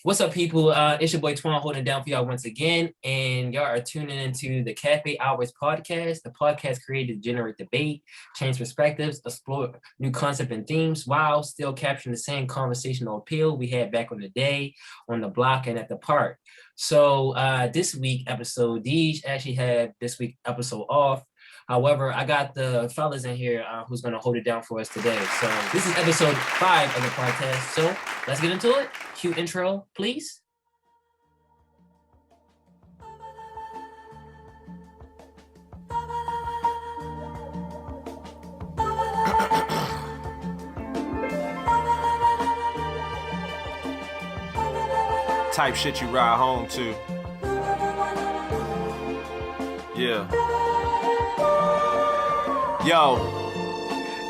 What's up, people? It's your boy Twan holding down for y'all once again, and y'all are tuning into the Café Hours Podcast. The podcast created to generate debate, change perspectives, explore new concepts and themes, while still capturing the same conversational appeal we had back on the day, on the block, and at the park. So this week episode, Deej actually had this week episode off. However, I got the fellas in here who's going to hold it down for us today. So this is episode 5 of the podcast. So let's get into it. Cue intro, please. Type shit you ride home to. Yeah. Yo,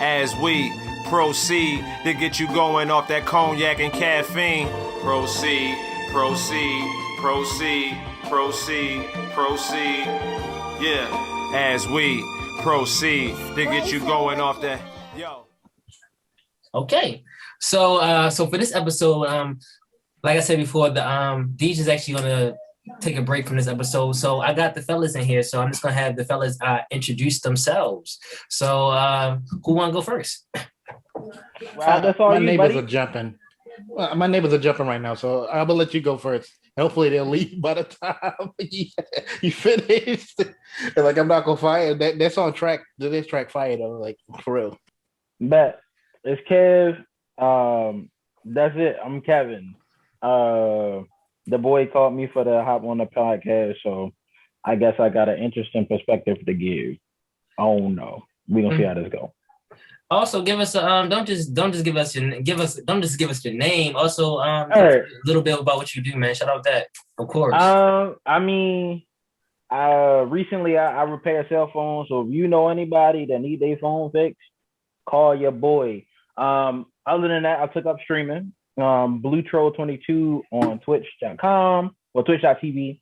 as we proceed to get you going off that cognac and caffeine, proceed, yeah, as we proceed to get you going off that, yo. Okay, so for this episode, like I said before, the Deej is actually gonna take a break from this episode. So I got the fellas in here. So I'm just gonna have the fellas introduce themselves. So who wanna go first? Wow, that's all my you, neighbors buddy? are jumping. Well, my neighbors are jumping right now, so I'm gonna let you go first. Hopefully they'll leave by the time you finish. Like I'm not gonna fire that's on track. This track fire though, like for real. Bet. It's Kev. That's it. I'm Kevin. The boy called me for the hop on the podcast, so I guess I got an interesting perspective to give. Oh no, we gonna see how this go. Also, give us a don't just give us your name. Also, right. A little bit about what you do, man. Shout out that, of course. Recently I repair cell phones, so if you know anybody that need their phone fixed, call your boy. Other than that, I took up streaming. Blue Troll 22 on twitch.com or twitch.tv.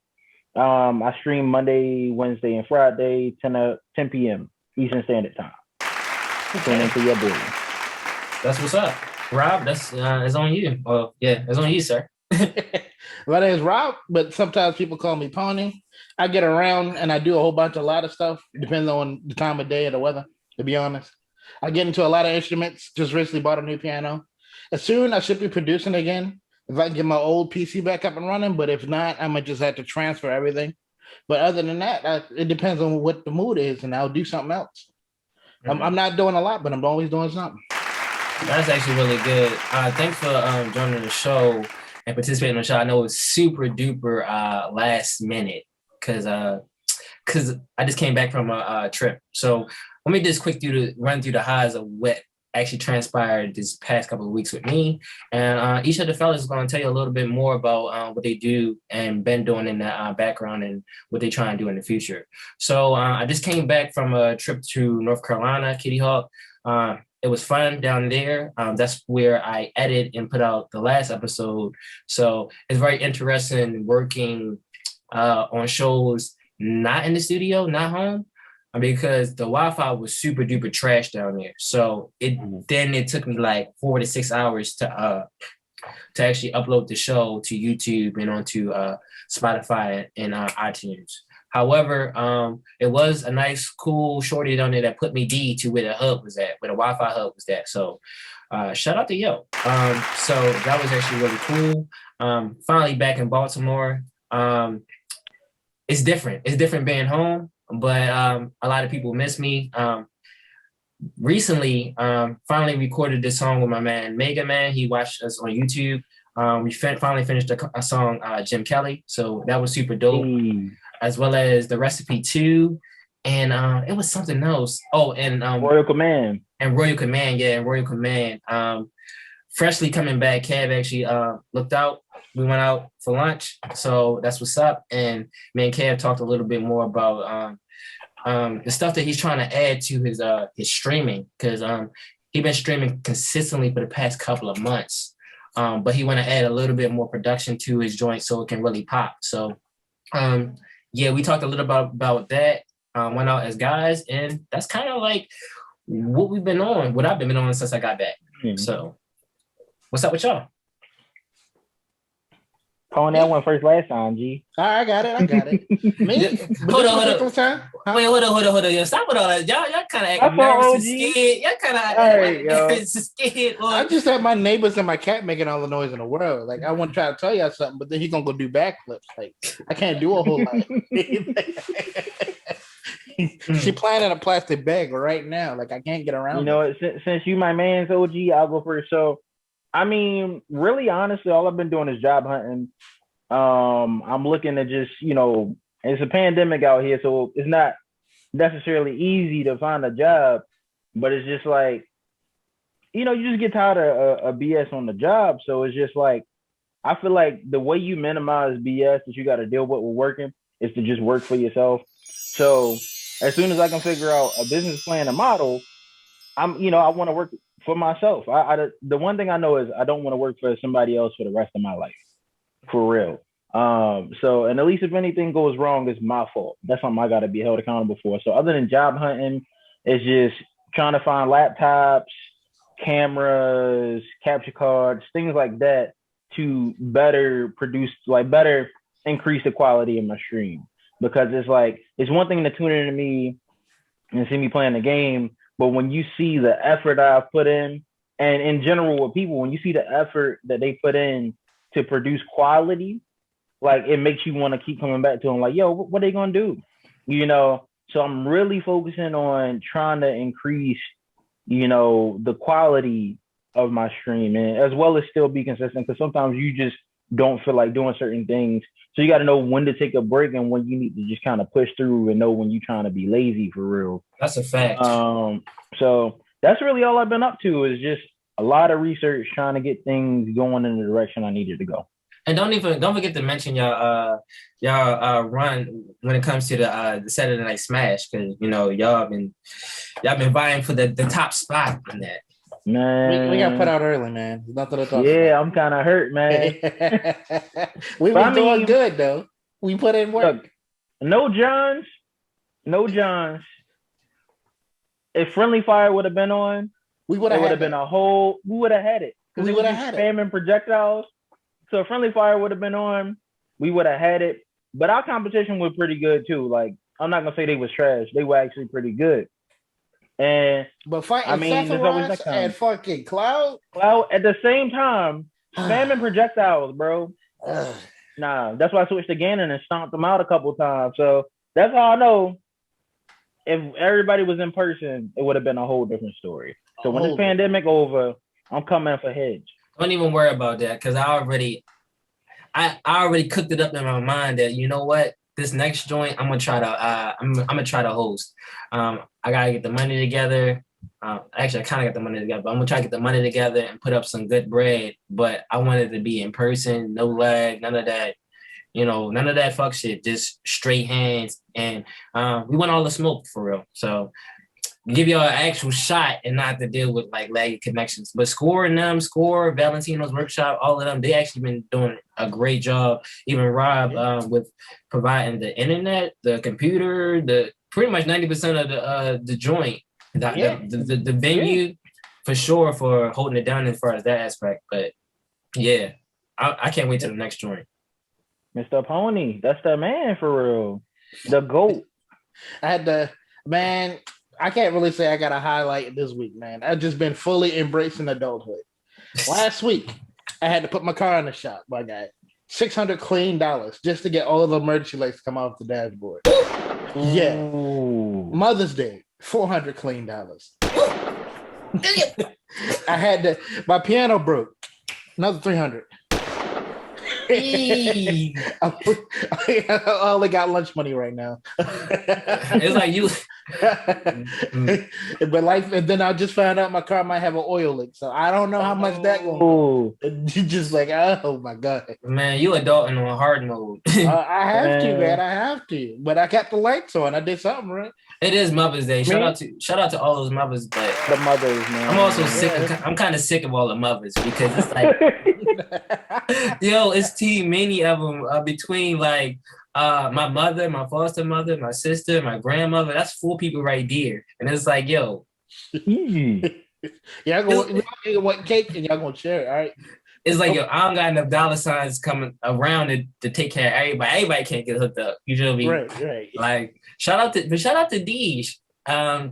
I stream Monday, Wednesday, and Friday, 10 p.m. Eastern Standard Time. Tune into your boy. That's what's up. Rob, that's it's on you. Oh, yeah, it's on you, sir. My name is Rob, but sometimes people call me Pony. I get around and I do a lot of stuff, depending on the time of day and the weather, to be honest. I get into a lot of instruments. Just recently bought a new piano. As soon I should be producing again if I can get my old PC back up and running, but if not, I might just have to transfer everything. But other than that, it depends on what the mood is, and I'll do something else. Mm-hmm. I'm not doing a lot, but I'm always doing something. That's actually really good. Thanks for joining the show and participating in the show. I know it's super duper last minute because I just came back from a trip. So let me just run through the highs of what actually transpired this past couple of weeks with me, and each of the fellas is going to tell you a little bit more about what they do and been doing in the background and what they try and do in the future. So I just came back from a trip to North Carolina, Kitty Hawk. It was fun down there. That's where I edit and put out the last episode. So it's very interesting working on shows not in the studio, not home, because the Wi-Fi was super duper trash down there. So it took me like 4 to 6 hours to actually upload the show to YouTube and onto Spotify and iTunes. However, it was a nice, cool shorty down there that put me to where the hub was at, where the Wi-Fi hub was at. So shout out to yo. So that was actually really cool. Finally back in Baltimore. It's different. It's different being home. But a lot of people miss me. Recently, finally recorded this song with my man Mega Man. He watched us on YouTube. We finally finished a song, Jim Kelly. So that was super dope, as well as the Recipe 2. And it was something else. Oh, and Royal Command. And Royal Command, yeah, Royal Command. Freshly coming back, Kev actually looked out. We went out for lunch, so that's what's up. And me and Kev talked a little bit more about the stuff that he's trying to add to his streaming, because he's been streaming consistently for the past couple of months. But he want to add a little bit more production to his joint so it can really pop. So yeah, we talked a little about that. Went out as guys, and that's kind of like what we've been on, what I've been on since I got back. So what's up with y'all? Pony, I went first last time, G. All right, I got it. Me? Hold on. Time? Huh? Wait, hold on. Yo, stop with all that. Y'all kind of acting That's all, nervous and OG. scared. Y'all kind of Hey, yo. nervous and scared. I just have my neighbors and my cat making all the noise in the world. Like I want to try to tell y'all something, but then he's gonna go do backflips. Like I can't do a whole lot. She planning a plastic bag right now. Like I can't get around. You know, since you my man's OG, I'll go first. So, I mean, really, honestly, all I've been doing is job hunting. I'm looking to just, it's a pandemic out here, so it's not necessarily easy to find a job, but it's just like, you just get tired of BS on the job. So it's just like, I feel like the way you minimize BS that you got to deal with working is to just work for yourself. So as soon as I can figure out a business plan and model, I want to work for myself. The one thing I know is I don't want to work for somebody else for the rest of my life, for real. And at least if anything goes wrong, it's my fault. That's something I got to be held accountable for. So other than job hunting, it's just trying to find laptops, cameras, capture cards, things like that to better produce, like better increase the quality of my stream. Because it's one thing to tune into me and see me playing the game, but when you see the effort I've put in, and in general with people, when you see the effort that they put in to produce quality, like it makes you want to keep coming back to them. Like, yo, what are they gonna do? So I'm really focusing on trying to increase, the quality of my stream, and as well as still be consistent. Because sometimes you just don't feel like doing certain things. So you got to know when to take a break and when you need to just kind of push through, and know when you're trying to be lazy for real. That's a fact. So that's really all I've been up to, is just a lot of research, trying to get things going in the direction I needed to go. And don't forget to mention y'all run when it comes to the Saturday Night Smash, because y'all been vying for the top spot on that. Man, we got put out early, man. There's nothing to talk about. Yeah, I'm kind of hurt, man. We've been doing good though. We put in work. Look, no Johns. If Friendly Fire would have been on, we would have had it. We would have had it. Spamming projectiles. So if Friendly Fire would have been on, we would have had it. But our competition was pretty good too. Like, I'm not gonna say they was trash. They were actually pretty good. But there's always that kind. And fucking Cloud at the same time, spamming projectiles, bro. Nah, that's why I switched to Garner and stomped them out a couple times. So that's how I know if everybody was in person, it would have been a whole different story. So when this pandemic over, I'm coming for heads. Don't even worry about that, because I already cooked it up in my mind that, you know what, this next joint I'm gonna try to host. I gotta get the money together. Actually, I kind of got the money together, but I'm gonna try to get the money together and put up some good bread. But I wanted to be in person, no lag, none of that. None of that fuck shit. Just straight hands, and we want all the smoke for real. So give y'all an actual shot and not to deal with like laggy connections. But Score, Valentino's Workshop, all of them, they actually been doing a great job. Even Rob with providing the internet, the computer, the pretty much 90% of the joint, the venue, for sure, for holding it down as far as that aspect. But yeah, I can't wait till the next joint. Mr. Pony, that's the man for real. The GOAT. I can't really say I got a highlight this week, man. I've just been fully embracing adulthood. Last week, I had to put my car in the shop. I got $600 clean just to get all of the emergency lights to come off the dashboard. Yeah. Ooh. Mother's Day, $400 clean. My piano broke. Another $300. I only got lunch money right now. It's like you. But and then I just found out my car might have an oil leak, so I don't know how much that will. You just like, oh my god, man, you adulting on hard mode. I have to, man. I have to. But I kept the lights on. I did something right. It is Mother's Day. Shout out to all those mothers, but the mothers, man. I'm also sick. I'm kind of sick of all the mothers, because it's like, yo, it's too many of them between like my mother, my foster mother, my sister, my grandmother. That's 4 people right there, and it's like, yo, y'all gonna want cake and y'all gonna share it, all right? It's like, yo, I don't got enough dollar signs coming around to take care of everybody. Everybody can't get hooked up. You feel me? Right. Like, shout out to Deej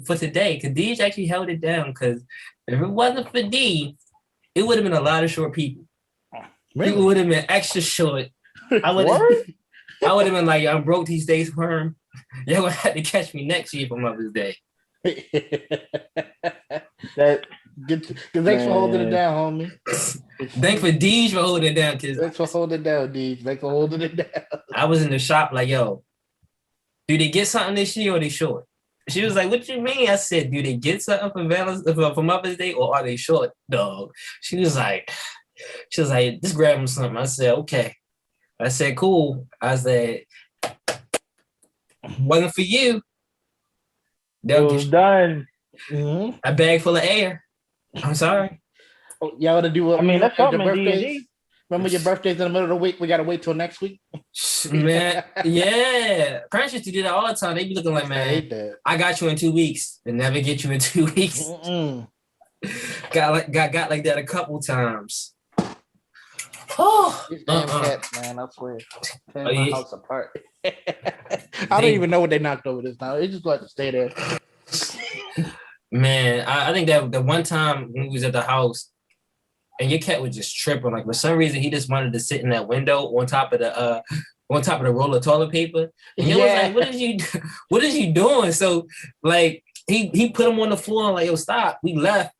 for today, because Deej actually held it down. Because if it wasn't for D, it would have been a lot of short people. Really? People would have been extra short. I would have been like, I'm broke these days for him. Y'all gonna have to catch me next year for Mother's Day. Thanks for holding it down, homie. Thanks for Deej for holding it down, kids. Thanks for holding it down, Deej. Thanks for holding it down. I was in the shop like, yo, do they get something this year or they short? She was like, what you mean? I said, do they get something for Mother's Day or are they short, dog? She was like, just grab them something. I said, okay. I said, cool. I said, wasn't for you. It was done. Mm-hmm. A bag full of air. I'm sorry. Oh, y'all want to do what? I mean, that's something in D&D. Remember your birthday's in the middle of the week? We got to wait till next week? Man, yeah. Parents used to do that all the time. They be looking like, man, I hate that. I got you in 2 weeks and never get you in 2 weeks. Mm-mm. Got like that a couple times. Oh, These damn cats, man, I swear. Tear my house apart. I don't even know what they knocked over this time. They just like to stay there. Man, I think that the one time when we was at the house and your cat was just tripping, like for some reason he just wanted to sit in that window on top of the roll of toilet paper. And he was like, what is you doing? So like he put him on the floor and like, yo, stop. We left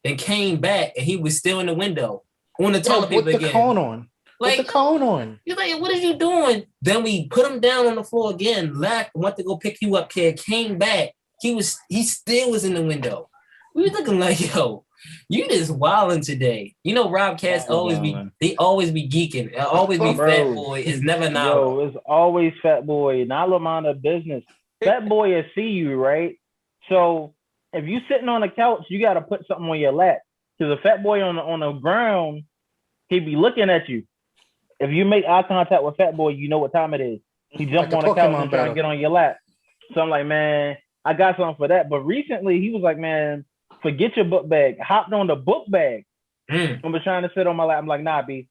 and came back and he was still in the window on the toilet paper again. With the cone on. Like, with the cone on. He's like, what are you doing? Then we put him down on the floor again, left, went to go pick you up, kid, came back. He still was in the window. We was looking like, yo, you just wilding today. You know, Rob Cats always be geeking. Always be fat boy. It's never now. Yo, it's always fat boy. Not amount of business. Fat boy will see you, right? So if you sitting on the couch, you got to put something on your lap. Because a fat boy on the ground, he be looking at you. If you make eye contact with fat boy, you know what time it is. He jump on the couch and try to get on your lap. So I'm like, man, I got something for that. But recently he was like, man, forget your book bag. Hopped on the book bag. I was trying to sit on my lap. I'm like, nah, B,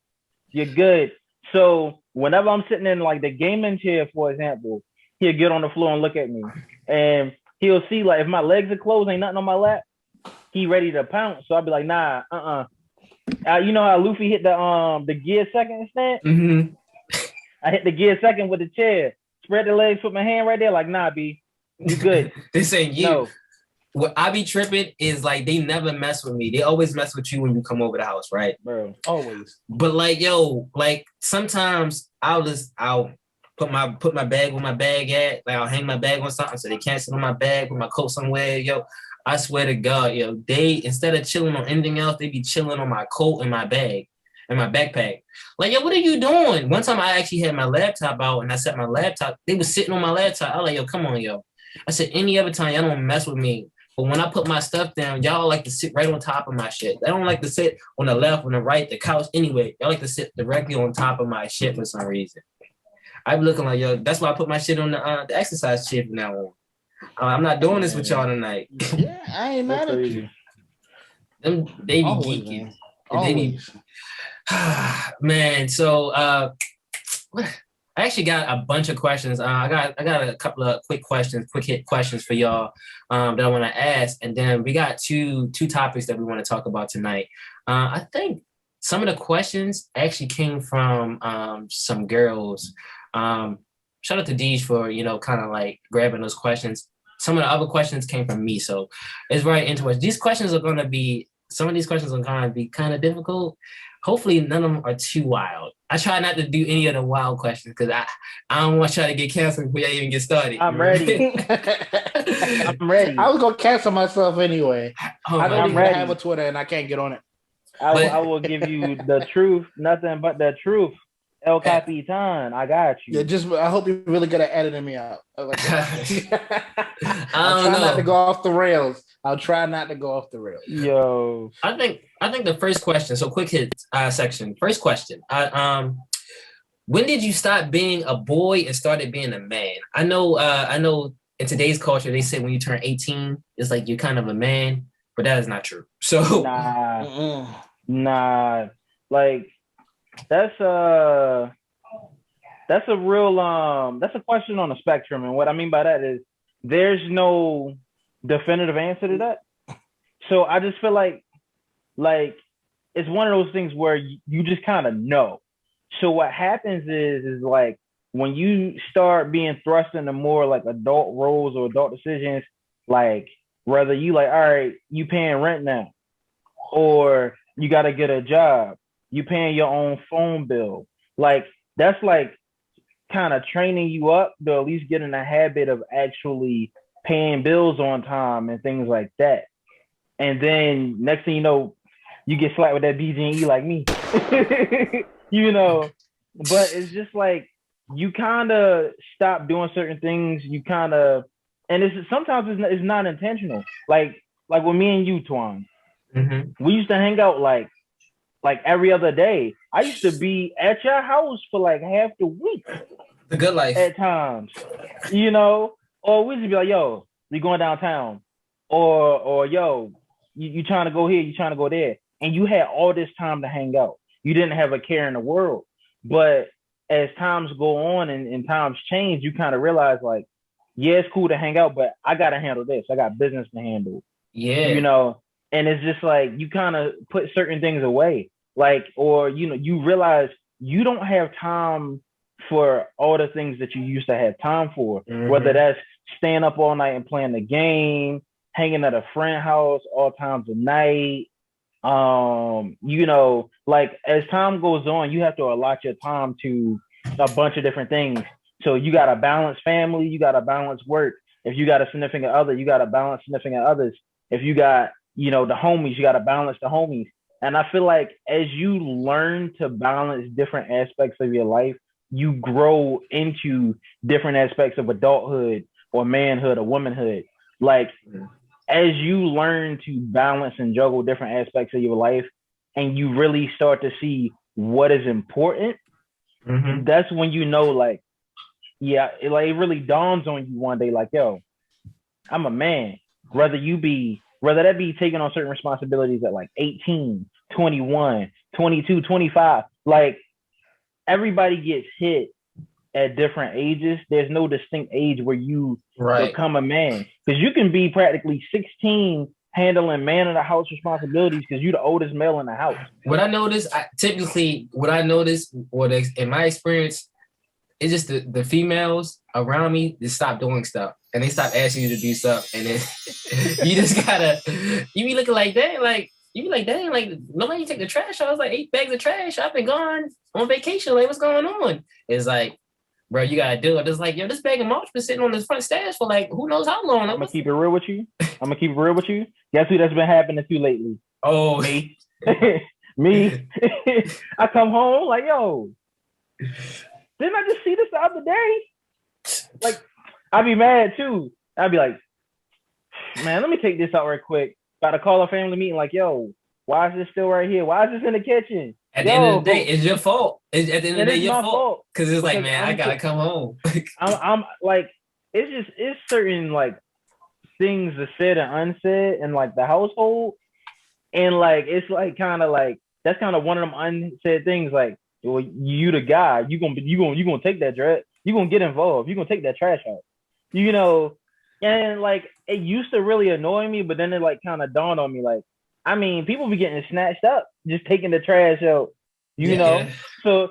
you're good. So whenever I'm sitting in like the gaming chair, for example, he'll get on the floor and look at me. And he'll see like if my legs are closed, ain't nothing on my lap, he ready to pounce. So I'll be like, nah, you know how Luffy hit the gear second stand? Mm-hmm. I hit the gear second with the chair. Spread the legs, put my hand right there, like, nah, B, you good. This ain't you. No. What I be tripping is like they never mess with me. They always mess with you when you come over the house, right? Bro, always. But like, yo, like sometimes I'll put my bag where my bag at. Like I'll hang my bag on something so they can't sit on my bag, put my coat somewhere. Yo, I swear to God, yo, they instead of chilling on anything else, they be chilling on my coat and my bag and my backpack. Like, yo, what are you doing? One time I actually had my laptop out and I set my laptop. They was sitting on my laptop. I was like, yo, come on, yo. I said, any other time, y'all don't mess with me. But when I put my stuff down, y'all like to sit right on top of my shit. They don't like to sit on the left, on the right, the couch. Anyway, y'all like to sit directly on top of my shit for some reason. I be looking like, yo, that's why I put my shit on the exercise chair from now on. I'm not doing this with y'all tonight. Yeah, I ain't mad at you. They be geeking. They be, man, so I actually got a bunch of questions. I got a couple of quick hit questions for y'all that I want to ask, and then we got two topics that we want to talk about tonight. I think some of the questions actually came from some girls. Shout out to Deej for kind of like grabbing those questions. Some of the other questions came from me, so it's very interesting. These questions are going to be some of these questions are going to be kind of difficult. Hopefully, none of them are too wild. I try not to do any of the wild questions because I don't want to try to get canceled before I even get started. I'm ready. I'm ready. I was going to cancel myself anyway. I don't even ready. have a Twitter and I can't get on it. I will give you the truth, nothing but the truth. El Capitan, I got you. Yeah, I hope you're really good at editing me out. I'll I don't try know. not to go off the rails. I'll try not to go off the rails. Yo, I think the first question. So quick hit section. First question. When did you stop being a boy and started being a man? I know in today's culture they say when you turn 18, it's like you're kind of a man, but that is not true. So nah. Like that's a real that's a question on the spectrum. And what I mean by that is there's no definitive answer to that. So I just feel like it's one of those things where you just kind of know. So what happens is like when you start being thrust into more like adult roles or adult decisions, like whether you like, all right, you paying rent now, or you got to get a job, you paying your own phone bill. Like that's like kind of training you up to at least get in the habit of actually paying bills on time and things like that. And then next thing you know, you get slapped with that BG&E like me, you know. But it's just like you kind of stop doing certain things. You kind of, and it's sometimes it's not intentional. Like with me and you, Twan, we used to hang out like every other day. I used to be at your house for like half the week. The good life at times, you know. Or we just be like, yo, we going downtown, or yo, you trying to go here, you trying to go there, and you had all this time to hang out. You didn't have a care in the world. But as times go on and times change, you kind of realize like, yeah, it's cool to hang out, but I gotta handle this. I got business to handle. Yeah, you know. And it's just like you kind of put certain things away, like, or you know, you realize you don't have time for all the things that you used to have time for, whether that's staying up all night and playing the game, hanging at a friend house all times of night. You know, like as time goes on, you have to allot your time to a bunch of different things. So you got to balance family, you got to balance work. If you got a significant other, you got to balance significant others. If you got, you know, the homies, you got to balance the homies. And I feel like as you learn to balance different aspects of your life, you grow into different aspects of adulthood or manhood or womanhood. Like as you learn to balance and juggle different aspects of your life and you really start to see what is important, that's when you know, like, yeah, it really dawns on you one day, like, yo, I'm a man. Whether that be taking on certain responsibilities at like 18, 21, 22, 25, like everybody gets hit at different ages. There's no distinct age where you become a man, because you can be practically 16 handling man of the house responsibilities because you're the oldest male in the house. What I noticed, in my experience, it's just the females around me just stop doing stuff and they stop asking you to do stuff, and then you just gotta, you be looking like that, like you be like, dang, like nobody take the trash out. I was like 8 bags of trash. I've been gone on vacation. Like, what's going on? It's like, bro, you gotta do it. It's like, yo, this bag of mulch been sitting on this front stairs for like who knows how long. I'm gonna keep it real with you. Guess who that's been happening to lately? Oh, me. Me. I come home like, yo, didn't I just see this the other day? Like, I'd be mad too. I'd be like, man, let me take this out right quick. Got to call a family meeting. Like, yo, why is this still right here? Why is this in the kitchen? At the end of the day, it's your fault. At the end of the day, your fault. Because it's like, man, I gotta come home. I'm like, it's certain like things are said and unsaid in like the household, and like it's like kind of like that's kind of one of them unsaid things. Like, well, you the guy, you gonna take that trash, you gonna get involved, you gonna take that trash out, you know. And like it used to really annoy me, but then it like kind of dawned on me, like, I mean, people be getting snatched up just taking the trash out, you know. So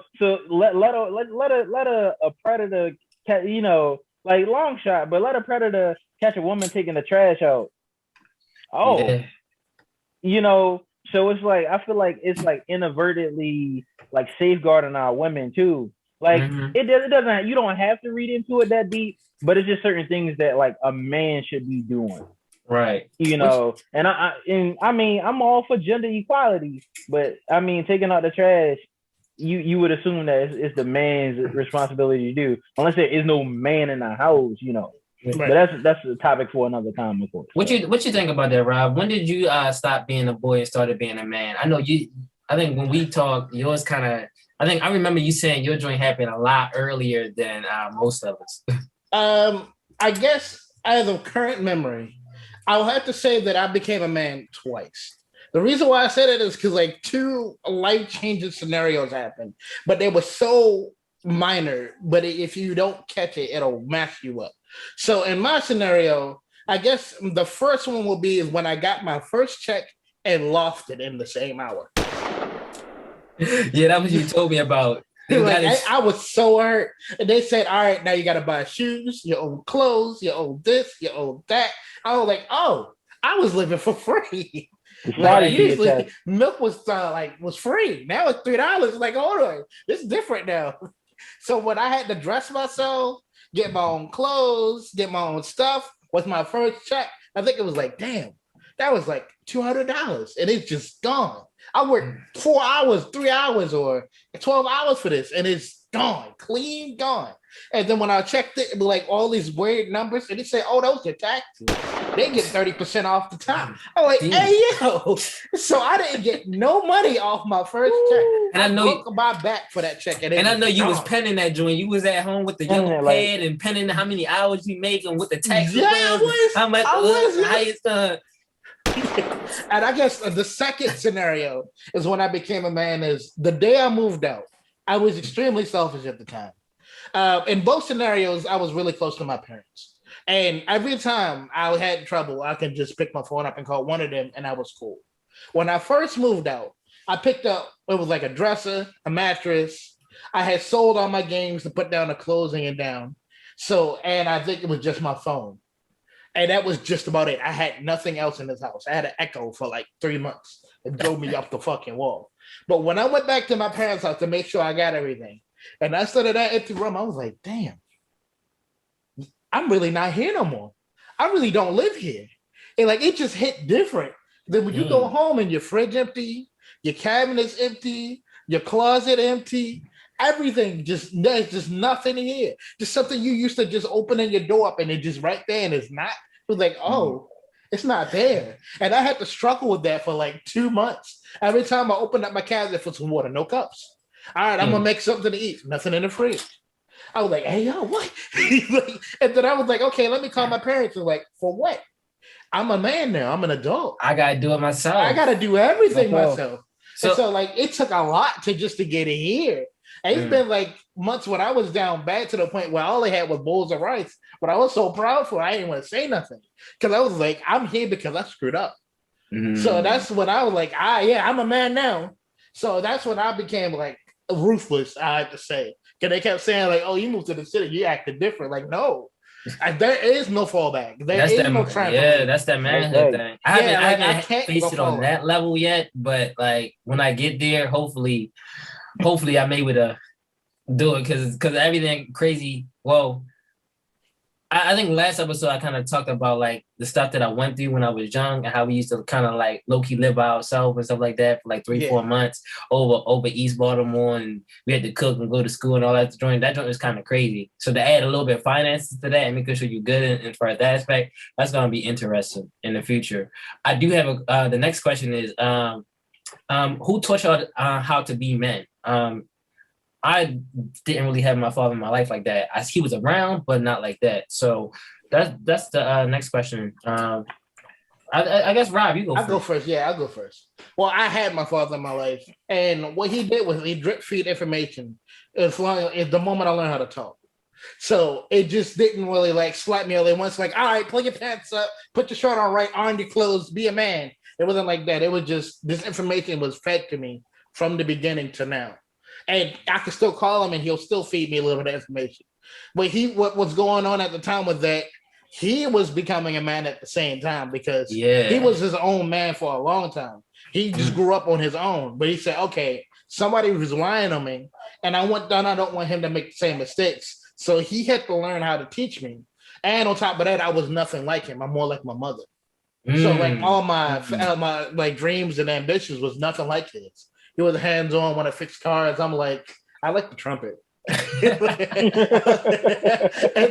let a predator, you know, like long shot, but let a predator catch a woman taking the trash out. You know. So it's like I feel like it's like inadvertently like safeguarding our women too. Like it doesn't. You don't have to read into it that deep, but it's just certain things that like a man should be doing. Right. You know, and I mean, I'm all for gender equality, but I mean, taking out the trash, you would assume that it's the man's responsibility to do, unless there is no man in the house, you know. Right. But that's a topic for another time, of course. What you think about that, Rob? When did you stop being a boy and started being a man? I know you. I think when we talked, yours kind of. I remember you saying your joint happened a lot earlier than most of us. I guess as of current memory, I'll have to say that I became a man twice. The reason why I said it is because like two life-changing scenarios happened, but they were so minor. But if you don't catch it, it'll mess you up. So in my scenario, I guess the first one will be is when I got my first check and lost it in the same hour. Yeah, that was you told me about. Like, I was so hurt. And they said, all right, now you got to buy shoes, your own clothes, your own this, your own that. I was like, oh, I was living for free. Like, usually milk was was free. Now it's $3. Like, hold on, this is different now. So when I had to dress myself, get my own clothes, get my own stuff, was my first check. I think it was like, damn, that was like $200, and it's just gone. I worked 4 hours, 3 hours, or 12 hours for this, and it's gone, clean gone. And then when I checked it, it was like all these weird numbers, and it said, "Oh, those are taxes. They get 30% off the top." I'm like, "Hey, yo!" So I didn't get no money off my first check. And I know you my back for that check, and I know you was penning that joint. You was at home with the yellow pad and penning how many hours you make and what the taxes was. How much? How it's done. And I guess the second scenario is when I became a man. Is the day I moved out. I was extremely selfish at the time. In both scenarios, I was really close to my parents. And every time I had trouble, I could just pick my phone up and call one of them, and I was cool. When I first moved out, I picked up, it was like a dresser, a mattress. I had sold all my games to put down the closing and down. So, and I think it was just my phone. And that was just about it. I had nothing else in this house. I had an Echo for like 3 months. It drove me up the fucking wall. But when I went back to my parents' house to make sure I got everything, and I started that empty room, I was like, damn, I'm really not here no more. I really don't live here. And like, it just hit different. Then when you go home and your fridge empty, your cabinet's empty, your closet empty, everything there's just nothing here. Just something you used to just opening your door up and it's just right there and it's not. It was like, oh, it's not there. And I had to struggle with that for like 2 months. Every time I opened up my cabinet for some water, no cups. All right, I'm gonna make something to eat. Nothing in the fridge. I was like, hey, yo, what? And then I was like, okay, let me call my parents. And like, for what? I'm a man now. I'm an adult. I gotta do it myself. I gotta do everything myself. So like, it took a lot to get it here. And it's been like months when I was down bad to the point where all I had was bowls of rice. But I was so proud for it, I didn't want to say nothing. Because I was like, I'm here because I screwed up. So that's when I was like, I'm a man now. So that's when I became like ruthless, I have to say. Because they kept saying like, oh, you moved to the city, you acted different. Like, no. There is no fallback. There is no trampoline. Yeah, that's that manhood thing. I haven't faced it on that level yet, but like when I get there, hopefully I'm able to do it because everything crazy. Well, I think last episode I kind of talked about like the stuff that I went through when I was young and how we used to kind of like low-key live by ourselves and stuff like that for like 3-4 months over East Baltimore, and we had to cook and go to school and all that. That joint was kind of crazy. So to add a little bit of finances to that and making sure you're good and for that aspect, that's gonna be interesting in the future. I do have the next question is who taught y'all how to be men? I didn't really have my father in my life like that. He was around, but not like that. So that's the next question. I guess Rob, you go first. I'll go first. Yeah, I'll go first. Well, I had my father in my life, and what he did was he drip feed information as the moment I learned how to talk. So it just didn't really like slap me all at once. Like, all right, pull your pants up, put your shirt on right, iron your clothes, be a man. It wasn't like that. It was just this information was fed to me from the beginning to now. And I can still call him and he'll still feed me a little bit of information. But what was going on at the time was that he was becoming a man at the same time because he was his own man for a long time. He just grew up on his own. But he said, okay, somebody was relying on me and I don't want him to make the same mistakes. So he had to learn how to teach me. And on top of that, I was nothing like him. I'm more like my mother. So like all my like dreams and ambitions was nothing like his. He was hands-on, want to fix cars. I'm like, I like the trumpet. And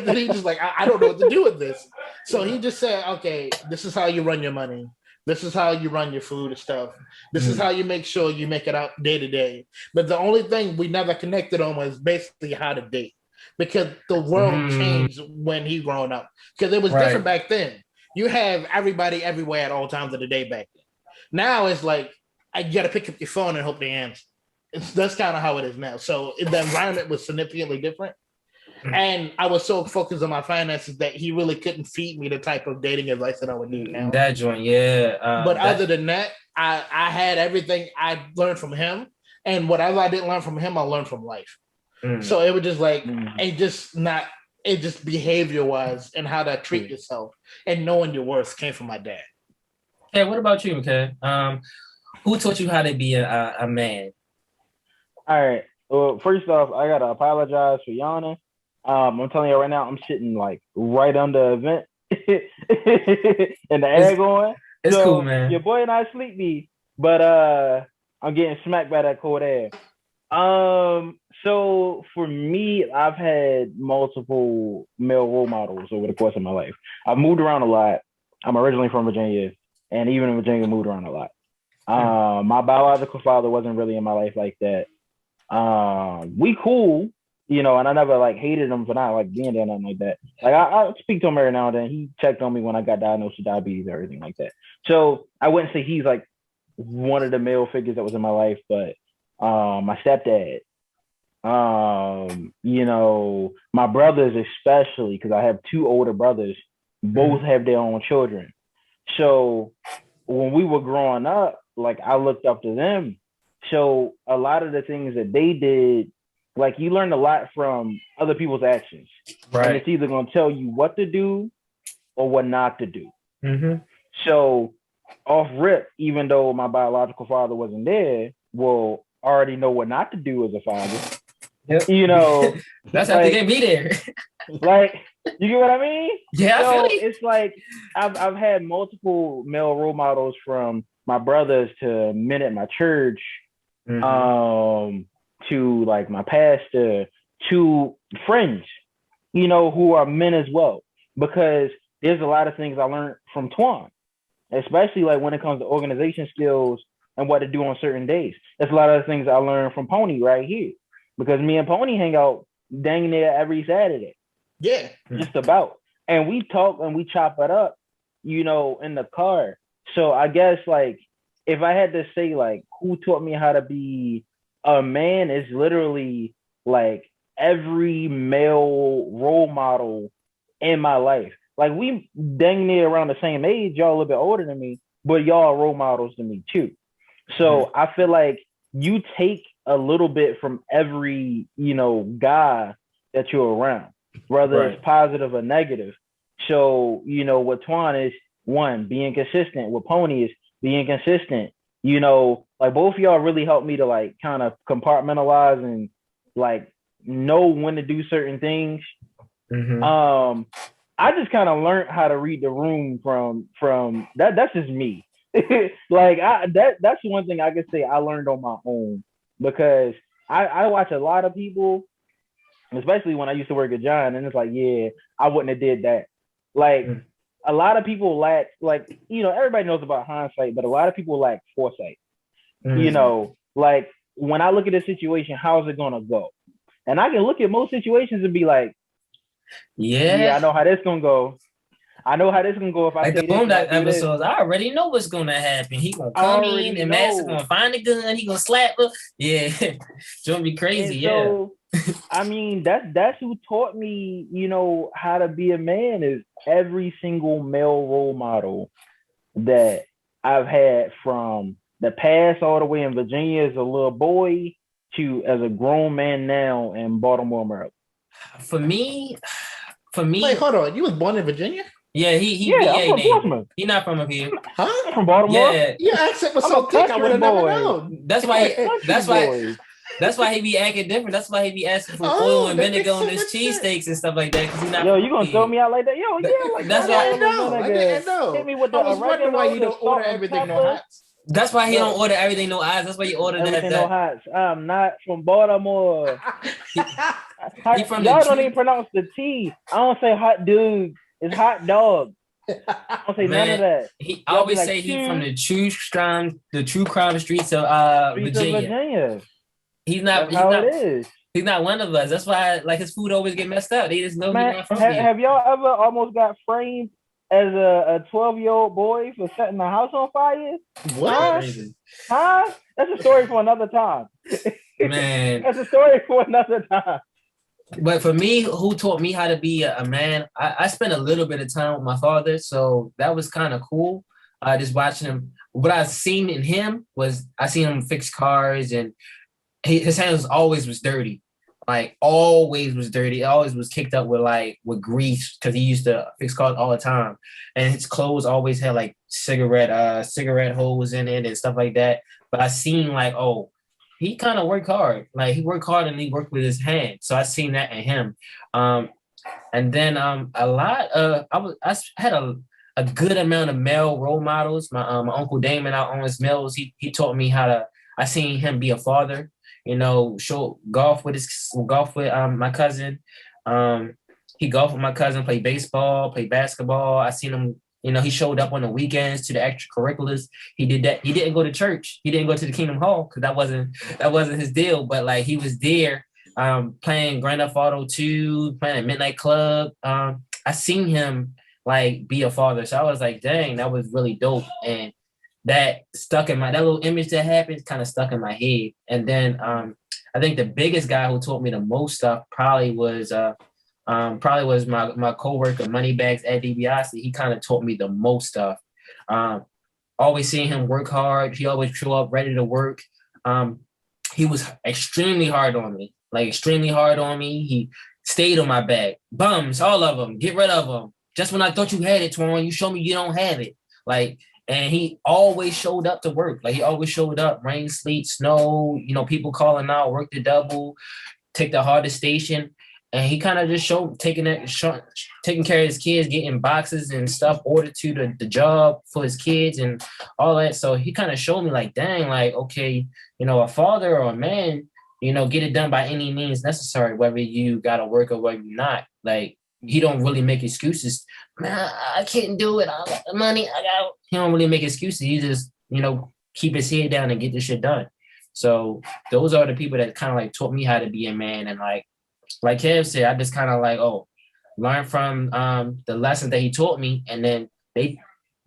then he just like, I don't know what to do with this. So he just said, okay, this is how you run your money. This is how you run your food and stuff. This is how you make sure you make it out day to day. But the only thing we never connected on was basically how to date. Because the world changed when he grown up. Because it was different back then. You have everybody everywhere at all times of the day back then. Now it's like I gotta pick up your phone and hope they answer. That's kind of how it is now. So the environment was significantly different. And I was so focused on my finances that he really couldn't feed me the type of dating advice that I would need now. That joint, yeah. But other than that, I had everything I learned from him. And whatever I didn't learn from him, I learned from life. So it was just like, it just behavior wise and how to treat yourself and knowing your worth came from my dad. Hey, what about you, okay? Who taught you how to be a man? All right. Well, first off, I gotta apologize for yawning. I'm telling you right now, I'm sitting like right under a vent and the air going. It's so cool, man. Your boy and I sleepy, but I'm getting smacked by that cold air. So for me, I've had multiple male role models over the course of my life. I've moved around a lot. I'm originally from Virginia, and even in Virginia, moved around a lot. My biological father wasn't really in my life like that. We cool, you know, and I never like hated him for not like being there, nothing like that. Like I speak to him every now and then. He checked on me when I got diagnosed with diabetes or everything like that. So I wouldn't say he's like one of the male figures that was in my life, but my stepdad, you know, my brothers especially, because I have two older brothers, both have their own children. So when we were growing up, like I looked up to them. So a lot of the things that they did, like you learn a lot from other people's actions. Right. And it's either going to tell you what to do or what not to do. So off rip, even though my biological father wasn't there, well, I already know what not to do as a father. Yep. You know, that's how they get me there. Like, you get what I mean? Yeah, so I feel you. It's like I've had multiple male role models, from my brothers to men at my church, to like my pastor, to friends, you know, who are men as well. Because there's a lot of things I learned from Twan, especially like when it comes to organization skills and what to do on certain days. That's a lot of the things I learned from Pony right here, because me and Pony hang out dang near every Saturday. Yeah. Just about. And we talk and we chop it up, you know, in the car. So I guess like if I had to say like who taught me how to be a man, is literally like every male role model in my life. Like we dang near around the same age, y'all a little bit older than me, but y'all are role models to me too. So I feel like you take a little bit from every, you know, guy that you're around, whether it's positive or negative. So, you know, what Twan is, one, being consistent. What Pony is being consistent. You know, like both of y'all really helped me to like kind of compartmentalize and like know when to do certain things. I just kind of learned how to read the room from that. That's just me. Like that's one thing I could say I learned on my own, because I watch a lot of people, especially when I used to work at John, and it's like, yeah, I wouldn't have did that. Like a lot of people lack, like, you know, everybody knows about hindsight, but a lot of people lack foresight. You know, like when I look at a situation, how's it gonna go? And I can look at most situations and be like, yeah, I know how this gonna go. I know how this gonna go if I like say the Boondock episodes. This. I already know what's gonna happen. He gonna come in and Master gonna find a gun. He gonna slap her. Yeah, it's gonna be crazy. And so, I mean, that's who taught me, you know, how to be a man, is every single male role model that I've had, from the past all the way in Virginia as a little boy to as a grown man now in Baltimore, Maryland. For me. Wait, hold on. You was born in Virginia? Yeah, I'm from Portsmouth. He's not from up here. Huh? I'm from Baltimore. Yeah, your accent was so thick. I would have never known. That's why he be acting different. That's why he be asking for oil and vinegar on his cheesesteaks and stuff like that. Because he's not. Yo, you gonna throw me out like that? Yo, yeah, like that's why I didn't know. Hit me with the I was wondering why you don't order everything no hots. That's why he don't order everything no eyes. That's why you order everything that. No hots. I'm not from Baltimore. He from y'all don't even pronounce the T. I don't say hot dude. It's hot dog. I don't say none of that. He always like, say he from the true crime streets of Virginia. He's not. He's not one of us. That's why like his food always get messed up. They just know he's not from here. Have y'all ever almost got framed as a 12-year-old boy for setting the house on fire? What? Huh? That's a story for another time. Man. That's a story for another time. But for me, who taught me how to be a man, I spent a little bit of time with my father, so that was kind of cool. Just watching him. What I seen in him was I seen him fix cars, and his hands always was dirty. Like always was dirty. It always was kicked up with grease because he used to fix cars all the time. And his clothes always had like cigarette holes in it and stuff like that. But I seen like, oh, he kind of worked hard. Like he worked hard and he worked with his hands. So I seen that in him. And then a lot I had a good amount of male role models. My Uncle Damon out on his mills, he taught me how to. I seen him be a father. You know, golf with my cousin. He golfed with my cousin, played baseball, played basketball. I seen him, you know, he showed up on the weekends to the extracurriculars. He did that. He didn't go to church. He didn't go to the Kingdom Hall because that wasn't his deal. But like he was there playing Grand Theft Auto 2, playing at Midnight Club. I seen him like be a father. So I was like, dang, that was really dope. And that little image that happened kind of stuck in my head. And then I think the biggest guy who taught me the most stuff probably was my coworker Moneybags at DiBiase. He kind of taught me the most stuff. Always seeing him work hard. He always show up ready to work. He was extremely hard on me. He stayed on my back. Bums, all of them. Get rid of them. Just when I thought you had it, Twan, you show me you don't have it. Like. And he always showed up to work. Like he always showed up, rain, sleet, snow, you know, people calling out, work the double, take the hardest station. And he kind of just showed taking care of his kids, getting boxes and stuff ordered to the job for his kids and all that. So he kind of showed me like, dang, like, okay, you know, a father or a man, you know, get it done by any means necessary, whether you got to work or whether you're not. Like, he don't really make excuses. Man, I can't do it. I got the money. He don't really make excuses. He just, you know, keep his head down and get this shit done. So those are the people that kind of like taught me how to be a man. And like Kev said, I just kind of like, learn from the lessons that he taught me. And then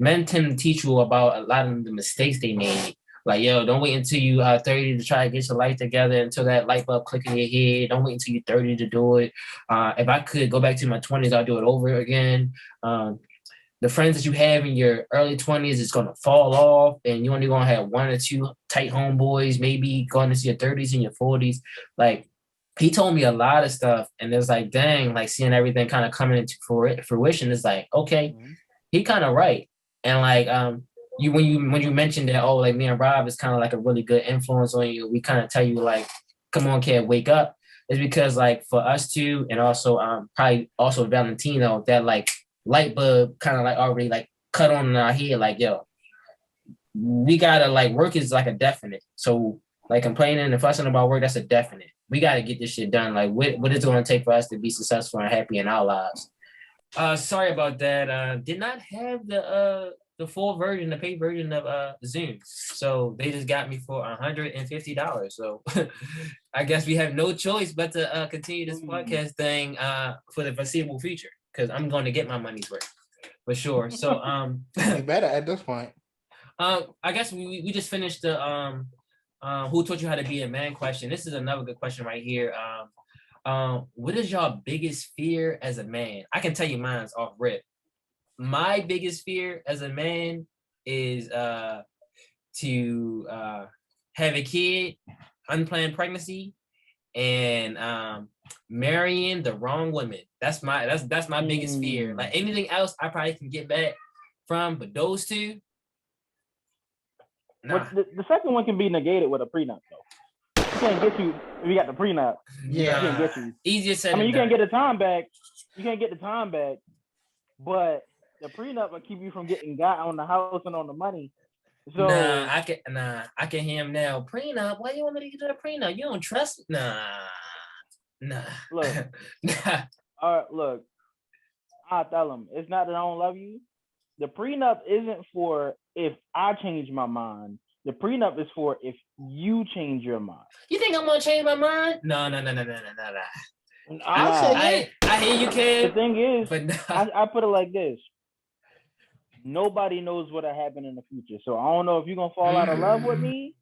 men tend to teach you about a lot of the mistakes they made. Like, yo, don't wait until you 30 to try to get your life together, until that light bulb click in your head. Don't wait until you're 30 to do it. If I could go back to my 20s, I'll do it over again. The friends that you have in your early 20s is going to fall off, and you're only going to have one or two tight homeboys, maybe going into your 30s and your 40s. Like, he told me a lot of stuff, and it's like, dang, like seeing everything kind of coming into fruition, it's like, okay, he kind of right. And like, when you mentioned that, oh, like me and Rob is kind of like a really good influence on you, we kind of tell you like, come on, kid, wake up. It's because like for us two, and also probably also Valentino, that like light bulb kind of like already like cut on in our head, like, yo, we gotta like work is like a definite. So like complaining and fussing about work, that's a definite. We gotta get this shit done. Like what is it gonna take for us to be successful and happy in our lives? Sorry about that. Did not have the full version, the paid version of Zoom. So they just got me for $150. So I guess we have no choice but to continue this podcast thing for the foreseeable future, because I'm going to get my money's worth for sure. So you better at this point. I guess we just finished the who taught you how to be a man question. This is another good question right here. What is your biggest fear as a man? I can tell you mine's off rip. My biggest fear as a man is to have a kid, unplanned pregnancy, and marrying the wrong woman. That's my biggest fear. Like anything else, I probably can get back from, but those two. Nah. The second one can be negated with a prenup, though. You can't get you if you got the prenup. Yeah, you can't get you. Easier said. I mean, you can't get the time back. You can't get the time back, but the prenup will keep you from getting got on the house and on the money. So I can hear him now. Prenup? Why you want me to get a prenup? You don't trust? Nah. Look, look. I'll tell him it's not that I don't love you. The prenup isn't for if I change my mind. The prenup is for if you change your mind. You think I'm gonna change my mind? No. I hear you, Kev. The thing is, but no. I put it like this. nobody knows what'll happen in the future. So I don't know if you're gonna fall out of love with me.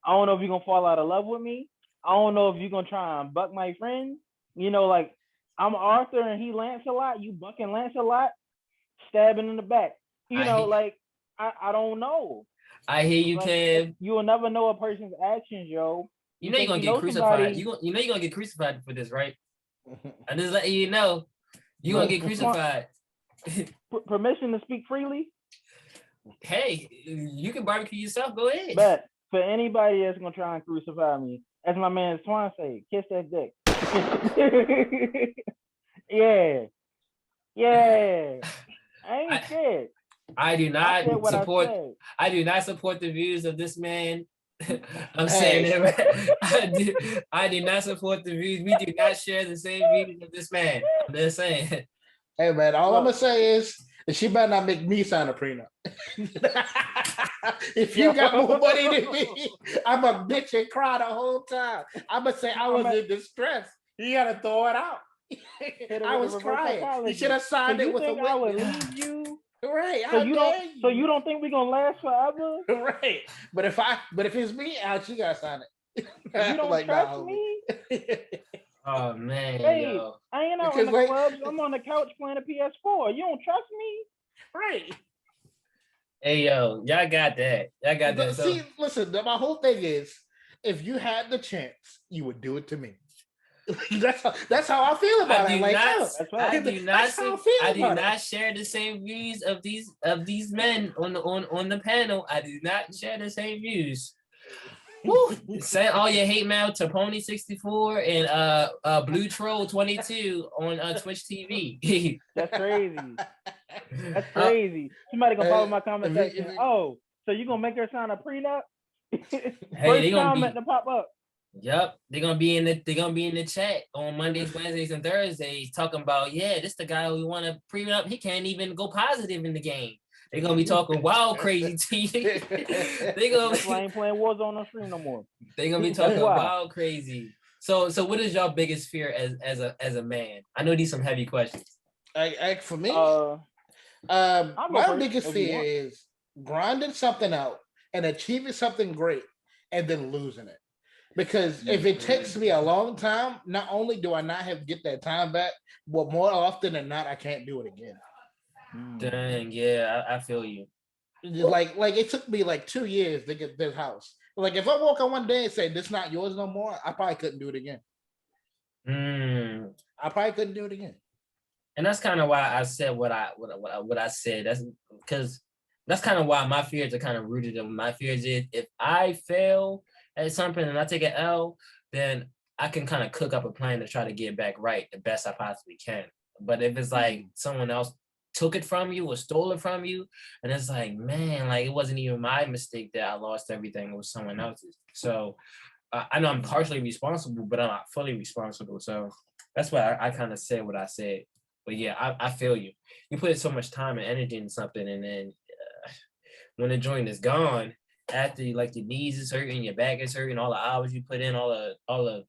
I don't know if you're gonna fall out of love with me. I don't know if you're gonna try and buck my friend. You know, like I'm Arthur and he Lancelot. You bucking Lancelot, stabbing in the back. You know, like I don't know. I hear you, like, Kev. You will never know a person's actions, yo. You know you're gonna get crucified. You know you're gonna get crucified for this, right? I'm just letting you know you're gonna get crucified. Permission to speak freely? Hey, you can barbecue yourself. Go ahead. But for anybody that's gonna try and crucify me, as my man Swan say, kiss that dick. Yeah. I ain't scared. I do not support. I do not support the views of this man. I'm saying it. I do not support the views. We do not share the same views of this man. I'm just saying. Hey man, all I'm gonna say is she better not make me sign a prenup. If you got more money than me, I'm a bitch and cry the whole time. I'm gonna say I was in distress. You gotta throw it out. I was crying. You should have signed it with a witness. I would leave you. Right. So you don't think we're gonna last forever? Right. But if it's me out, you gotta sign it. You don't trust me? Oh man, hey, yo. I ain't out in the clubs. I'm on the couch playing a PS4. You don't trust me? Right. Hey yo, y'all got that. See, listen, my whole thing is if you had the chance, you would do it to me. That's how I feel about it. I do not share the same views of these men on the panel. I do not share the same views. Send all your hate mail to Pony64 and Blue Troll 22 on Twitch TV. That's crazy. That's crazy. Somebody gonna follow my comment section. Oh, so you gonna make her sign a prenup? First comment to pop up. Yep, they're gonna be in the chat on Mondays, Wednesdays, and Thursdays talking about this the guy we want to prenup. He can't even go positive in the game. They're gonna be talking wild crazy to you. They gonna I ain't playing Warzone on stream no more. They're gonna be talking wild crazy. So what is your biggest fear as a man? I know these some heavy questions. For me, my biggest fear is grinding something out and achieving something great and then losing it. Because if it takes me a long time, not only do I not have to get that time back, but more often than not, I can't do it again. Dang, yeah, I feel you. Like it took me like 2 years to get this house. Like if I walk on one day and say this not yours no more, I probably couldn't do it again. I probably couldn't do it again. And that's kind of why I said what I said. That's because that's kind of why my fears are kind of rooted in my fears is if I fail at something and I take an L, then I can kind of cook up a plan to try to get back right the best I possibly can. But if it's like someone else took it from you or stole it from you, and it's like, man, like it wasn't even my mistake that I lost everything, it was someone else's. So I know I'm partially responsible, but I'm not fully responsible. So that's why I kind of said what I said. But yeah, I feel you. You put so much time and energy in something, and then when the joint is gone, after like your knees is hurting, your back is hurting, all the hours you put in, all the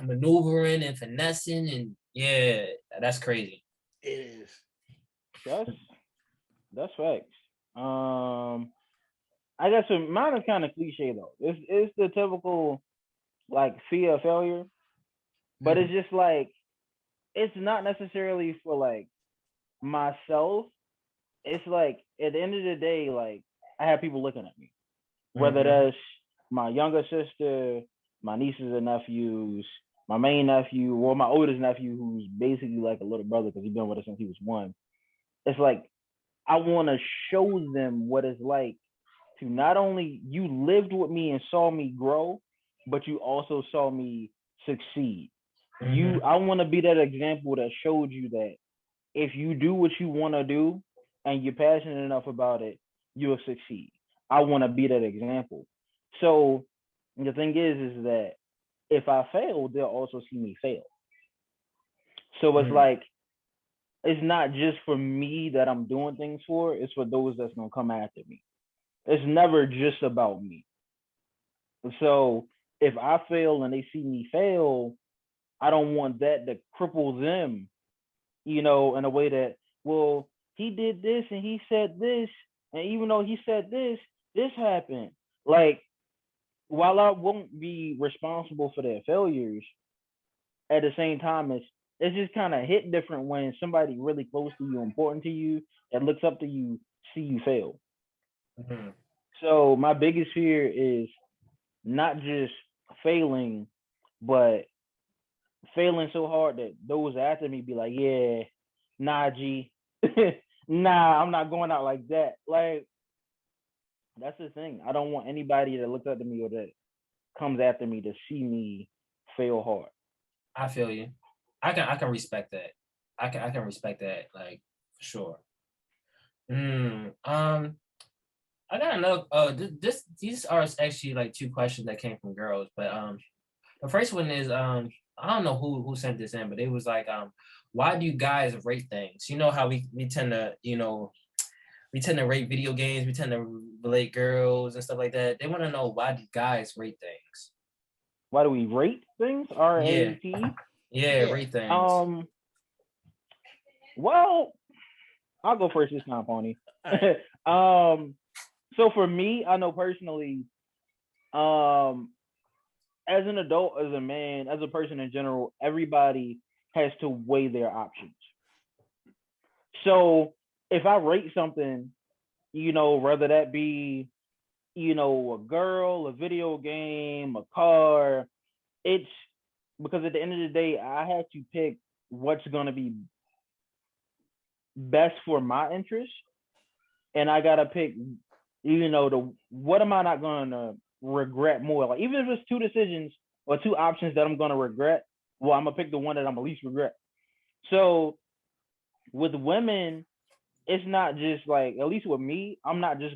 maneuvering and finessing, and yeah, that's crazy. It is. That's facts. I guess mine is kind of cliche though. It's the typical like fear of failure, but it's just like it's not necessarily for like myself. It's like at the end of the day, like I have people looking at me, whether that's my younger sister, my nieces and nephews, my main nephew, or my oldest nephew, who's basically like a little brother because he's been with us since he was 1. It's like I want to show them what it's like to not only you lived with me and saw me grow, but you also saw me succeed. I want to be that example that showed you that if you do what you want to do and you're passionate enough about it, you'll succeed. I want to be that example. So the thing is that if I fail, they'll also see me fail. So it's like, it's not just for me that I'm doing things for, it's for those that's going to come after me. It's never just about me. So if I fail and they see me fail, I don't want that to cripple them, in a way that, well, he did this and he said this, and even though he said this, this happened. Like, while I won't be responsible for their failures, at the same time, it's just kind of hit different when somebody really close to you, important to you, that looks up to you, see you fail. Mm-hmm. So my biggest fear is not just failing, but failing so hard that those after me be like, yeah, nah, G, nah, I'm not going out like that. Like, that's the thing. I don't want anybody that looks up to me or that comes after me to see me fail hard. I feel you. I can respect that. I can respect that, like, for sure. I got another. These are actually like two questions that came from girls, but the first one is I don't know who sent this in, but it was like why do you guys rate things? You know how we tend to we tend to rate video games, we tend to relate girls and stuff like that. They want to know, why do guys rate things? Why do we rate things? Yeah, RAT. rate things. Well, I'll go first this time, Pony. Right. So for me, I know personally, as an adult, as a man, as a person in general, everybody has to weigh their options. So if I rate something, whether that be, a girl, a video game, a car, it's because at the end of the day, I have to pick what's going to be best for my interest. And I got to pick, what am I not going to regret more? Like, even if it's two decisions or two options that I'm going to regret, well, I'm going to pick the one that I'm at least regret. So with women, it's not just like, at least with me, I'm not just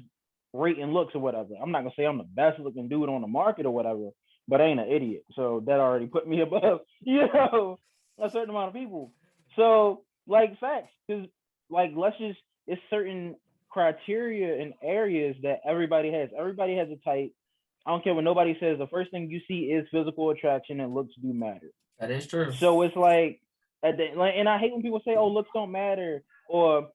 rating looks or whatever. I'm not gonna say I'm the best looking dude on the market or whatever, but I ain't an idiot. So that already put me above, a certain amount of people. So like, facts, because like, it's certain criteria and areas that everybody has. Everybody has a type. I don't care what nobody says. The first thing you see is physical attraction, and looks do matter. That is true. So it's like, and I hate when people say, "Oh, looks don't matter," or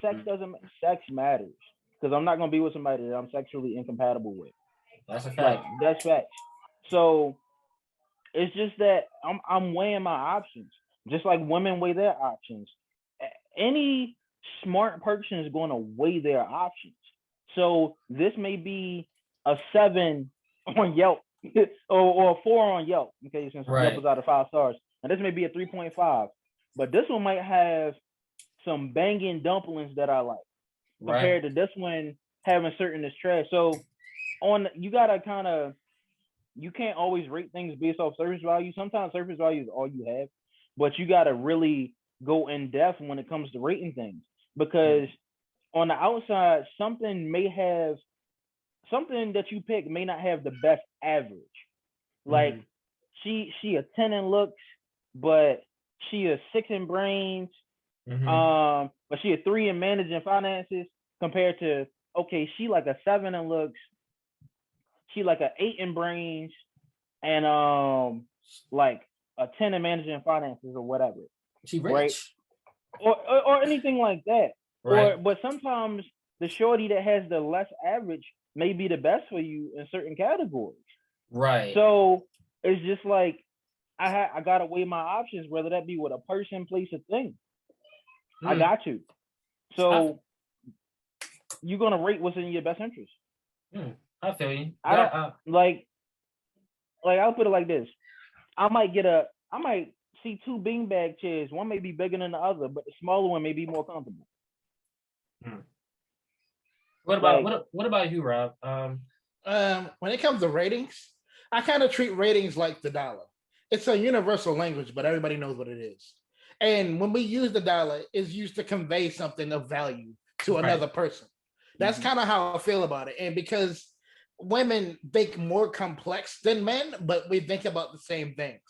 sex doesn't. Sex matters, because I'm not gonna be with somebody that I'm sexually incompatible with. That's a fact. Like, that's facts. So it's just that I'm weighing my options, just like women weigh their options. Any smart person is going to weigh their options. So this may be a 7 on Yelp or a 4 on Yelp, okay, since Yelp is out of 5 stars, and this may be a 3.5. But this one might have some banging dumplings that I like, compared to this one having certain that's trash. So you gotta kind of, you can't always rate things based off surface value. Sometimes surface value is all you have, but you gotta really go in depth when it comes to rating things, because on the outside, something that you pick may not have the best average. Like, she a 10 in looks, but she a 6 in brains. But she a 3 in managing finances, compared to, okay, she like a 7 in looks, she like a 8 in brains, and like a 10 in managing finances or whatever. She rich, right? Or anything like that. Right. But sometimes the shorty that has the less average may be the best for you in certain categories. Right. So it's just like, I gotta weigh my options, whether that be with a person, place, or thing. I got to. So you're gonna rate what's in your best interest. I feel you. I don't like I'll put it like this. I might see 2 beanbag chairs. One may be bigger than the other, but the smaller one may be more comfortable. What about you, Rob? When it comes to ratings, I kind of treat ratings like the dollar. It's a universal language, but everybody knows what it is. And when we use the dollar, it's used to convey something of value to another person. That's kind of how I feel about it. And because women think more complex than men, but we think about the same things.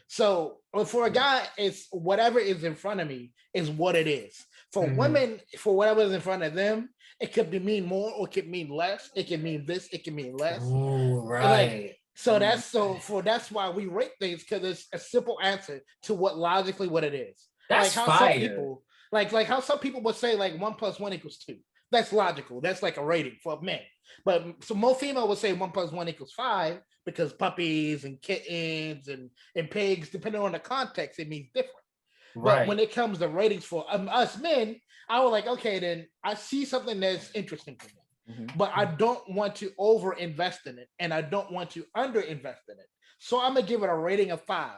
So for a guy, it's whatever is in front of me is what it is. For women, for whatever is in front of them, it could mean more or it could mean less. It can mean this, it can mean less. Ooh, right. That's why we rate things, because it's a simple answer to what it is. That's like how fire. Some people, Like how some people would say like 1+1 = 2. That's logical. That's like a rating for men. But so most female would say 1+1 = 5 because puppies and kittens and pigs, depending on the context, it means different. Right. But when it comes to ratings for us men, I was like, okay, then I see something that's interesting to me, but I don't want to over invest in it, and I don't want to under invest in it. So I'm gonna give it a rating of 5.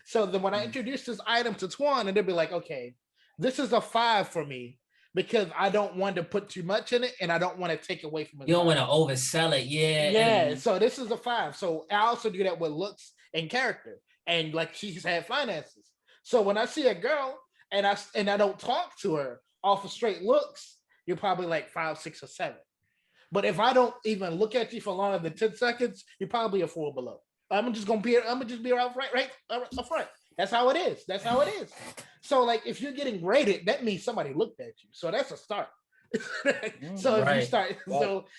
So then when I introduce this item to Twan, and they'll be like, okay, this is a 5 for me because I don't want to put too much in it, and I don't want to take away from it. You don't want to oversell it, Yeah. So this is a 5. So I also do that with looks and character, and like she's had finances. So when I see a girl and I don't talk to her off of straight looks, you're probably like 5, 6, or 7. But if I don't even look at you for longer than 10 seconds, you're probably a 4 below. I'm just be around right up front. That's how it is. So like if you're getting rated, that means somebody looked at you. So that's a start. So if you start,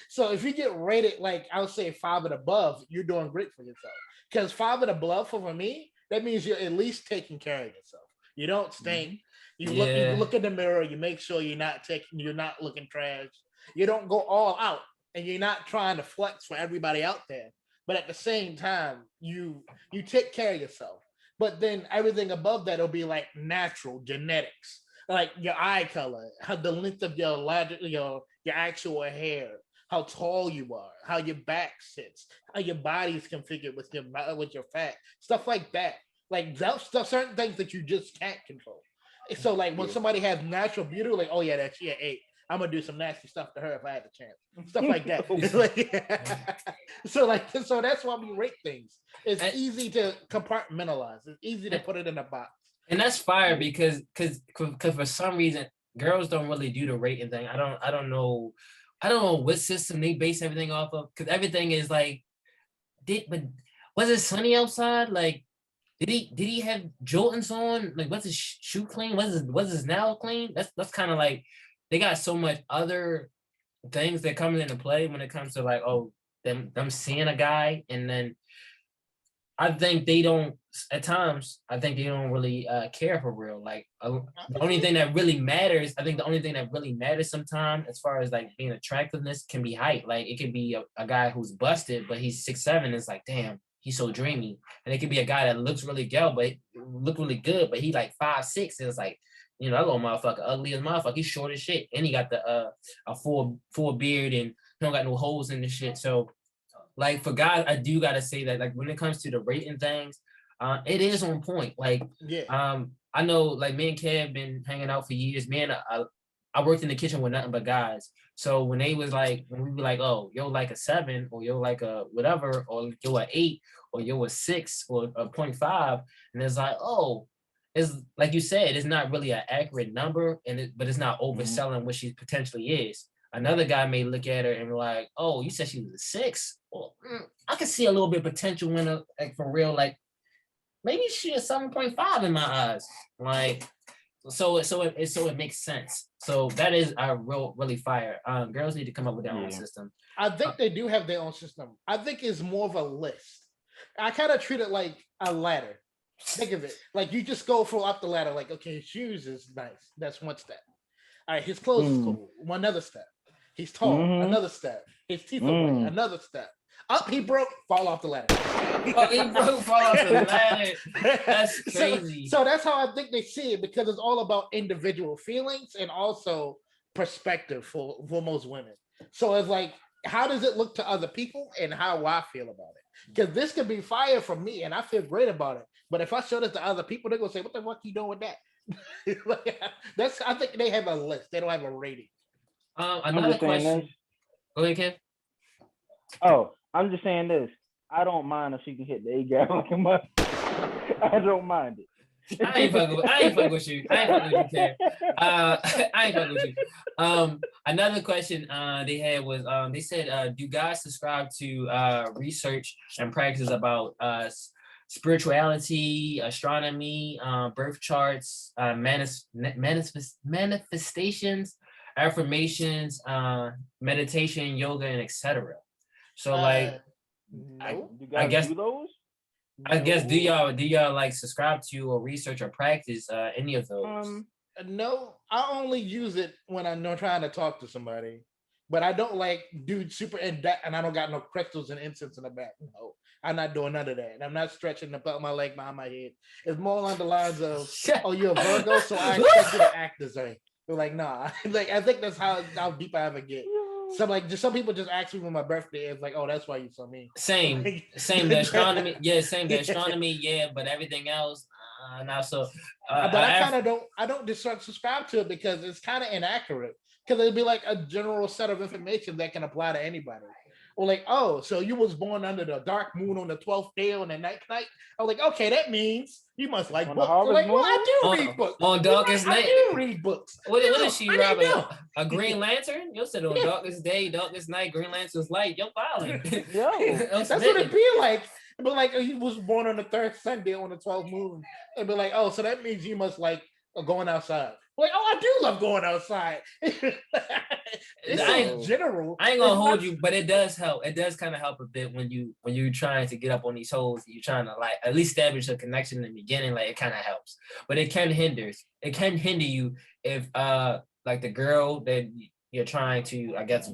so if you get rated, like I would say 5 and above, you're doing great for yourself. Because 5 and above for me, that means you're at least taking care of yourself. You don't stink. You look in the mirror. You make sure you're not looking trash. You don't go all out, and you're not trying to flex for everybody out there. But at the same time, you take care of yourself. But then everything above that will be like natural genetics, like your eye color, how the length of your actual hair, how tall you are, how your back sits, how your body's configured with your fat, stuff like that. Like that's certain things that you just can't control. So like when somebody has natural beauty, like, oh yeah, that's 8. I'm gonna do some nasty stuff to her if I had the chance. Stuff like that. So that's why we rate things. It's easy to compartmentalize. It's easy to put it in a box. And that's fire because for some reason girls don't really do the rating thing. I don't know what system they base everything off of, because everything is like, but was it sunny outside? Like, did he have Jordans on? Like, was his shoe clean? Was his nail clean? That's kind of like, they got so much other things that come into play when it comes to like, oh, them seeing a guy, and then I think they don't really care for real. Like the only thing that really matters, sometimes as far as like being attractiveness can be height. Like it could be a guy who's busted, but he's 6'7". It's like, damn, he's so dreamy. And it could be a guy that looks really good, but he like 5'6". And it's like, you know, that little motherfucker ugly as motherfucker. He's short as shit, and he got the a full beard, and he don't got no holes in the shit. So, like for guys, I do gotta say that like when it comes to the rating things, it is on point. Like, I know like me and Kev been hanging out for years. Man, I worked in the kitchen with nothing but guys. So when we were like, oh, yo like a 7, or yo like a whatever, or yo a 8, or yo a 6, or a 0.5, and it's like, oh. It's like you said, it's not really an accurate number, but it's not overselling what she potentially is. Another guy may look at her and be like, "Oh, you said she was a 6. Well, I can see a little bit of potential in her, like for real. Like maybe she is 7.5 in my eyes. Like so it makes sense. So that is really fire. Girls need to come up with their own system. I think they do have their own system. I think it's more of a list. I kind of treat it like a ladder. Think of it like you just go up the ladder. Like, okay, his shoes is nice. That's one step. All right, his clothes is cool. One other step. He's tall. Another step. His teeth are white. Another step. Up, he broke. Fall off the ladder. Fall off the ladder. That's crazy. So that's how I think they see it, because it's all about individual feelings and also perspective for most women. So it's like, how does it look to other people and how I feel about it? Because this could be fire from me and I feel great about it. But if I show this to other people, they're gonna say, "What the fuck you doing with that?" I think they have a list. They don't have a rating. Another question. Go ahead, Kev. Oh, I'm just saying this. I don't mind if she can hit the A gap like a mother. I don't mind it. I ain't fucking with you. Kev. I ain't fucking with you. Another question they had was they said, do guys subscribe to research and practice about spirituality, astronomy, birth charts, manifestations, affirmations, meditation, yoga, and etc. So like, no. I guess do those. I guess do y'all like subscribe to or research or practice any of those? No, I only use it when I'm not trying to talk to somebody. But I don't like do super in depth, and I don't got no crystals and incense in the back. No, I'm not doing none of that. And I'm not stretching my leg behind my head. It's more along the lines of, "Oh, you're a Virgo, so I expect you to act the same." They're like, "Nah." Like I think that's how deep I ever get. So like, just some people just ask me when my birthday is. Like, "Oh, that's why you so mean." Same, Like, same. The astronomy, yeah, same. The astronomy, yeah, but everything else, not so. But I kind of don't. I don't just subscribe to it because it's kind of inaccurate. Because it'd be like a general set of information that can apply to anybody. Or like, oh, so you was born under the dark moon on the 12th day on the night. I was like, okay, that means you must like On the books. harvest Like, well, moon? I do read books. On Darkest I Night. do read books. What is she, I Robin? didn't know. A Green Lantern? You said on Darkest Day, Darkest Night, Green Lantern's light. You're violent. Yo. That's what it be like. But like, he was born on the third Sunday on the 12th moon. And be like, oh, so that means you must like going outside. Like, oh, I do love going outside. It's general. I ain't gonna hold you, but it does help. It does kind of help a bit when you're trying to get up on these holes. You're trying to like at least establish a connection in the beginning. Like it kind of helps, but it can hinder. It can hinder you if like the girl that you're trying to, I guess,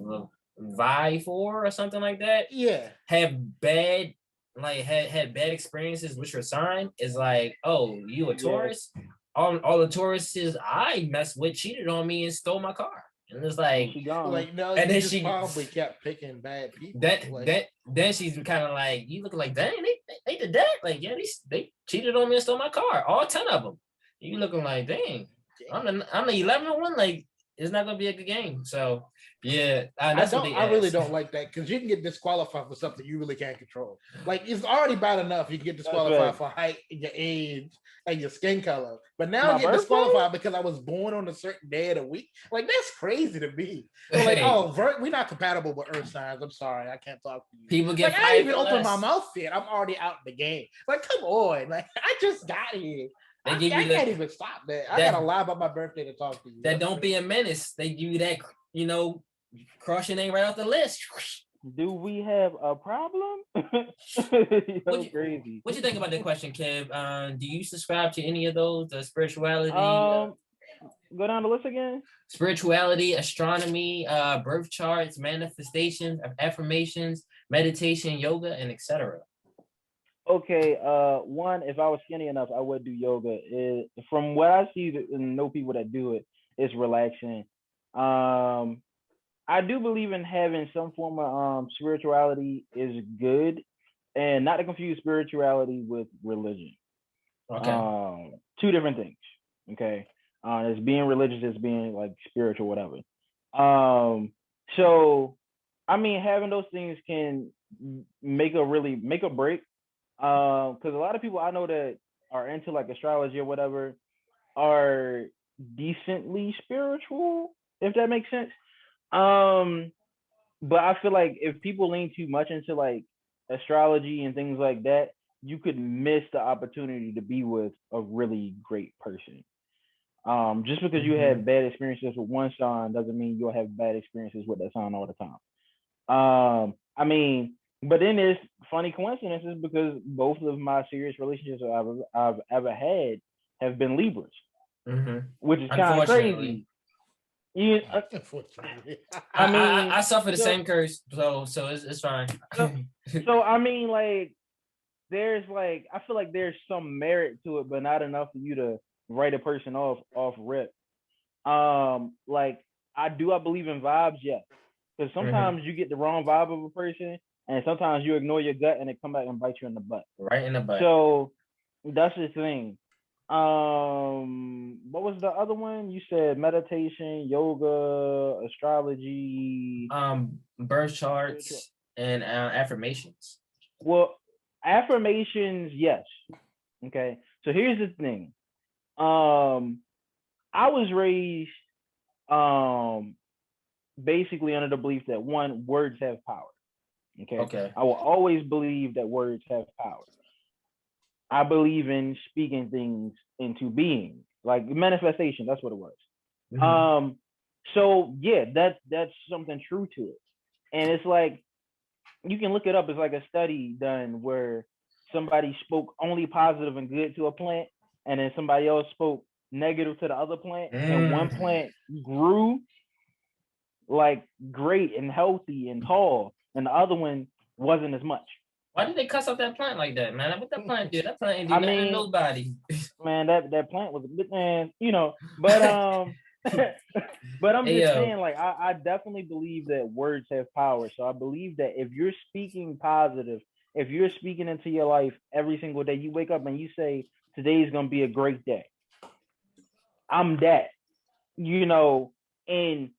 vie for or something like that. Yeah, have bad had bad experiences with your sign. Is like, oh, you a Taurus? All the Tauruses I messed with cheated on me and stole my car. And it's like, no, and then she probably kept picking bad people. Then she's kind of like, you look like, dang, they did that. Like, yeah, they cheated on me and stole my car. All 10 of them. You looking like, dang, I'm the 11th one. Like, it's not gonna be a good game. So yeah, I really don't like that because you can get disqualified for something you really can't control. Like it's already bad enough you can get disqualified for height, and your age, and your skin color. But now I get disqualified because I was born on a certain day of the week. Like that's crazy to me. They're like, oh, we're not compatible with Earth signs. I'm sorry, I can't talk to you. People get like I didn't even open my mouth yet. I'm already out in the game. Like, come on, like I just got here. I can't even stop that. I gotta lie about my birthday to talk to you. That don't be a menace. They give you that, cross your name right off the list. Do we have a problem? Crazy. What you think about that question, Kev? Do you subscribe to any of those? The spirituality? Go down the list again. Spirituality, astronomy, birth charts, manifestations, affirmations, meditation, yoga, and etc. Okay, one, if I was skinny enough, I would do yoga. From what I see and know people that do it, it's relaxing. I do believe in having some form of spirituality is good, and not to confuse spirituality with religion. Okay. Two different things. Okay. It's being religious, it's being like spiritual, whatever. So I mean, having those things can make a break. Because a lot of people I know that are into like astrology or whatever are decently spiritual, if that makes sense. But I feel like if people lean too much into like astrology and things like that, you could miss the opportunity to be with a really great person. Just because you had bad experiences with one sign doesn't mean you'll have bad experiences with that sign all the time. I mean, but then there's funny coincidences because both of my serious relationships I've ever had have been Libras, which is kind of crazy. I mean, I suffer the same curse, so it's fine. So I mean, like, there's like, I feel like there's some merit to it, but not enough for you to write a person off rip. Like I believe in vibes, yes, because sometimes you get the wrong vibe of a person. And sometimes you ignore your gut and it come back and bite you in the butt. Right in the butt. So that's the thing. What was the other one? You said meditation, yoga, astrology, birth charts, and affirmations. Well, affirmations, yes. Okay. So here's the thing. I was raised basically under the belief that one, words have power. Okay. I will always believe that words have power. I believe in speaking things into being, like manifestation. That's what it was. So yeah, that's something true to it. And it's like, you can look it up. It's like a study done where somebody spoke only positive and good to a plant, and then somebody else spoke negative to the other plant, and one plant grew like great and healthy and tall, and the other one wasn't as much. Why did they cuss off that plant like that, man? What that plant did? That plant ain't do nothing to nobody. Man, that plant was a bit, man, but but I'm just saying, like, I definitely believe that words have power. So I believe that if you're speaking positive, if you're speaking into your life every single day, you wake up and you say, today's going to be a great day. I'm that, and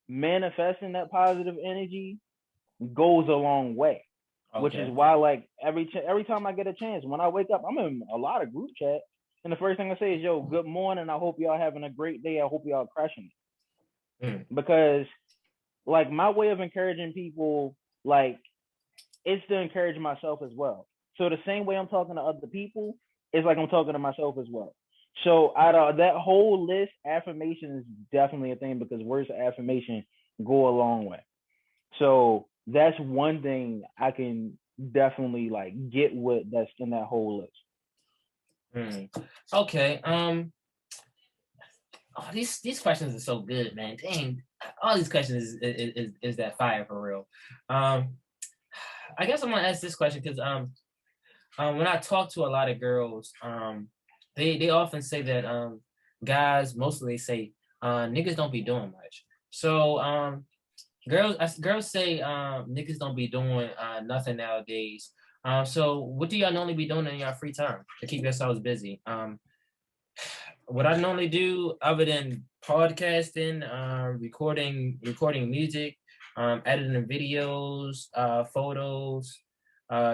manifesting that positive energy goes a long way, which is why, like, every time I get a chance, when I wake up, I'm in a lot of group chat. And the first thing I say is, yo, good morning. I hope y'all having a great day. I hope y'all crushing it. Because, like, my way of encouraging people, like, it's to encourage myself as well. So the same way I'm talking to other people, it's like I'm talking to myself as well. So out of that whole list, affirmation is definitely a thing, because words of affirmation go a long way. So that's one thing I can definitely, like, get with that's in that whole list. Okay. These questions are so good, man. Dang, all these questions is that fire for real. I guess I'm gonna ask this question because when I talk to a lot of girls, they often say that guys mostly say niggas don't be doing much. So girls say niggas don't be doing nothing nowadays. So what do y'all normally be doing in your free time to keep yourselves busy? What I normally do, other than podcasting, recording music, editing videos, photos,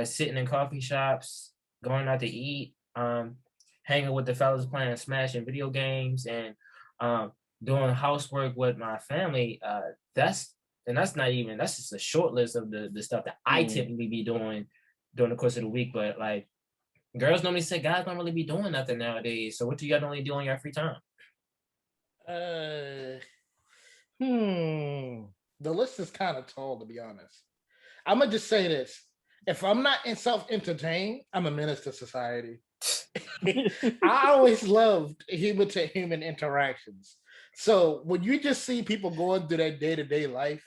sitting in coffee shops, going out to eat, hanging with the fellas playing Smash and video games, and doing housework with my family. That's just a short list of the stuff that I typically be doing during the course of the week. But, like, girls normally say guys don't really be doing nothing nowadays. So what do y'all normally do in your free time? The list is kind of tall, to be honest. I'm gonna just say this: if I'm not in self-entertained, I'm a menace to society. I always loved human to human interactions. So when you just see people going through their day-to-day life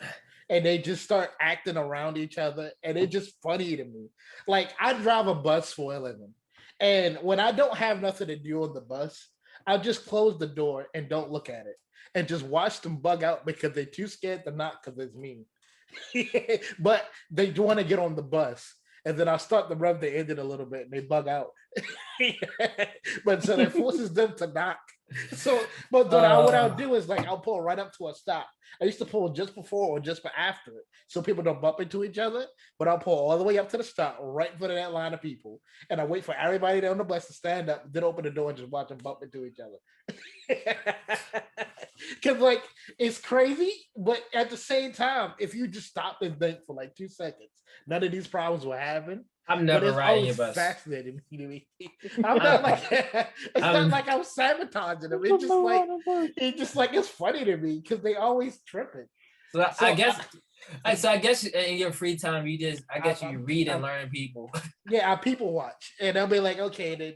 and they just start acting around each other, and it's just funny to me. Like, I drive a bus for a living, and when I don't have nothing to do on the bus, I'll just close the door and don't look at it and just watch them bug out because they're too scared to knock because it's me. But they want to get on the bus. And then I'll start to rev the engine a little bit and they bug out. But so that forces them to knock. So, but then what I'll do is, like, I'll pull right up to a stop. I used to pull just before or just after it, so people don't bump into each other. But I'll pull all the way up to the stop, right in front of that line of people, and I wait for everybody on the bus to stand up, then open the door and just watch them bump into each other. Because, like, it's crazy, but at the same time, if you just stop and think for like 2 seconds, none of these problems will happen. I'm never riding your bus. Fascinating to me. I'm not like it's not like I'm sabotaging them. It's just like it's funny to me because they always tripping. So I guess in your free time you read and learn people. Yeah, I people watch, and I'll be like, okay, then.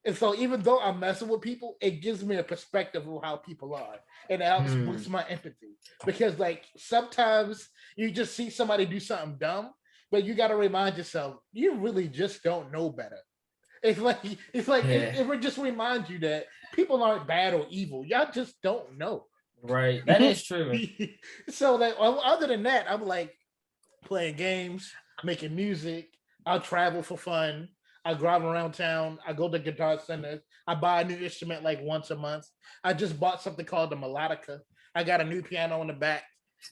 And so even though I'm messing with people, it gives me a perspective of how people are, and it helps boost my empathy. Because, like, sometimes you just see somebody do something dumb, but you got to remind yourself, you really just don't know better. It would just remind you that people aren't bad or evil. Y'all just don't know. Right. That is true. So that other than that, I'm like playing games, making music. I'll travel for fun. I drive around town. I go to guitar centers. I buy a new instrument like once a month. I just bought something called the melodica. I got a new piano in the back.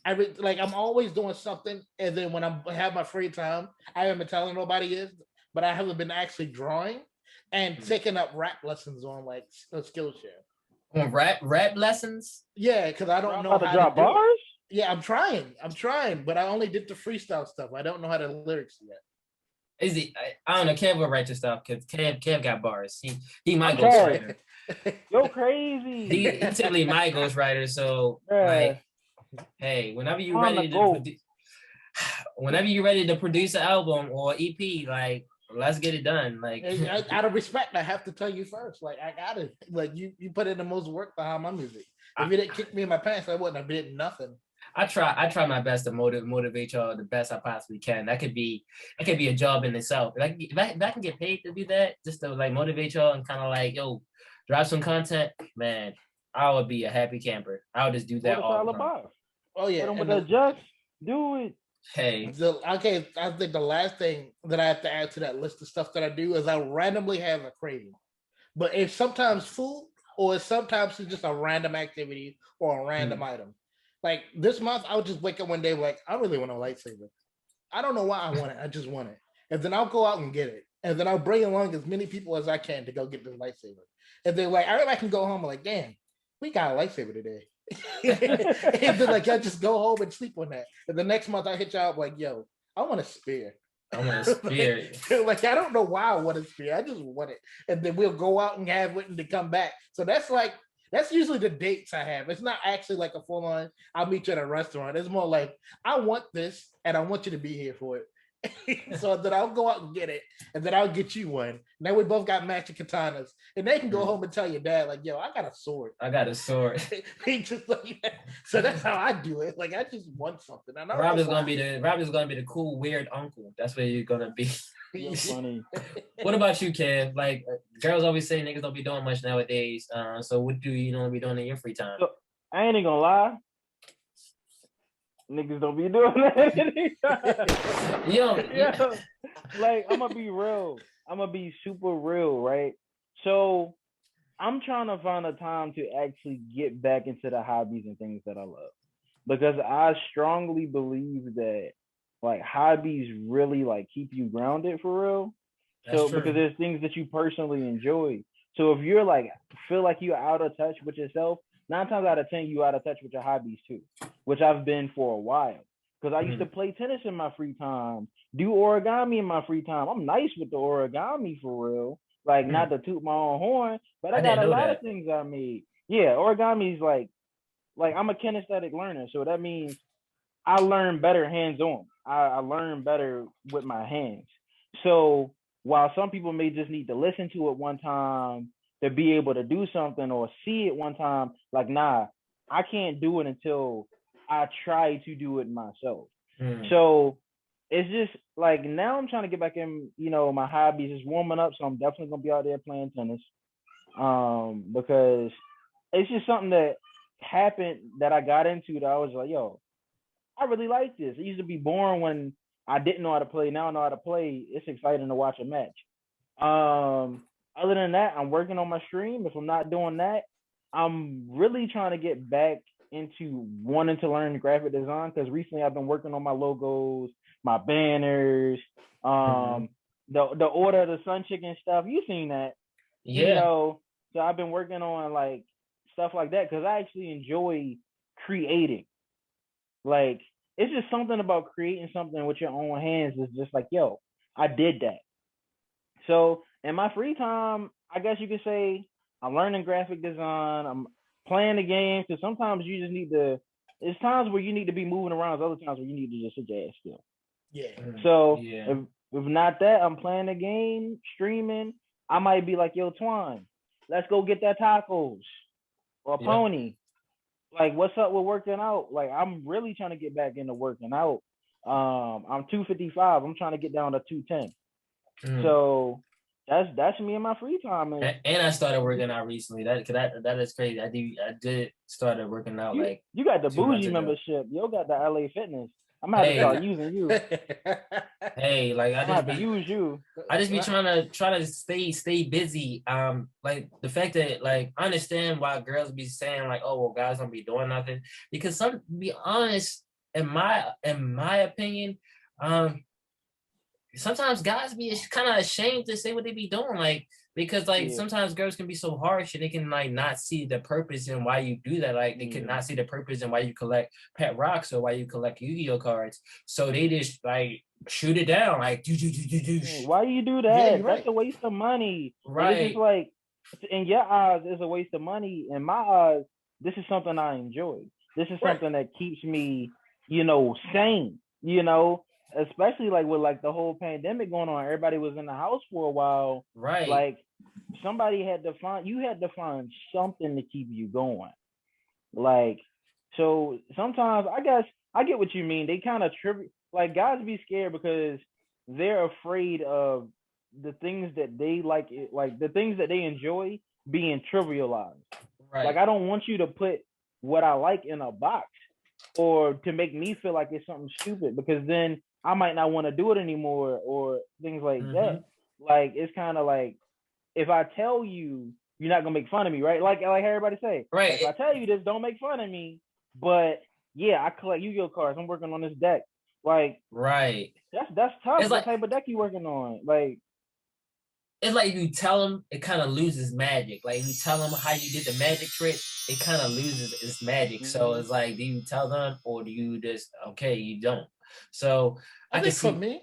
I'm always doing something. And then when I have my free time, I haven't been telling nobody is, but I haven't been actually drawing and taking up rap lessons on, like, a Skillshare. On rap lessons? Yeah, because I don't know how to drop bars. Yeah, I'm trying, but I only did the freestyle stuff. I don't know how to lyrics yet. Is he? I don't know. Kev will write your stuff because Kev got bars. He my ghostwriter. You're crazy. He typically my ghostwriter. So, like, hey, whenever you're ready to produce an album or EP, like, let's get it done. Like out of respect, I have to tell you first. Like I gotta, like you put in the most work behind my music. If you didn't kick me in my pants, I wouldn't have did nothing. I try my best to motivate y'all the best I possibly can. That could be a job in itself. If I can get paid to do that, just to like motivate y'all and kind of like, yo, drop some content, man, I would be a happy camper. I would just do that all the time. Oh yeah, and just do it. Hey, I think the last thing that I have to add to that list of stuff that I do is I randomly have a craving, but it's sometimes food or it's sometimes it's just a random activity or a random item. Like this month, I would just wake up one day like, I really want a lightsaber. I don't know why I want it. I just want it. And then I'll go out and get it. And then I'll bring along as many people as I can to go get this lightsaber. And then like, I can go home and like, damn, we got a lightsaber today. And then like, I just go home and sleep on that. And the next month I hit y'all up like, yo, I want a spear. I want a spear. Like, I don't know why I want a spear. I just want it. And then we'll go out and have it and to come back. So that's usually the dates I have. It's not actually like a full on, I'll meet you at a restaurant. It's more like, I want this and I want you to be here for it. So then I'll go out and get it, and then I'll get you one. Now we both got matching katanas, and they can go home and tell your dad, like, "Yo, I got a sword." Just like that. So that's how I do it. Like I just want something. Rob is gonna be the cool weird uncle. That's where you're gonna be. Funny. What about you, Kev? Like girls always say niggas don't be doing much nowadays. So what do you be doing in your free time? So, I ain't gonna lie. Niggas don't be doing that. Yo, like I'm gonna be real. I'm gonna be super real, right? So I'm trying to find a time to actually get back into the hobbies and things that I love, because I strongly believe that like hobbies really like keep you grounded for real. So because there's things that you personally enjoy. So if you're like feel like you're out of touch with yourself, 9 times out of 10, you out of touch with your hobbies too, which I've been for a while. Because I used to play tennis in my free time, do origami in my free time. I'm nice with the origami for real. Like, not to toot my own horn, but I got a lot of things I made. Yeah, origami is like I'm a kinesthetic learner. So that means I learn better hands-on. I learn better with my hands. So while some people may just need to listen to it one time to be able to do something or see it one time, like, nah, I can't do it until I try to do it myself. So it's just like now I'm trying to get back in, my hobbies is warming up. So I'm definitely going to be out there playing tennis because it's just something that happened that I got into that I was like, yo, I really like this. It used to be boring when I didn't know how to play. Now I know how to play. It's exciting to watch a match. Other than that, I'm working on my stream. If I'm not doing that, I'm really trying to get back into wanting to learn graphic design because recently I've been working on my logos, my banners, the Order of the Sun Chicken stuff. You seen that? Yeah. So I've been working on like stuff like that because I actually enjoy creating. Like it's just something about creating something with your own hands is just like, yo, I did that. So in my free time, I guess you could say I'm learning graphic design. I'm playing the game because sometimes you just need to. There's times where you need to be moving around. There's other times where you need to just sit your ass still. Yeah. So if not that, I'm playing the game, streaming. I might be like, yo, Twine, let's go get that tacos or pony. Like, what's up with working out? Like, I'm really trying to get back into working out. I'm 255. I'm trying to get down to 210. So that's me in my free time. And I started working out recently. That is crazy. I did started working out you got the bougie membership. You got the LA Fitness. I'm gonna have to start using you. Hey, like I have to use you. I just be trying to stay busy. Like the fact that like I understand why girls be saying like, oh well, guys don't be doing nothing because to be honest, in my opinion, sometimes guys be kind of ashamed to say what they be doing, like because like sometimes girls can be so harsh and they can like not see the purpose in why you do that. Like they can not see the purpose in why you collect pet rocks or why you collect Yu-Gi-Oh cards. So they just like shoot it down, like do. Why you do that? That's a waste of money. Right. It's just like in your eyes, it's a waste of money. In my eyes, this is something I enjoy. This is something that keeps me, sane. especially like with like the whole pandemic going on, everybody was in the house for a while. Right. Like somebody had to find something to keep you going. Like, so sometimes I guess I get what you mean. They kind of like guys be scared because they're afraid of the things that they like the things that they enjoy being trivialized. Right. Like, I don't want you to put what I like in a box or to make me feel like it's something stupid, because then I might not want to do it anymore or things like that. Like, it's kind of like, if I tell you, you're not gonna make fun of me, right? Like everybody say, right. If I tell you this, don't make fun of me. But yeah, I collect Yu-Gi-Oh cards. I'm working on this deck. Like, right. That's tough. It's what type of deck you working on? Like, it's like if you tell them, it kind of loses magic. Like if you tell them how you did the magic trick, it kind of loses its magic. So it's like, do you tell them or do you just you don't? So I think for me,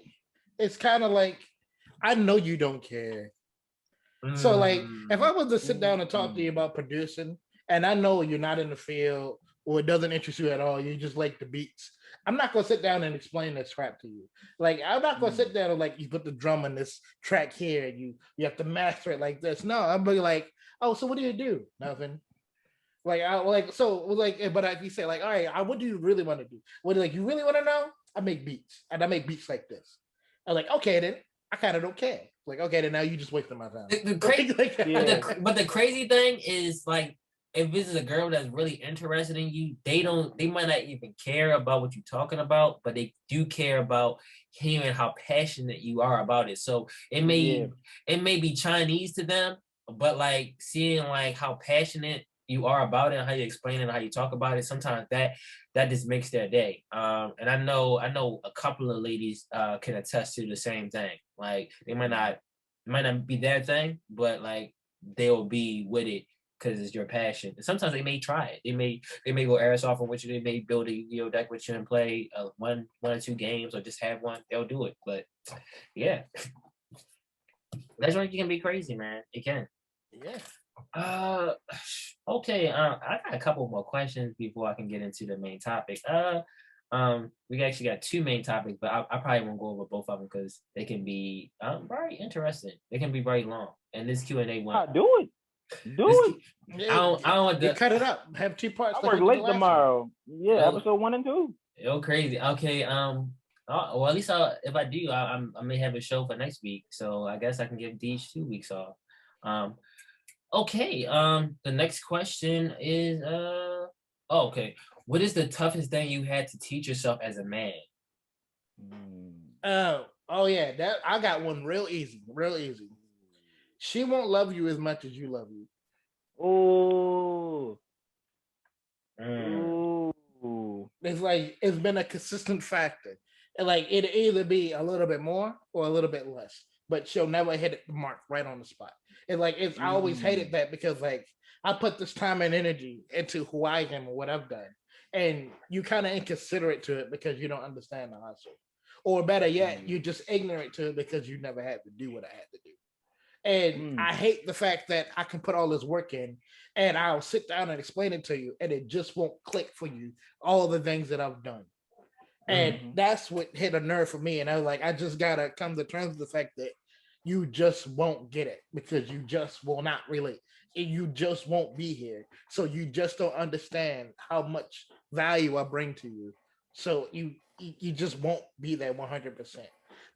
it's kind of like, I know you don't care. So like, if I was to sit down and talk to you about producing, and I know you're not in the field or it doesn't interest you at all, you just like the beats, I'm not gonna sit down and explain this crap to you. Like, I'm not gonna sit down and like, you put the drum on this track here, you have to master it like this. No, I'm be like, oh, so what do you do? Nothing. Like, but if you say like, all right, what do you really want to do? What, like, you really want to know? I make beats, and I make beats like this. I'm like, okay, then I kind of don't care. Like, okay, then now you just wasting my time. But the crazy thing is, like, if this is a girl that's really interested in you, they might not even care about what you're talking about, but they do care about hearing how passionate you are about it. So it may be Chinese to them, but like seeing like how passionate you are about it and how you explain it and how you talk about it, sometimes that just makes their day. And I know a couple of ladies can attest to the same thing. Like, they might not be their thing, but like they will be with it because it's your passion. And sometimes they may try it. They may go airsoft with you. They may build a Yu-Gi-Oh deck with you and play one or two games or just have one. They'll do it. But yeah, that's why you can be crazy, man. It can. Yeah. Okay. I got a couple more questions before I can get into the main topic. We actually got two main topics, but I probably won't go over both of them because they can be very interesting. They can be very long, and this Q&A one. Do it. I don't want to cut it up. Have 2 parts. I work late tomorrow. Yeah, episode 1 and 2. Oh, crazy. Okay. Well, at least if I do, I may have a show for next week, so I guess I can give Deej 2 weeks off. Okay. The next question is okay. What is the toughest thing you had to teach yourself as a man? Oh yeah, that I got one real easy. She won't love you as much as you love you. Oh. It's like, it's been a consistent factor. And like, it'll either be a little bit more or a little bit less, but she'll never hit the mark right on the spot. And like, I always hated that because like, I put this time and energy into who I am and what I've done. And you kind of inconsiderate to it because you don't understand the hustle. Or better yet, you're just ignorant to it because you never had to do what I had to do. And I hate the fact that I can put all this work in and I'll sit down and explain it to you and it just won't click for you, all the things that I've done. And that's what hit a nerve for me. And I was like, I just got to come to terms with the fact that you just won't get it because you just will not relate. You just won't be here. So you just don't understand how much value I bring to you. So you just won't be there 100%.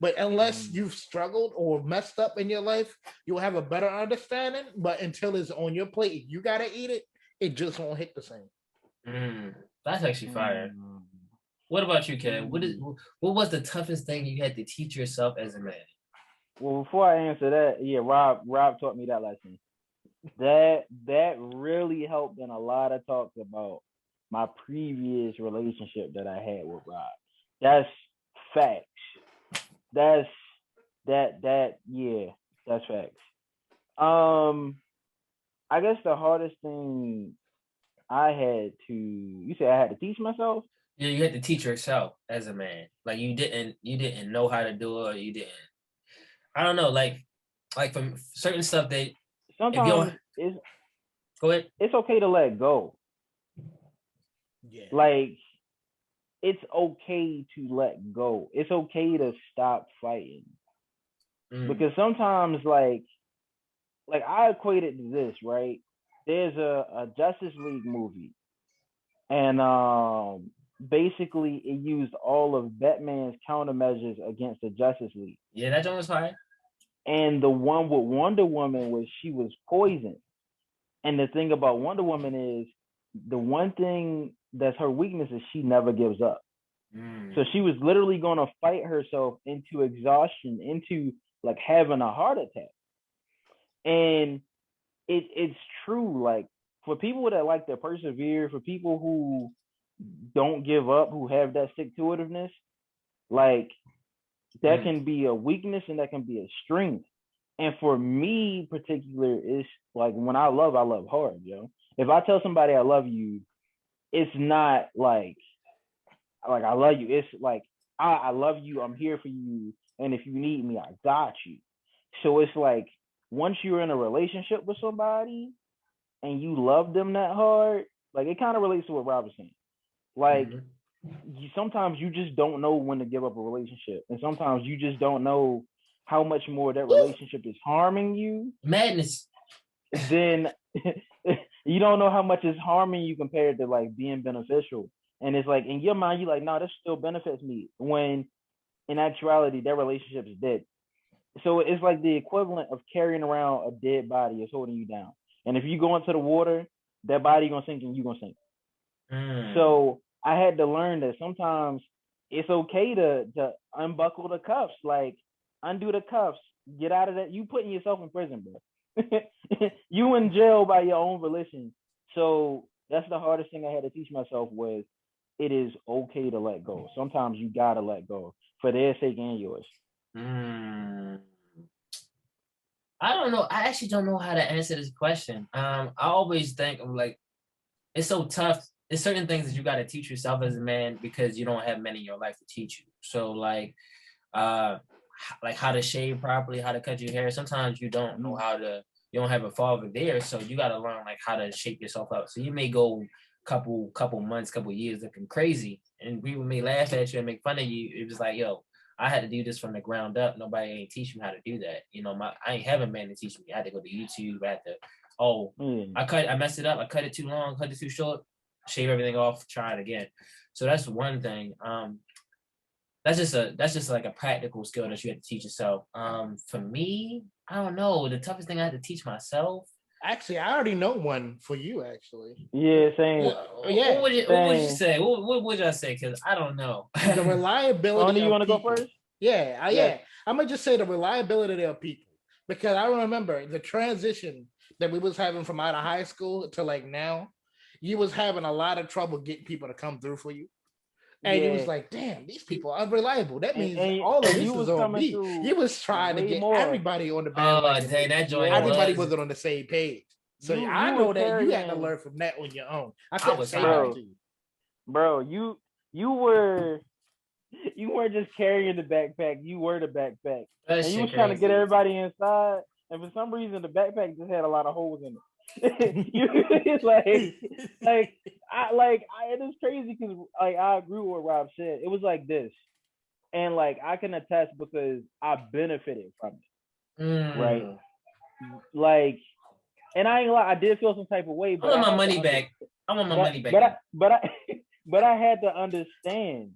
But unless you've struggled or messed up in your life, you'll have a better understanding. But until it's on your plate, if you got to eat it, it just won't hit the same. That's actually fire. What about you, Kev? What was the toughest thing you had to teach yourself as a man? Well, before I answer that, yeah, Rob taught me that lesson. That really helped in a lot of talks about my previous relationship that I had with Rob. That's facts. That's facts. I guess the hardest thing I had to, you said I had to teach myself? Yeah, you had to teach yourself as a man. Like you didn't know how to do it, or you didn't. I don't know, like from certain stuff that sometimes go ahead. It's okay to let go. Yeah. Like it's okay to let go. It's okay to stop fighting. Because sometimes like I equate it to this, right? There's a Justice League movie, and basically it used all of Batman's countermeasures against the Justice League. Yeah, that joint was fine. And the one with Wonder Woman was she was poisoned. And the thing about Wonder Woman is the one thing that's her weakness is she never gives up. So she was literally going to fight herself into exhaustion, into like having a heart attack. And it's true. Like for people that like to persevere, for people who don't give up, who have that stick-to-itiveness, like that can be a weakness and that can be a strength. And for me, particular, it's like when I love hard, yo. If I tell somebody I love you, it's not like I love you. It's like I love you. I'm here for you. And if you need me, I got you. So it's like once you're in a relationship with somebody and you love them that hard, like it kind of relates to what Rob was saying. Like sometimes you just don't know when to give up a relationship, and sometimes you just don't know how much more that relationship is harming you. Madness. Then you don't know how much it's harming you compared to like being beneficial. And it's like in your mind, you're like, no, this still benefits me. When in actuality, that relationship is dead. So it's like the equivalent of carrying around a dead body is holding you down. And if you go into the water, that body gonna sink and you gonna sink. So I had to learn that sometimes it's okay to unbuckle the cuffs, like undo the cuffs, get out of that. You putting yourself in prison, bro. You in jail by your own volition. So that's the hardest thing I had to teach myself was it is okay to let go. Sometimes you gotta let go for their sake and yours. I don't know. I actually don't know how to answer this question. I always think of like it's so tough. There's certain things that you got to teach yourself as a man because you don't have many in your life to teach you. So like how to shave properly, how to cut your hair. Sometimes you don't know how to. You don't have a father there, so you got to learn like how to shape yourself up. So you may go couple months, couple years looking crazy, and people may laugh at you and make fun of you. It was like, yo, I had to do this from the ground up. Nobody ain't teach me how to do that. You know, I ain't have a man to teach me. I had to go to YouTube. I had to, I messed it up. I cut it too long, cut it too short, shave everything off, try it again. So that's one thing. That's just like a practical skill that you have to teach yourself. For me, I don't know. The toughest thing I had to teach myself. Actually, I already know one for you. Actually, yeah, same. What would you say? What would I say? Because I don't know. The reliability. You want to go first? Yeah. I'm gonna just say the reliability of people because I remember the transition that we was having from out of high school to like now. You was having a lot of trouble getting people to come through for you. And it was like, damn, these people are unreliable. That means all of this was on me. He was trying to get everybody on the bandwagon. Everybody wasn't on the same page. So I know that you had to learn from that on your own. I couldn't say that to you. Bro, you weren't just carrying the backpack, you were the backpack. And you was trying to get everybody inside, and for some reason the backpack just had a lot of holes in it. It's it is crazy because like I agree with what Rob said. It was like this, and like I can attest because I benefited from it, right? Like, and I ain't lie, I did feel some type of way, but I want my money back. I want my money back. But I had to understand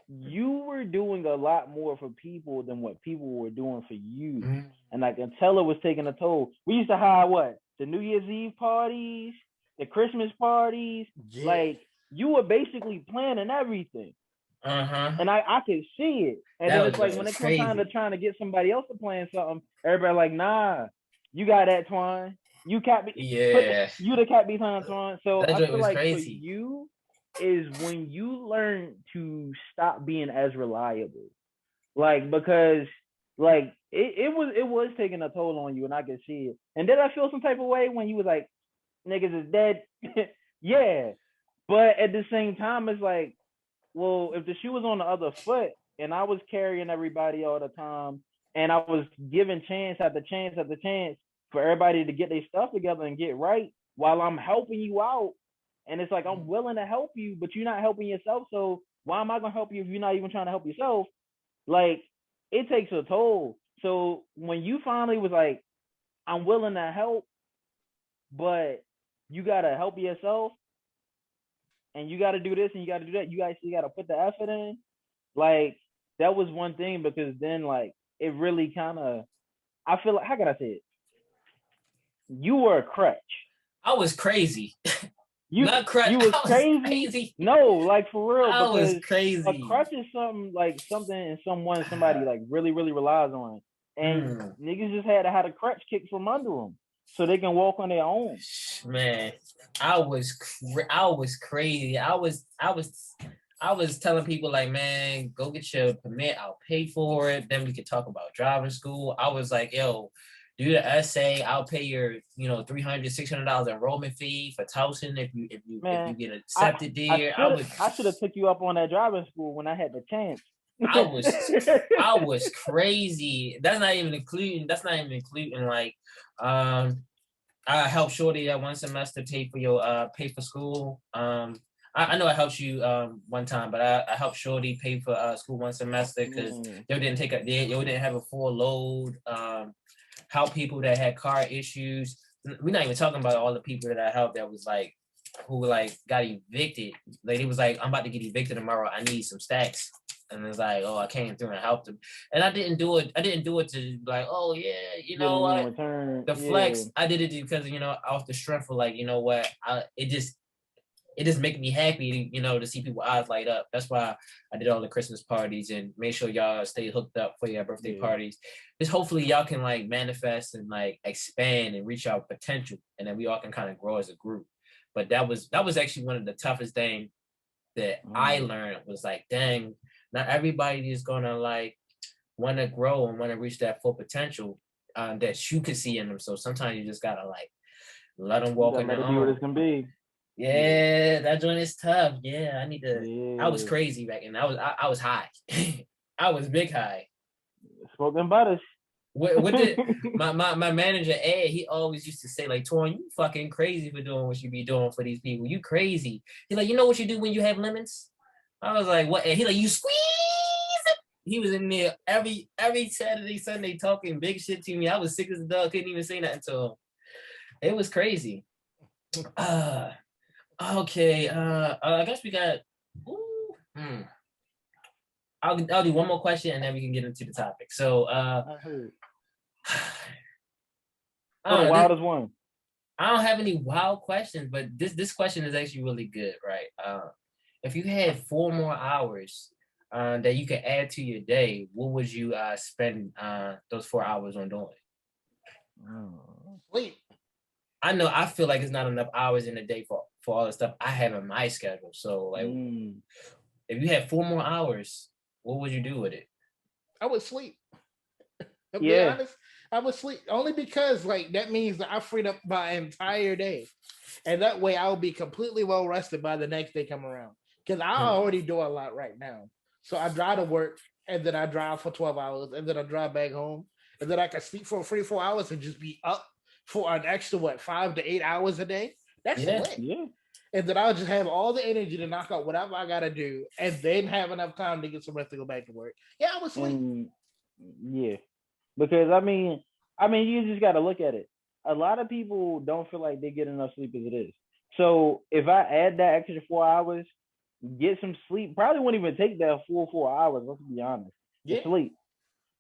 you were doing a lot more for people than what people were doing for you, and I can tell it was taking a toll. We used to hire what? The New Year's Eve parties, the Christmas parties, like you were basically planning everything. And I could see it. And then it's like when it comes time to trying to get somebody else to plan something, everybody like, nah, you got that, Twine. You can't be you the cat behind Twine. So I feel like for you is when you learn to stop being as reliable. Like because like it was taking a toll on you, and I could see it. And did I feel some type of way when you was like, niggas is dead? Yeah. But at the same time, it's like, well, if the shoe was on the other foot and I was carrying everybody all the time and I was giving chance after chance after chance for everybody to get their stuff together and get right while I'm helping you out. And it's like, I'm willing to help you, but you're not helping yourself. So why am I gonna help you if you're not even trying to help yourself? Like, it takes a toll. So when you finally was like, I'm willing to help, but you gotta help yourself, and you gotta do this and you gotta do that. You actually gotta put the effort in. Like, that was one thing, because then like it really kind of, I feel like, how can I say it? You were a crutch. I was crazy. You Not crutch. you was I was crazy. No, like for real, I was because a crazy. crutch is something and somebody like really relies on, and niggas just had to have a crutch kicked from under them so they can walk on their own. Man, I was crazy. I was telling people like, man, go get your permit. I'll pay for it. Then we could talk about driving school. I was like, yo, do the essay. I'll pay your, $300, $600 enrollment fee for Towson if you get accepted there. I should have took you up on that driving school when I had the chance. I was crazy. That's not even including like I helped Shorty that one semester pay for school. I know I helped you one time, but I helped Shorty pay for school one semester because they didn't have a full load. Help people that had car issues. We're not even talking about all the people that I helped that was like, who like got evicted. Like, it was like, I'm about to get evicted tomorrow. I need some stacks. And it's like, oh, I came through and helped them. And I didn't do it to like, oh yeah, the flex. I did it because, off the strength of like, you know what, it just make me happy, to see people's eyes light up. That's why I did all the Christmas parties and made sure y'all stay hooked up for your birthday parties. Just hopefully y'all can like manifest and like expand and reach our potential, and then we all can kind of grow as a group. But that was actually one of the toughest things that I learned, was like, dang, not everybody is gonna like want to grow and want to reach that full potential that you could see in them. So sometimes you just gotta like let them walk in their own. Be what it's gonna be. Yeah, that joint is tough. Yeah, I need to. Yeah. I was crazy back then. I was high. I was big high. Smoking butters. What did my manager Ed? He always used to say like, "Torn, you fucking crazy for doing what you be doing for these people. You crazy." He's like, "You know what you do when you have lemons?" I was like, "What?" And he like, "You squeeze it." He was in there every Saturday, Sunday talking big shit to me. I was sick as a dog. Couldn't even say nothing to him. It was crazy. Okay. I guess we got. I'll do one more question and then we can get into the topic. So, I heard. The wildest one. I don't have any wild questions, but this question is actually really good, right? If you had 4 more hours that you could add to your day, what would you spend those 4 hours on doing? Sleep. I know I feel like it's not enough hours in a day for all the stuff I have in my schedule. So like, if you had 4 more hours, what would you do with it? I would sleep. To be honest, I would sleep only because like that means that I freed up my entire day, and that way I'll be completely well rested by the next day come around. Because I already do a lot right now. So I drive to work, and then I drive for 12 hours, and then I drive back home, and then I can sleep for 3 or 4 hours and just be up for an extra 5 to 8 hours a day. That's lit. Yeah. And then I'll just have all the energy to knock out whatever I gotta do, and then have enough time to get some rest to go back to work. Yeah, I would sleep. Yeah, because I mean, you just gotta look at it. A lot of people don't feel like they get enough sleep as it is. So if I add that extra 4 hours, get some sleep, probably wouldn't even take that full 4 hours. Let's be honest. To sleep.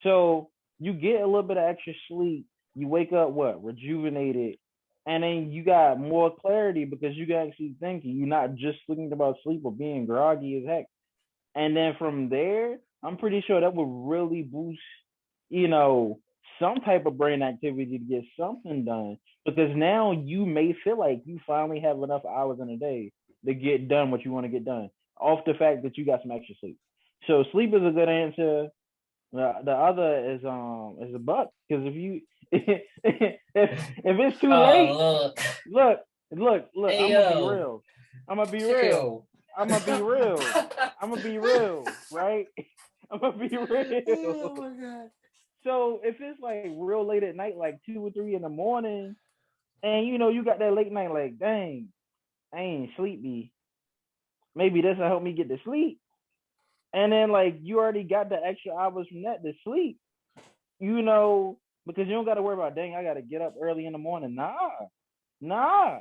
So you get a little bit of extra sleep. You wake up rejuvenated. And then you got more clarity because you got actually thinking. You're not just thinking about sleep or being groggy as heck. And then from there, I'm pretty sure that would really boost, some type of brain activity to get something done. Because now you may feel like you finally have enough hours in a day to get done what you want to get done, off the fact that you got some extra sleep. So sleep is a good answer. The other is a buck, because if it's too late, look, hey, I'm gonna be real, right? I'm gonna be real. Oh my God. So if it's like real late at night, like 2 or 3 in the morning, and you got that late night, like, dang, I ain't sleepy. Maybe this will help me get to sleep. And then like you already got the extra hours from that to sleep, you know, because you don't got to worry about, dang, I got to get up early in the morning. Nah,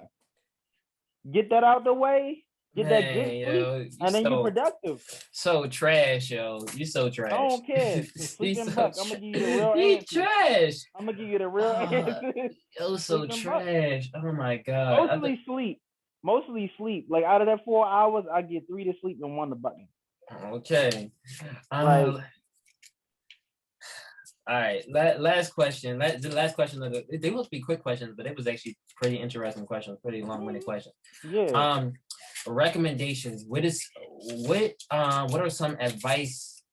get that out the way, get that good Man, sleep, yo, you and then you're productive. so trash, yo. You so I trash. don't care. you Sleeping so buck. I'm gonna give you the real you answer. trash. I'm gonna give you the real answer. Yo, so Sleeping buck. trash. Oh my god. Mostly sleep. Mostly sleep. Like out of that 4 hours, I get 3 to sleep and 1 to button. Okay. Like, All right. Last question. The last question of they must be quick questions, but it was actually pretty interesting questions, pretty long-winded questions. yeah. Recommendations. What are some advice,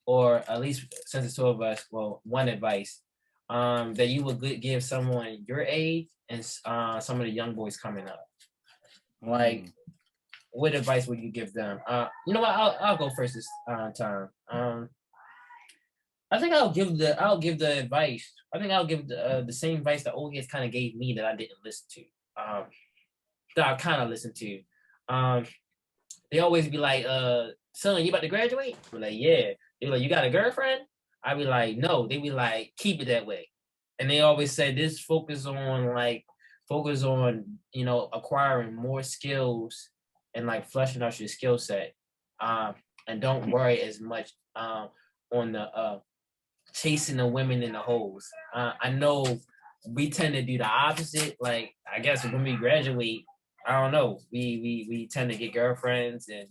or at least since it's two of us, well, one advice that you would give someone your age and some of the young boys coming up? Like, what advice would you give them? You know what? I'll go first this time. I think I'll give the advice. I think I'll give the same advice that old heads kind of gave me that I didn't listen to. That I kind of listened to. They always be like, son, you about to graduate? We're like, yeah. They're like, you got a girlfriend? I be like, no. They be like, keep it that way. And they always say this focus on, you know, acquiring more skills and like fleshing out your skill set. And don't worry as much on the chasing the women in the holes. I know we tend to do the opposite. Like, I guess when we graduate, I don't know, we tend to get girlfriends, and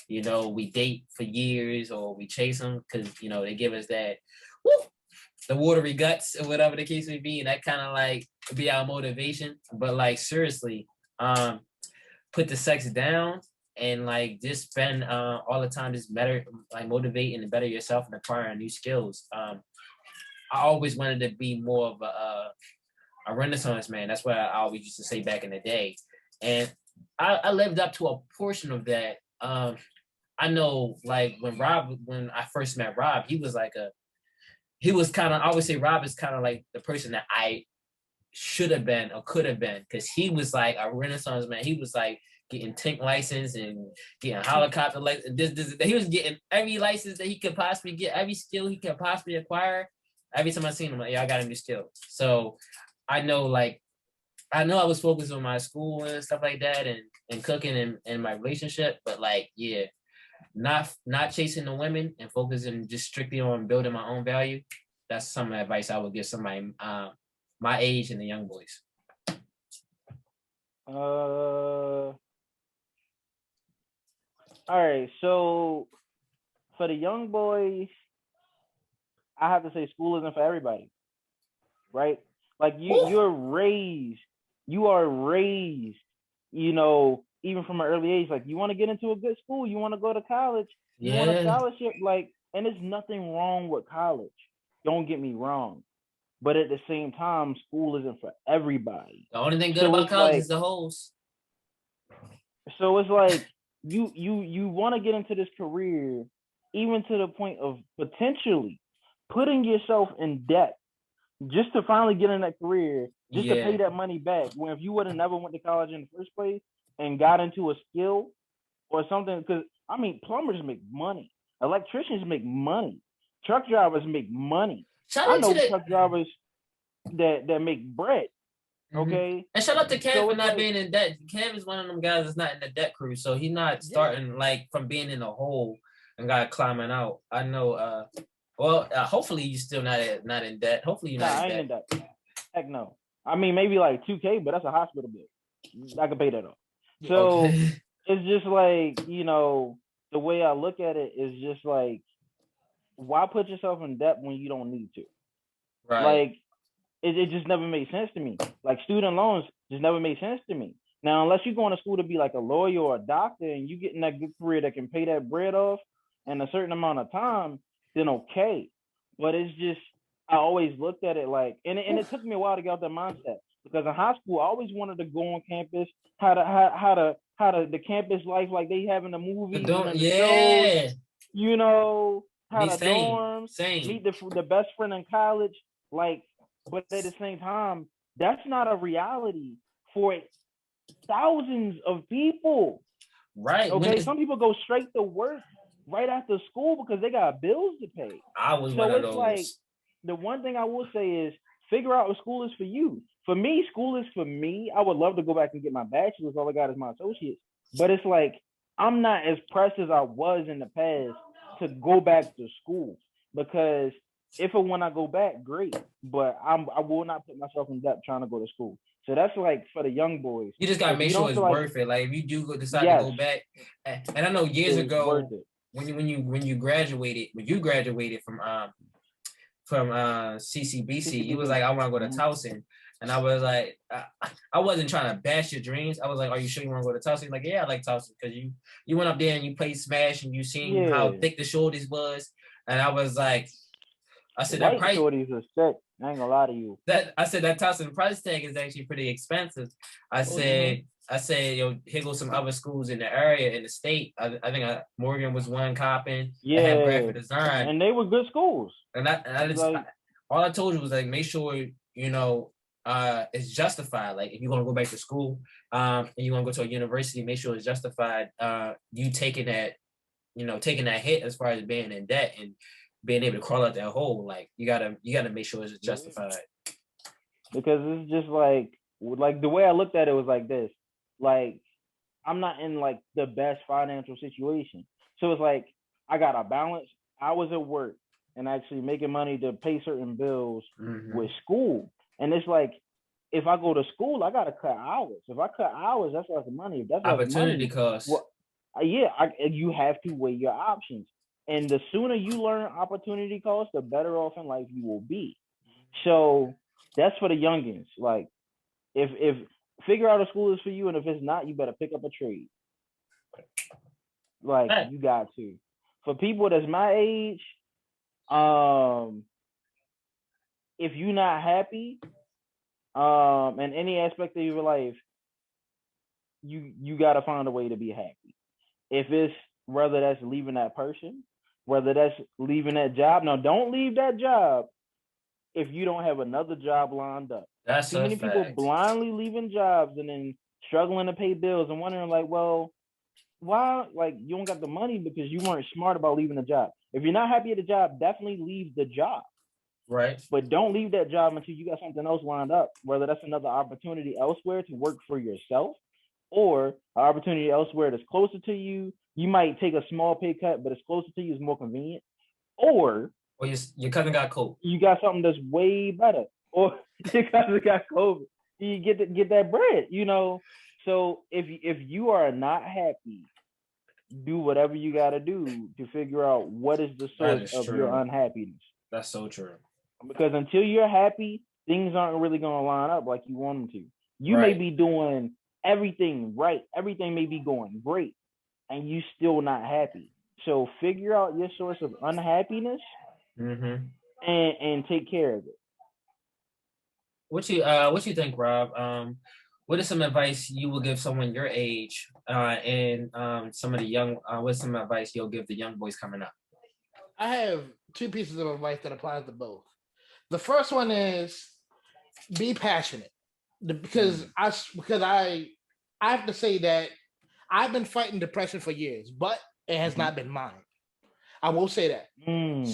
you know, we date for years, or we chase them because, you know, they give us that the watery guts or whatever the case may be, and that kind of like be our motivation. But like, seriously, put the sex down and like just spend all the time just better, like motivating and better yourself and acquiring new skills. I always wanted to be more of a Renaissance man. That's what I always used to say back in the day, and I lived up to a portion of that. I know, like when I first met Rob, he was kind of, I always say Rob is kind of like the person that I should have been or could have been, because he was like a Renaissance man. He was like getting tank license and getting helicopter license. He was getting every license that he could possibly get, every skill he could possibly acquire. Every time I seen him, I'm like, yeah, I got a new skill. So I know I was focused on my school and stuff like that, and cooking and my relationship, but like, yeah, not chasing the women and focusing just strictly on building my own value. That's some advice I would give somebody my age and the young boys. All right. So for the young boys, I have to say school isn't for everybody, right? Like you are raised, you know, even from an early age, like you want to get into a good school, you want to go to college, you want a scholarship, like, and there's nothing wrong with college. Don't get me wrong. But at the same time, school isn't for everybody. The only thing good about college is the hoes. So it's like you want to get into this career, even to the point of potentially putting yourself in debt just to finally get in that career, just to pay that money back. When if you would have never went to college in the first place and got into a skill or something, because I mean, plumbers make money, electricians make money, truck drivers make money. I know truck drivers that make bread. Okay. And shout out to Kev for not being in debt. Kev is one of them guys that's not in the debt crew, so he's not starting like from being in a hole and got climbing out. I know. Hopefully you're still not in debt. Hopefully you're not in debt. Heck no. I mean, maybe like $2,000, but that's a hospital bill. I can pay that off. So it's just like, you know, the way I look at it is just like, why put yourself in debt when you don't need to? Right. Like, it just never made sense to me. Like, student loans just never made sense to me. Now, unless you're going to school to be like a lawyer or a doctor and you get in that good career that can pay that bread off in a certain amount of time, then okay. But it's just, I always looked at it like, and it took me a while to get out that mindset, because in high school I always wanted to go on campus, how the campus life like they have in the movies, shows, you know, how the dorms, meet the best friend in college, like. But at the same time, that's not a reality for thousands of people. Right. Okay. Some people go straight to work right after school because they got bills to pay. I was one So of it's like those. the one thing I will say is figure out what school is for you. For me, school is for me. I would love to go back and get my bachelor's. All I got is my associates. But it's like I'm not as pressed as I was in the past to go back to school because if and when I go back, great. But I will not put myself in debt trying to go to school. So that's like for the young boys. You just gotta If make you sure don't it's feel like worth it. Like if you do decide to yes, go back, and I know years it's worth ago it. when you graduated from CCBC, you was like, I want to go to Towson. And I was like, I wasn't trying to bash your dreams. I was like, are you sure you want to go to Towson? Like, yeah, I like Towson because you went up there and you played Smash and you seen how Yeah. thick the shoulders was. And I was like, I said that White price shorties are sick. I ain't gonna lie to you. that Towson price tag is actually pretty expensive. I said, yo, here goes some other schools in the area in the state. I think Morgan was one Coppin that had Yeah, graphic design. and they were good schools. And all I told you was like, make sure, it's justified. Like if you're going to go back to school, and you're going to go to a university, make sure it's justified. You taking that hit as far as being in debt and being able to crawl out that hole. Like you gotta make sure it's justified. Because it's just like the way I looked at it was like this. Like I'm not in like the best financial situation. So it's like I got a balance. I was at work and actually making money to pay certain bills with school. And it's like if I go to school, I gotta cut hours. If I cut hours, that's less money. If that's less Opportunity money, cost. well, you have to weigh your options. And the sooner you learn opportunity cost, the better off in life you will be. So that's for the youngins. Like if figure out a school is for you, and if it's not, you better pick up a trade. Like you got to. For people that's my age, if you're not happy, in any aspect of your life, you gotta find a way to be happy. If it's whether that's leaving that person, whether that's leaving that job. Now, don't leave that job if you don't have another job lined up. That's too many people blindly leaving jobs and then struggling to pay bills and wondering like, well, why? Like you don't got the money because you weren't smart about leaving the job. If you're not happy at the job, definitely leave the job. Right. But don't leave that job until you got something else lined up, whether that's another opportunity elsewhere to work for yourself or an opportunity elsewhere that's closer to you. You might take a small pay cut, but it's closer to you, is more convenient. Or your cousin got COVID. You got something that's way better. Or your cousin got COVID. You get that bread, So if you are not happy, do whatever you got to do to figure out what is the source of your unhappiness. That's so true. Because until you're happy, things aren't really going to line up like you want them to. You may be doing everything right. Everything may be going great, and you still not happy. So figure out your source of unhappiness and take care of it. What you think, Rob? What is some advice you will give someone your age, and some of the young? What's some advice you'll give the young boys coming up? I have two pieces of advice that applies to both. The first one is be passionate, because I have to say that I've been fighting depression for years, but it has not been mine. I will say that.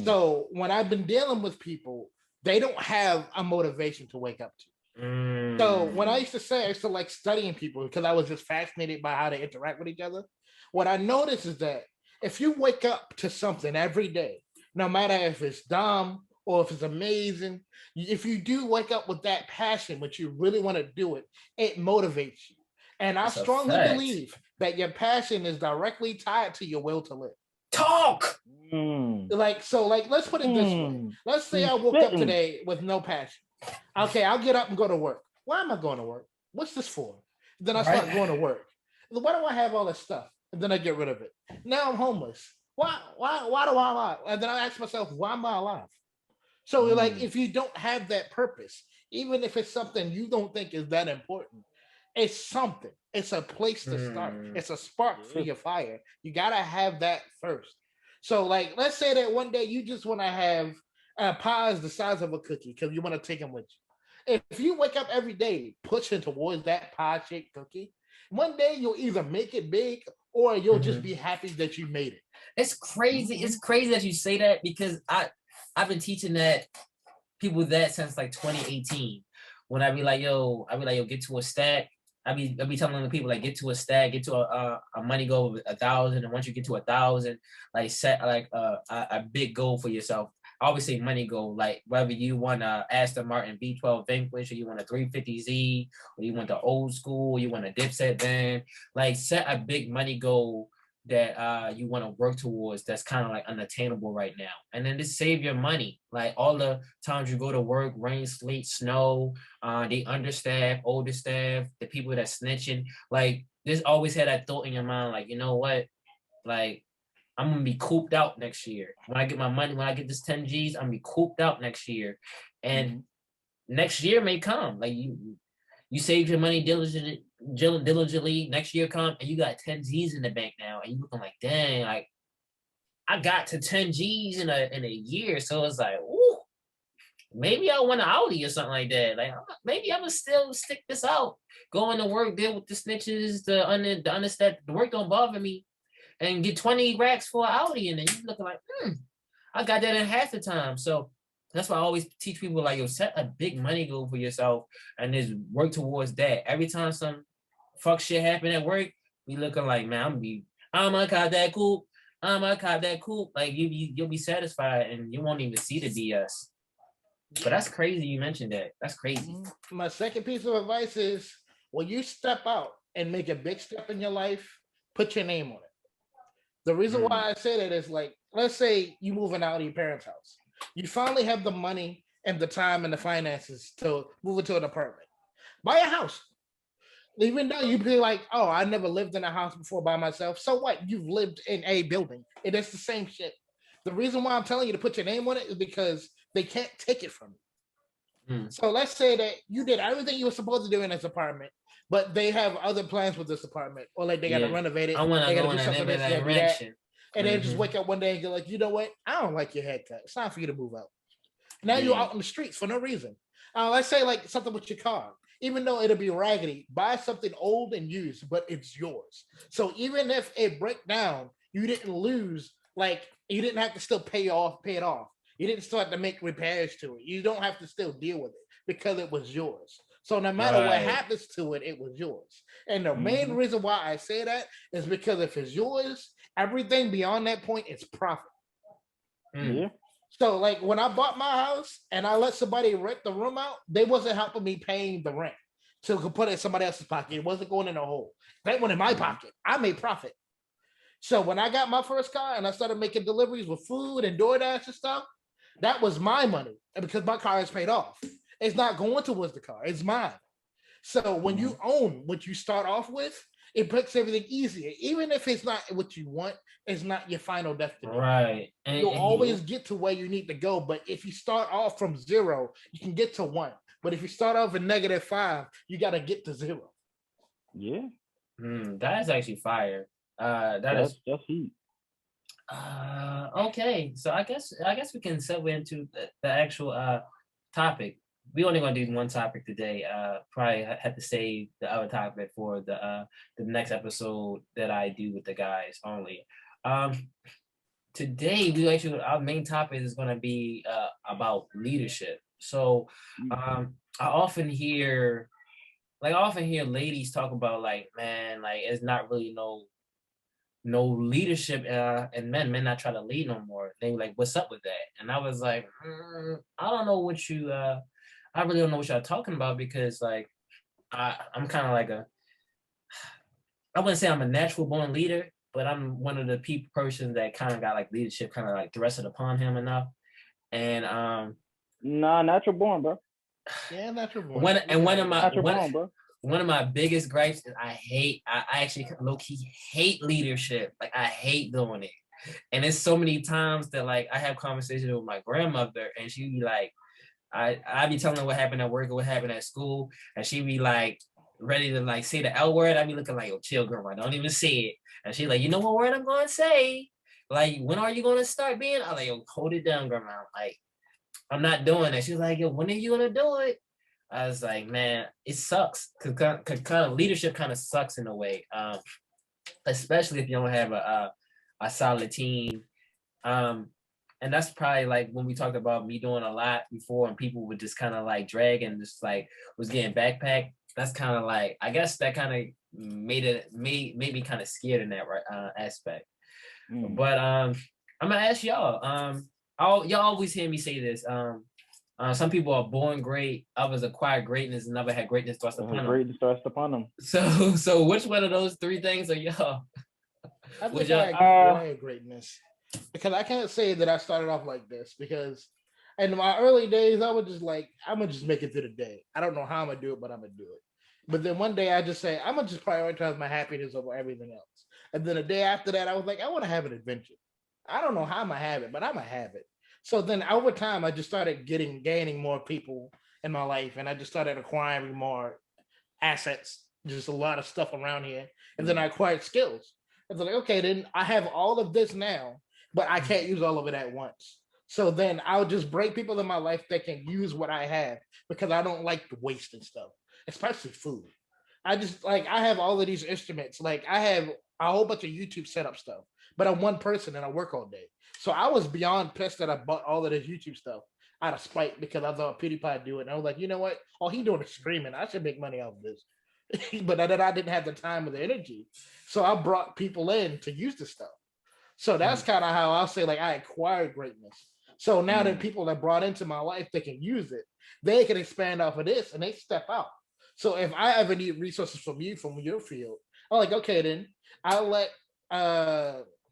So when I've been dealing with people, they don't have a motivation to wake up to. So when I used to like studying people because I was just fascinated by how they interact with each other. What I noticed is that if you wake up to something every day, no matter if it's dumb or if it's amazing, if you do wake up with that passion, but you really want to do it, it motivates you. And I strongly believe that your passion is directly tied to your will to live. Talk! Let's put it this way. Let's say I woke up today with no passion. Okay, I'll get up and go to work. Why am I going to work? What's this for? Then I start going to work. Why do I have all this stuff? And then I get rid of it. Now I'm homeless. Why do I alive? And then I ask myself, why am I alive? So if you don't have that purpose, even if it's something you don't think is that important, it's something. It's a place to start. It's a spark for your fire. You gotta have that first. So let's say that one day you just want to have pies the size of a cookie because you want to take them with you. If you wake up every day pushing towards that pie-shaped cookie, one day you'll either make it big or you'll just be happy that you made it. It's crazy. It's crazy that you say that because I've been teaching that people that since like 2018. When I be like, yo, get to a stack. I be telling the people like get to a stack, get to a money goal of 1,000, and once you get to 1,000, like set like a big goal for yourself. I always say money goal, like whether you want a Aston Martin V12 Vanquish or you want a 350Z or you want the old school, or you want a Dipset van, like set a big money goal that you want to work towards that's kind of like unattainable right now. And then just save your money. Like all the times you go to work, rain, sleet, snow, the understaffed, older staff, the people that snitching, like just always had that thought in your mind, like, you know what? Like I'm gonna be cooped out next year. When I get my money, when I get this 10 G's, I'm gonna be cooped out next year. And next year may come. Like you save your money diligently, next year come and you got 10 G's in the bank now, and you looking like, dang, like I got to 10 G's in a year. So it's like, ooh, maybe I want an Audi or something like that. Like maybe I'm gonna still stick this out, going to work, deal with the snitches, the understand, the work don't bother me, and get 20 racks for an Audi, and then you looking like, I got that in half the time. So that's why I always teach people, like, yo, set a big money goal for yourself and just work towards that. Every time some fuck shit happen at work, we looking like, man, I'm gonna cop that coupe. I'm gonna cop that coupe. Like you'll be satisfied and you won't even see the BS. But that's crazy you mentioned that. That's crazy. My second piece of advice is when you step out and make a big step in your life, put your name on it. The reason why I say that is, like, let's say you moving out of your parents' house. You finally have the money and the time and the finances to move into an apartment. Buy a house. Even though you'd be like, oh, I never lived in a house before by myself. So what? You've lived in a building. It is the same shit. The reason why I'm telling you to put your name on it is because they can't take it from you. So let's say that you did everything you were supposed to do in this apartment, but they have other plans with this apartment, or like they got to renovate it. I want to go in that direction. And then just wake up one day and go like, you know what? I don't like your haircut. It's time for you to move out. Now you're out in the streets for no reason. Let's say like something with your car. Even though it'll be raggedy, buy something old and used, but it's yours. So even if it break down, you didn't lose. Like you didn't have to still pay it off. You didn't still have to make repairs to it. You don't have to still deal with it because it was yours. So no matter what happens to it, it was yours. And the main reason why I say that is because if it's yours, everything beyond that point is profit. Yeah. So like when I bought my house and I let somebody rent the room out, they wasn't helping me paying the rent. So it could put it in somebody else's pocket. It wasn't going in a hole. That went in my pocket. I made profit. So when I got my first car and I started making deliveries with food and DoorDash and stuff, that was my money. And because my car is paid off. It's not going towards the car. It's mine. So when you own what you start off with, it makes everything easier. Even if it's not what you want, it's not your final destination. Right. You'll always get to where you need to go. But if you start off from 0, you can get to 1. But if you start off in -5, you got to get to 0. Yeah. That is actually fire. That's heat. Okay. So I guess we can segue into the actual topic. We only gonna do one topic today. Probably have to save the other topic for the next episode that I do with the guys only. Today our main topic is gonna be about leadership. So I often hear ladies talk about like, man, like it's not really no leadership and men not try to lead no more. They were like, what's up with that? And I was like, I don't know what you I really don't know what y'all talking about, because like I'm kind of like I wouldn't say I'm a natural born leader, but I'm one of the persons that kind of got like leadership kind of like thrusted upon him enough. And natural born, bro. Yeah, natural born. One of my biggest gripes is I actually low-key hate leadership. Like I hate doing it. And it's so many times that like I have conversations with my grandmother and she be like, I be telling her what happened at work or what happened at school, and she be like ready to like say the L word. I be looking like, yo, chill, grandma, don't even say it. And she like, you know what word I'm gonna say? Like, when are you gonna start being? I'm like, yo, hold it down, grandma. Like, I'm not doing that. She's like, yo, when are you gonna do it? I was like, man, it sucks. Cause kind of leadership kind of sucks in a way. especially if you don't have a solid team. And that's probably like when we talked about me doing a lot before, and people would just kind of like drag and just like was getting backpacked. That's kind of like, I guess that kind of made me kind of scared in that aspect. But I'm gonna ask y'all. Y'all always hear me say this. Some people are born great, others acquire greatness, and never had greatness thrust upon them. Greatness thrust upon them. So which one of those three things are y'all? I think I acquire greatness, because I can't say that I started off like this, because in my early days I was just like, I'm gonna just make it through the day. I don't know how I'm gonna do it, but I'm gonna do it. But then one day I just say, I'm gonna just prioritize my happiness over everything else. And then the day after that, I was like, I want to have an adventure. I don't know how I'm gonna have it, but I'm gonna have it. So then over time, I just started gaining more people in my life, and I just started acquiring more assets, just a lot of stuff around here. And then I acquired skills. It's like, okay, then I have all of this now, but I can't use all of it at once. So then I'll just bring people in my life that can use what I have, because I don't like wasting stuff, especially food. I just like, I have all of these instruments. Like I have a whole bunch of YouTube setup stuff, but I'm one person and I work all day. So I was beyond pissed that I bought all of this YouTube stuff out of spite, because I thought PewDiePie do it. And I was like, you know what? All he doing is streaming. I should make money off of this. But then I didn't have the time or the energy. So I brought people in to use the stuff. So that's kind of how I'll say, like, I acquired greatness. So now that people that brought into my life, they can use it. They can expand off of this and they step out. So if I ever need resources from you, from your field, I'm like, okay, then I'll let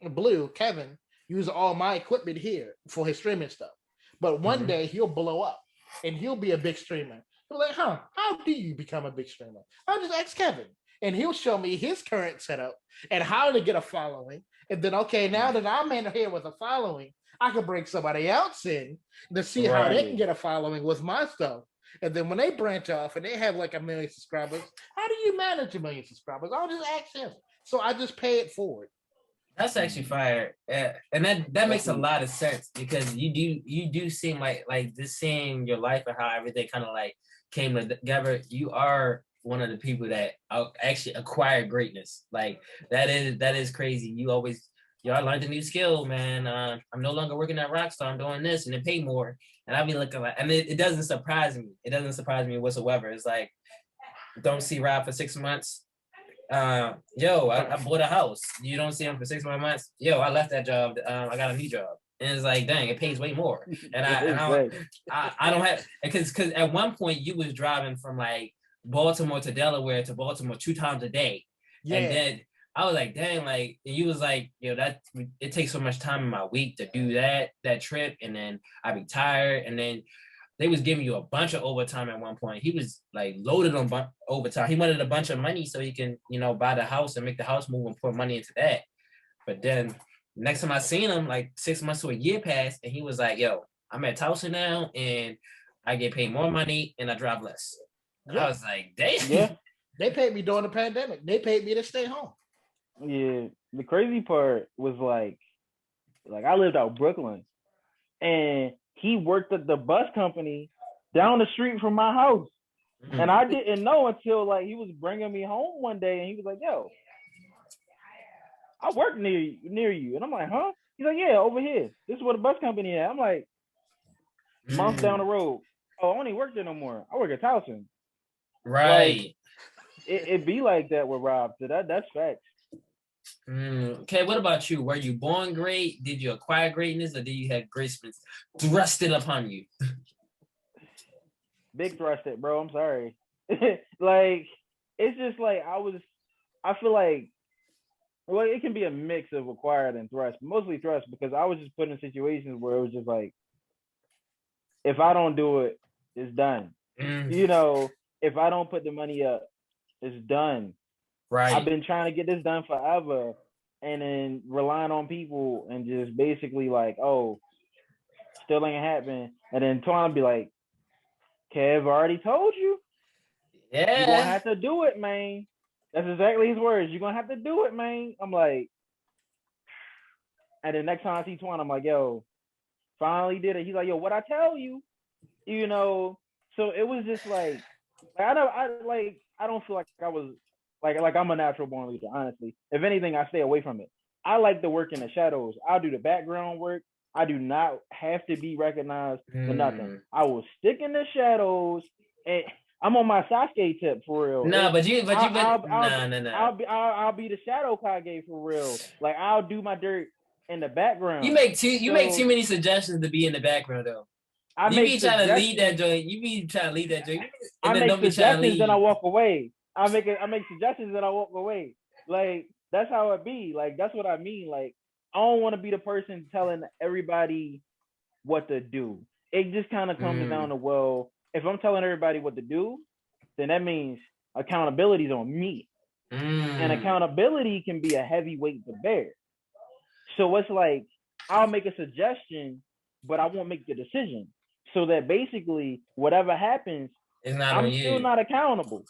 Blue, Kevin, use all my equipment here for his streaming stuff. But one day he'll blow up and he'll be a big streamer. I'm like, how do you become a big streamer? I'll just ask Kevin, and he'll show me his current setup and how to get a following. And then, okay, now that I'm in here with a following, I can bring somebody else in to see how they can get a following with my stuff. And then when they branch off and they have like 1 million subscribers, how do you manage 1 million subscribers? I'll just ask him. So I just pay it forward. That's actually fire, and that makes a lot of sense, because you do seem like just seeing your life and how everything kind of like came together. You are one of the people that actually acquired greatness. Like that is crazy. Y'all learned a new skill, man. I'm no longer working at Rockstar. I'm doing this, and they pay more. And I'll be looking like, and it doesn't surprise me. It doesn't surprise me whatsoever. It's like, don't see Rob for 6 months. I bought a house. You don't see him for 6 more months. I left that job. I got a new job. And it's like, dang, it pays way more. And I don't have, because at one point you was driving from like Baltimore to Delaware to Baltimore 2 times a day. Yeah. And then I was like, dang, like, and you was like, that it takes so much time in my week to do that trip. And then I'd be tired. And then they was giving you a bunch of overtime at one point. He was like loaded on overtime. He wanted a bunch of money so he can, buy the house and make the house move and put money into that. But then next time I seen him, like 6 months to a year passed, and he was like, yo, I'm at Tulsa now and I get paid more money and I drive less. Yeah. I was like, damn. Yeah. They paid me during the pandemic. They paid me to stay home. Yeah. The crazy part was like I lived out Brooklyn, and he worked at the bus company down the street from my house. Mm-hmm. And I didn't know until like he was bringing me home one day, and he was like, yo, I work near you. And I'm like, huh? He's like, yeah, over here. This is where the bus company is. I'm like, months down the road. Oh, I don't even work there no more. I work at Towson. Right. Like, it be like that with Rob. So that's facts. Okay, what about you? Were you born great? Did you acquire greatness, or did you have greatness thrusted upon you? Big thrusted, bro. I'm sorry. Like, it's just like I feel like, well, it can be a mix of acquired and thrust, mostly thrust, because I was just put in situations where it was just like, if I don't do it, it's done. If I don't put the money up, it's done. Right. I've been trying to get this done forever, and then relying on people and just basically like, oh, still ain't happening. And then Twan be like, Kev already told you. Yeah. You're going to have to do it, man. That's exactly his words. You're going to have to do it, man. I'm like, and then next time I see Twan, I'm like, yo, finally did it. He's like, yo, what I tell you? So it was just like I don't feel like I was Like I'm a natural born leader, honestly. If anything, I stay away from it. I like to work in the shadows. I'll do the background work. I do not have to be recognized for nothing. I will stick in the shadows, and I'm on my Sasuke tip for real. No, but you better I'll be the shadow Kage for real. Like I'll do my dirt in the background. You make too many suggestions to be in the background though. You be trying to lead that joint. I make suggestions, then I walk away. I make suggestions, then I walk away. Like that's how it be. Like that's what I mean. Like I don't want to be the person telling everybody what to do. It just kind of comes down to, well, if I'm telling everybody what to do, then that means accountability is on me. And accountability can be a heavy weight to bear. So it's like I'll make a suggestion, but I won't make the decision. So that basically whatever happens, I'm still not accountable.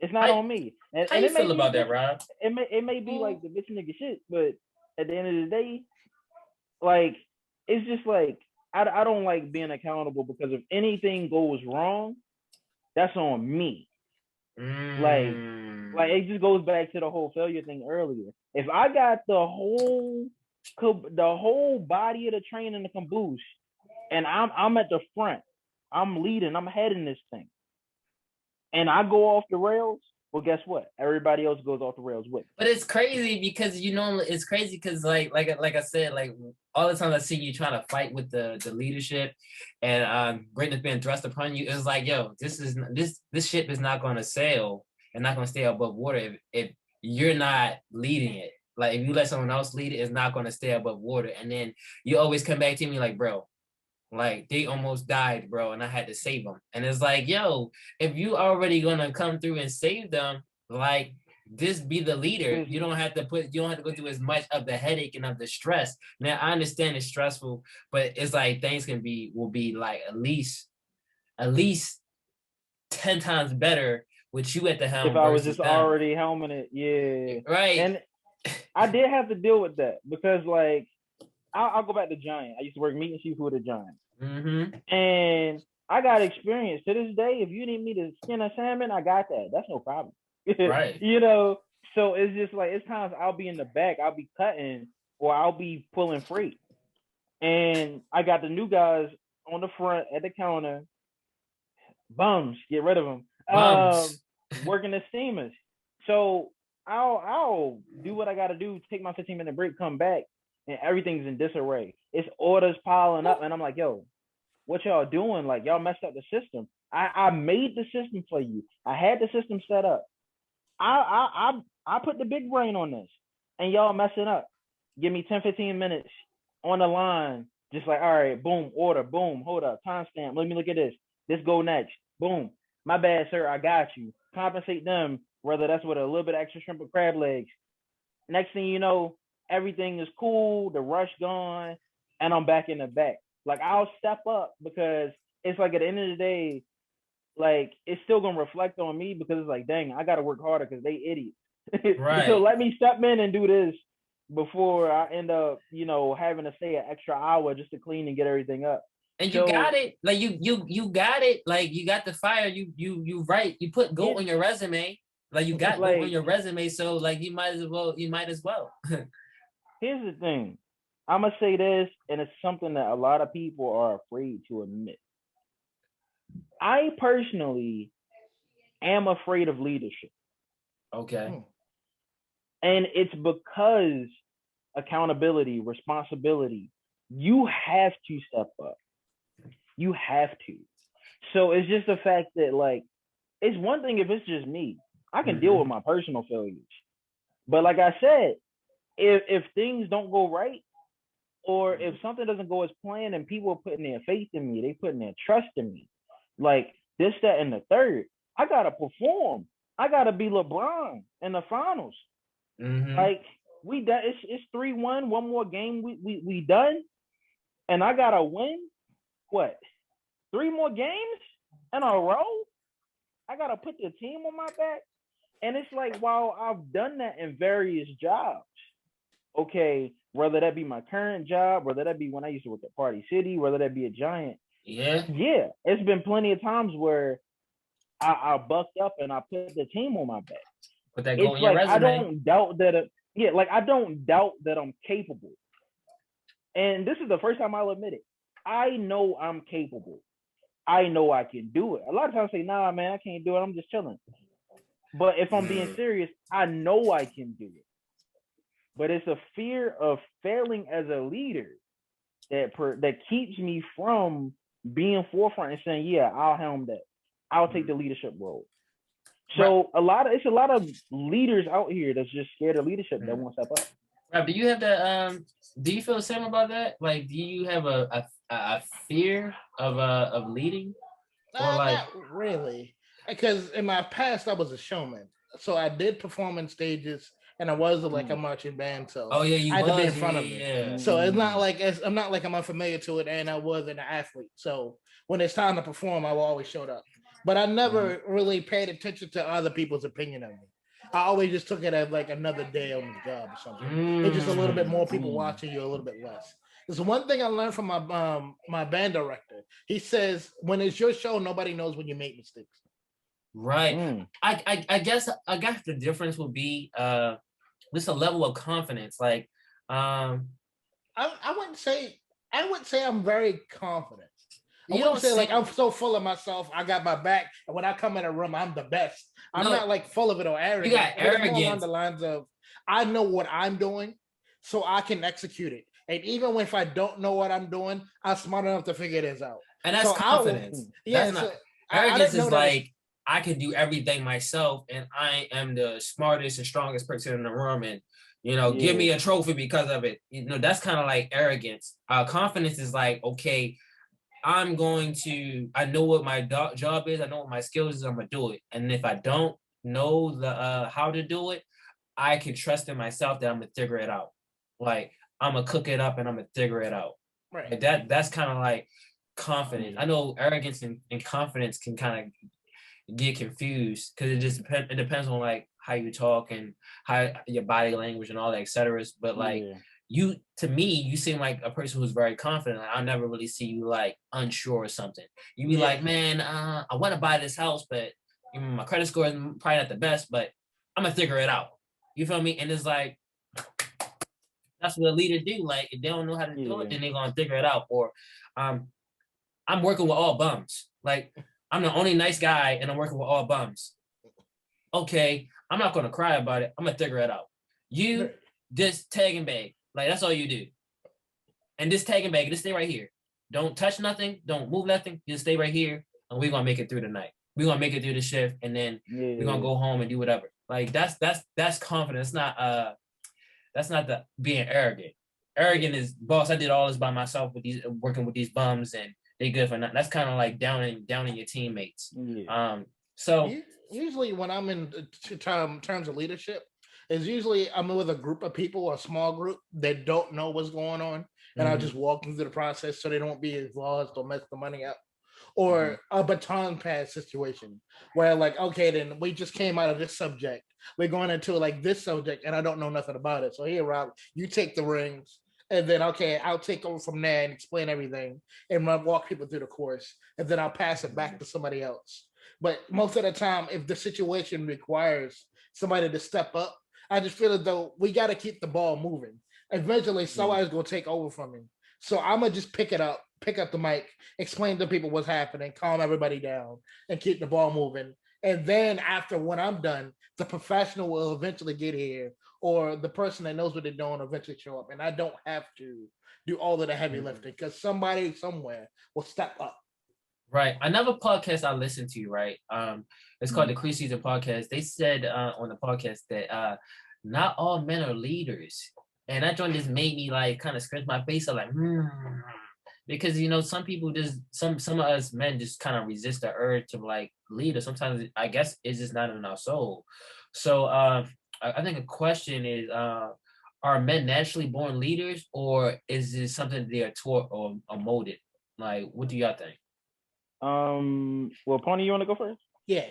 It's not on me. How you feel about that, Rob? It may be like the bitch nigga shit, but at the end of the day, like it's just like I don't like being accountable, because if anything goes wrong, that's on me. Like it just goes back to the whole failure thing earlier. If I got the whole body of the train in the caboose, and I'm at the front, I'm leading, I'm heading this thing, and I go off the rails, well, guess what? Everybody else goes off the rails with me. But it's crazy because like I said, like all the time I see you trying to fight with the leadership and greatness being thrust upon you, it's like, yo, this ship is not going to sail and not going to stay above water if you're not leading it. Like if you let someone else lead it, it's not going to stay above water. And then you always come back to me like, bro, like they almost died, bro, and I had to save them. And it's like, yo, if you already gonna come through and save them, like this be the leader. You don't have to go through as much of the headache and of the stress. Now I understand it's stressful, but it's like things will be like at least 10 times better with you at the helm. If I was just already helming it, yeah. Right. And I did have to deal with that because like I'll go back to Giant. I used to work meat and seafood at Giant. And I got experience to this day. If you need me to skin a salmon, I got that. That's no problem. Right. You know, so it's just like, it's times I'll be in the back, I'll be cutting, or I'll be pulling freight. And I got the new guys on the front at the counter. Bums, get rid of them. Working the steamers. So I'll do what I got to do, take my 15-minute break, come back, and everything's in disarray. It's orders piling up, and I'm like, yo, what y'all doing? Like, y'all messed up the system. I made the system for you. I had the system set up. I put the big brain on this, and y'all messing up. Give me 10, 15 minutes on the line. Just like, all right, boom, order, boom, hold up, timestamp. Let me look at this. This go next. Boom. My bad, sir. I got you. Compensate them, whether that's with a little bit of extra shrimp or crab legs. Next thing you know, everything is cool, the rush gone, and I'm back in the back. Like I'll step up because it's like at the end of the day, like it's still gonna reflect on me because it's like, dang, I gotta work harder because they idiots. Right. So let me step in and do this before I end up, you know, having to stay an extra hour just to clean and get everything up. And you got it. Like you got it. Like you got the fire. You right. You put GOAT on your resume. Like you got GOAT on your resume. So like you might as well. Here's the thing. I'm going to say this, and it's something that a lot of people are afraid to admit. I personally am afraid of leadership. Okay. And it's because accountability, responsibility, you have to step up. You have to. So it's just the fact that, like, it's one thing if it's just me. I can deal with my personal failures. But like I said, if things don't go right, or if something doesn't go as planned and people are putting their faith in me, they putting their trust in me, like this, that, and the third, I gotta perform. I gotta be LeBron in the finals. Like we done. It's 3-1. One more game, we done, and I gotta win. What? 3 more games in a row? I gotta put the team on my back. And it's like, while I've done that in various jobs, okay, whether that be my current job, whether that be when I used to work at Party City, whether that be a Giant. Yeah, it's been plenty of times where I bucked up and I put the team on my back. Put that goal it's in your like resume. I don't doubt that. I don't doubt that I'm capable. And this is the first time I'll admit it. I know I'm capable. I know I can do it. A lot of times I say, nah, man, I can't do it. I'm just chilling. But if I'm being serious, I know I can do it. But it's a fear of failing as a leader that keeps me from being forefront and saying, yeah, I'll helm that. I'll take the leadership role. So it's a lot of leaders out here that's just scared of leadership that won't step up. Rob, do you have that? Do you feel the same about that? Like, do you have a fear of leading? Or like, not really, because in my past I was a showman, so I did perform in stages, and I was like a marching band. So oh yeah, you I had was, to be in front of yeah. it. So it's not like I'm not like I'm unfamiliar to it, and I was an athlete. So when it's time to perform, I will always show up. But I never really paid attention to other people's opinion of me. I always just took it as like another day on the job or something. It's just a little bit more people watching you, a little bit less. There's one thing I learned from my band director. He says when it's your show, nobody knows when you make mistakes. Right. I guess the difference would be just a level of confidence. Like I wouldn't say I'm very confident. I you wouldn't don't say like I'm so full of myself. I got my back, and when I come in a room, I'm the best. I'm not like full of it or arrogant. You got arrogance. More along the lines of I know what I'm doing, so I can execute it. And even if I don't know what I'm doing, I'm smart enough to figure this out. And that's confidence. That's not arrogance. Is like I can do everything myself, and I am the smartest and strongest person in the room, and give me a trophy because of it. That's kind of like arrogance. Confidence is like, okay, I know what my job is. I know what my skills is. I'm going to do it. And if I don't know the how to do it, I can trust in myself that I'm going to figure it out. Like, I'm going to cook it up and I'm going to figure it out. Right. Like that's kind of like confidence. I know arrogance and confidence can kind of get confused because it depends on like how you talk and how your body language and all that, et cetera. But like, to me, you seem like a person who's very confident. I'll never really see you like unsure or something. You be like, man, I want to buy this house, but my credit score is probably not the best, but I'm gonna figure it out. You feel me? And it's like, that's what a leader do. Like, if they don't know how to do it, then they're gonna figure it out. Or I'm working with all bums. Like, I'm the only nice guy and I'm working with all bums. Okay, I'm not gonna cry about it. I'm gonna figure it out. You just tag and bag. Like, that's all you do. And this tag and bag, just stay right here. Don't touch nothing. Don't move nothing. Just stay right here. And we're going to make it through the night. We're going to make it through the shift. And then we're going to go home and do whatever. Like, that's confidence. That's not the being arrogant. Arrogant is, boss, I did all this by myself working with these bums and they good for nothing. That's kind of like downing your teammates. So usually when I'm in terms of leadership, is usually I'm with a group of people or a small group that don't know what's going on. And I'll just walk them through the process so they don't be involved or mess the money up. Or a baton pass situation where like, okay, then we just came out of this subject. We're going into like this subject and I don't know nothing about it. So here, Rob, you take the rings and then, okay, I'll take over from there and explain everything and walk people through the course. And then I'll pass it back to somebody else. But most of the time, if the situation requires somebody to step up, I just feel as though we got to keep the ball moving. Eventually, somebody's going to take over from me. So I'm going to just pick up the mic, explain to people what's happening, calm everybody down, and keep the ball moving. And then after when I'm done, the professional will eventually get here, or the person that knows what they're doing will eventually show up. And I don't have to do all of the heavy lifting because somebody somewhere will step up. Right. Another podcast I listened to, right? It's called the Crease Season Podcast. They said on the podcast that not all men are leaders. And that joint just made me like kind of scratch my face. I'm like, because some people some of us men just kind of resist the urge to like lead, or sometimes I guess it's just not in our soul. So I think a question is, are men naturally born leaders, or is this something they are taught or molded? Like, what do y'all think? Well, Pony, you want to go first? Yeah,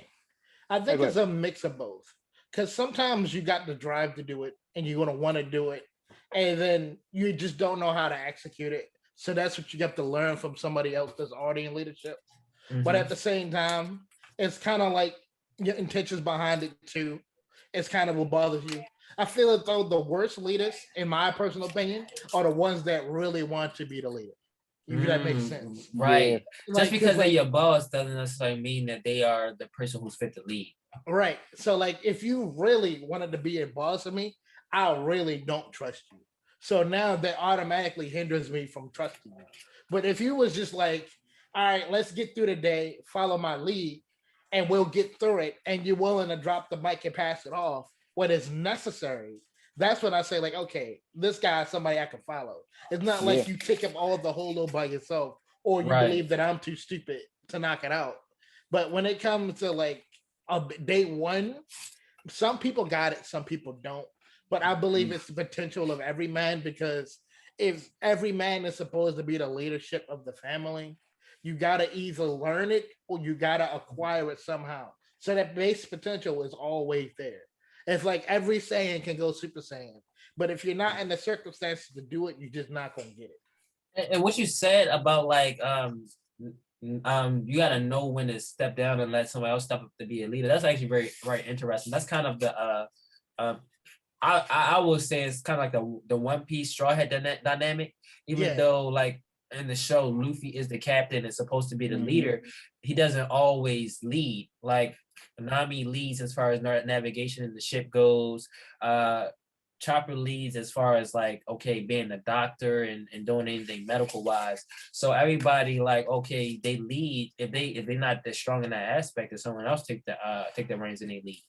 I think it's a mix of both. Because sometimes you got the drive to do it, and you're gonna want to do it, and then you just don't know how to execute it. So that's what you have to learn from somebody else that's already in leadership. But at the same time, it's kind of like your intentions behind it too. is kind of what bothers you. I feel as though the worst leaders, in my personal opinion, are the ones that really want to be the leader. If that makes sense. Right. Yeah. Just because they're your boss doesn't necessarily mean that they are the person who's fit to lead. Right. So, like, if you really wanted to be a boss of me, I really don't trust you. So now that automatically hinders me from trusting you. But if you was just like, all right, let's get through the day, follow my lead, and we'll get through it, and you're willing to drop the mic and pass it off when it's necessary, that's when I say, like, okay, this guy is somebody I can follow. It's not like you take up all the whole load by yourself, or you believe that I'm too stupid to knock it out. But when it comes to like day one, some people got it, some people don't. But I believe it's the potential of every man, because if every man is supposed to be the leadership of the family, you got to either learn it or you got to acquire it somehow. So that base potential is always there. It's like every Saiyan can go Super Saiyan, but if you're not in the circumstances to do it, you're just not going to get it. And what you said about like you got to know when to step down and let somebody else step up to be a leader. That's actually very interesting. That's kind of the I will say it's kind of like the One Piece Straw Hat dynamic. Even though like in the show Luffy is the captain and supposed to be the leader, he doesn't always lead. Like Nami leads as far as navigation in the ship goes. Chopper leads as far as like, okay, being a doctor and doing anything medical wise. So everybody like, okay, they lead if they're not that strong in that aspect, that someone else take the reins and they lead.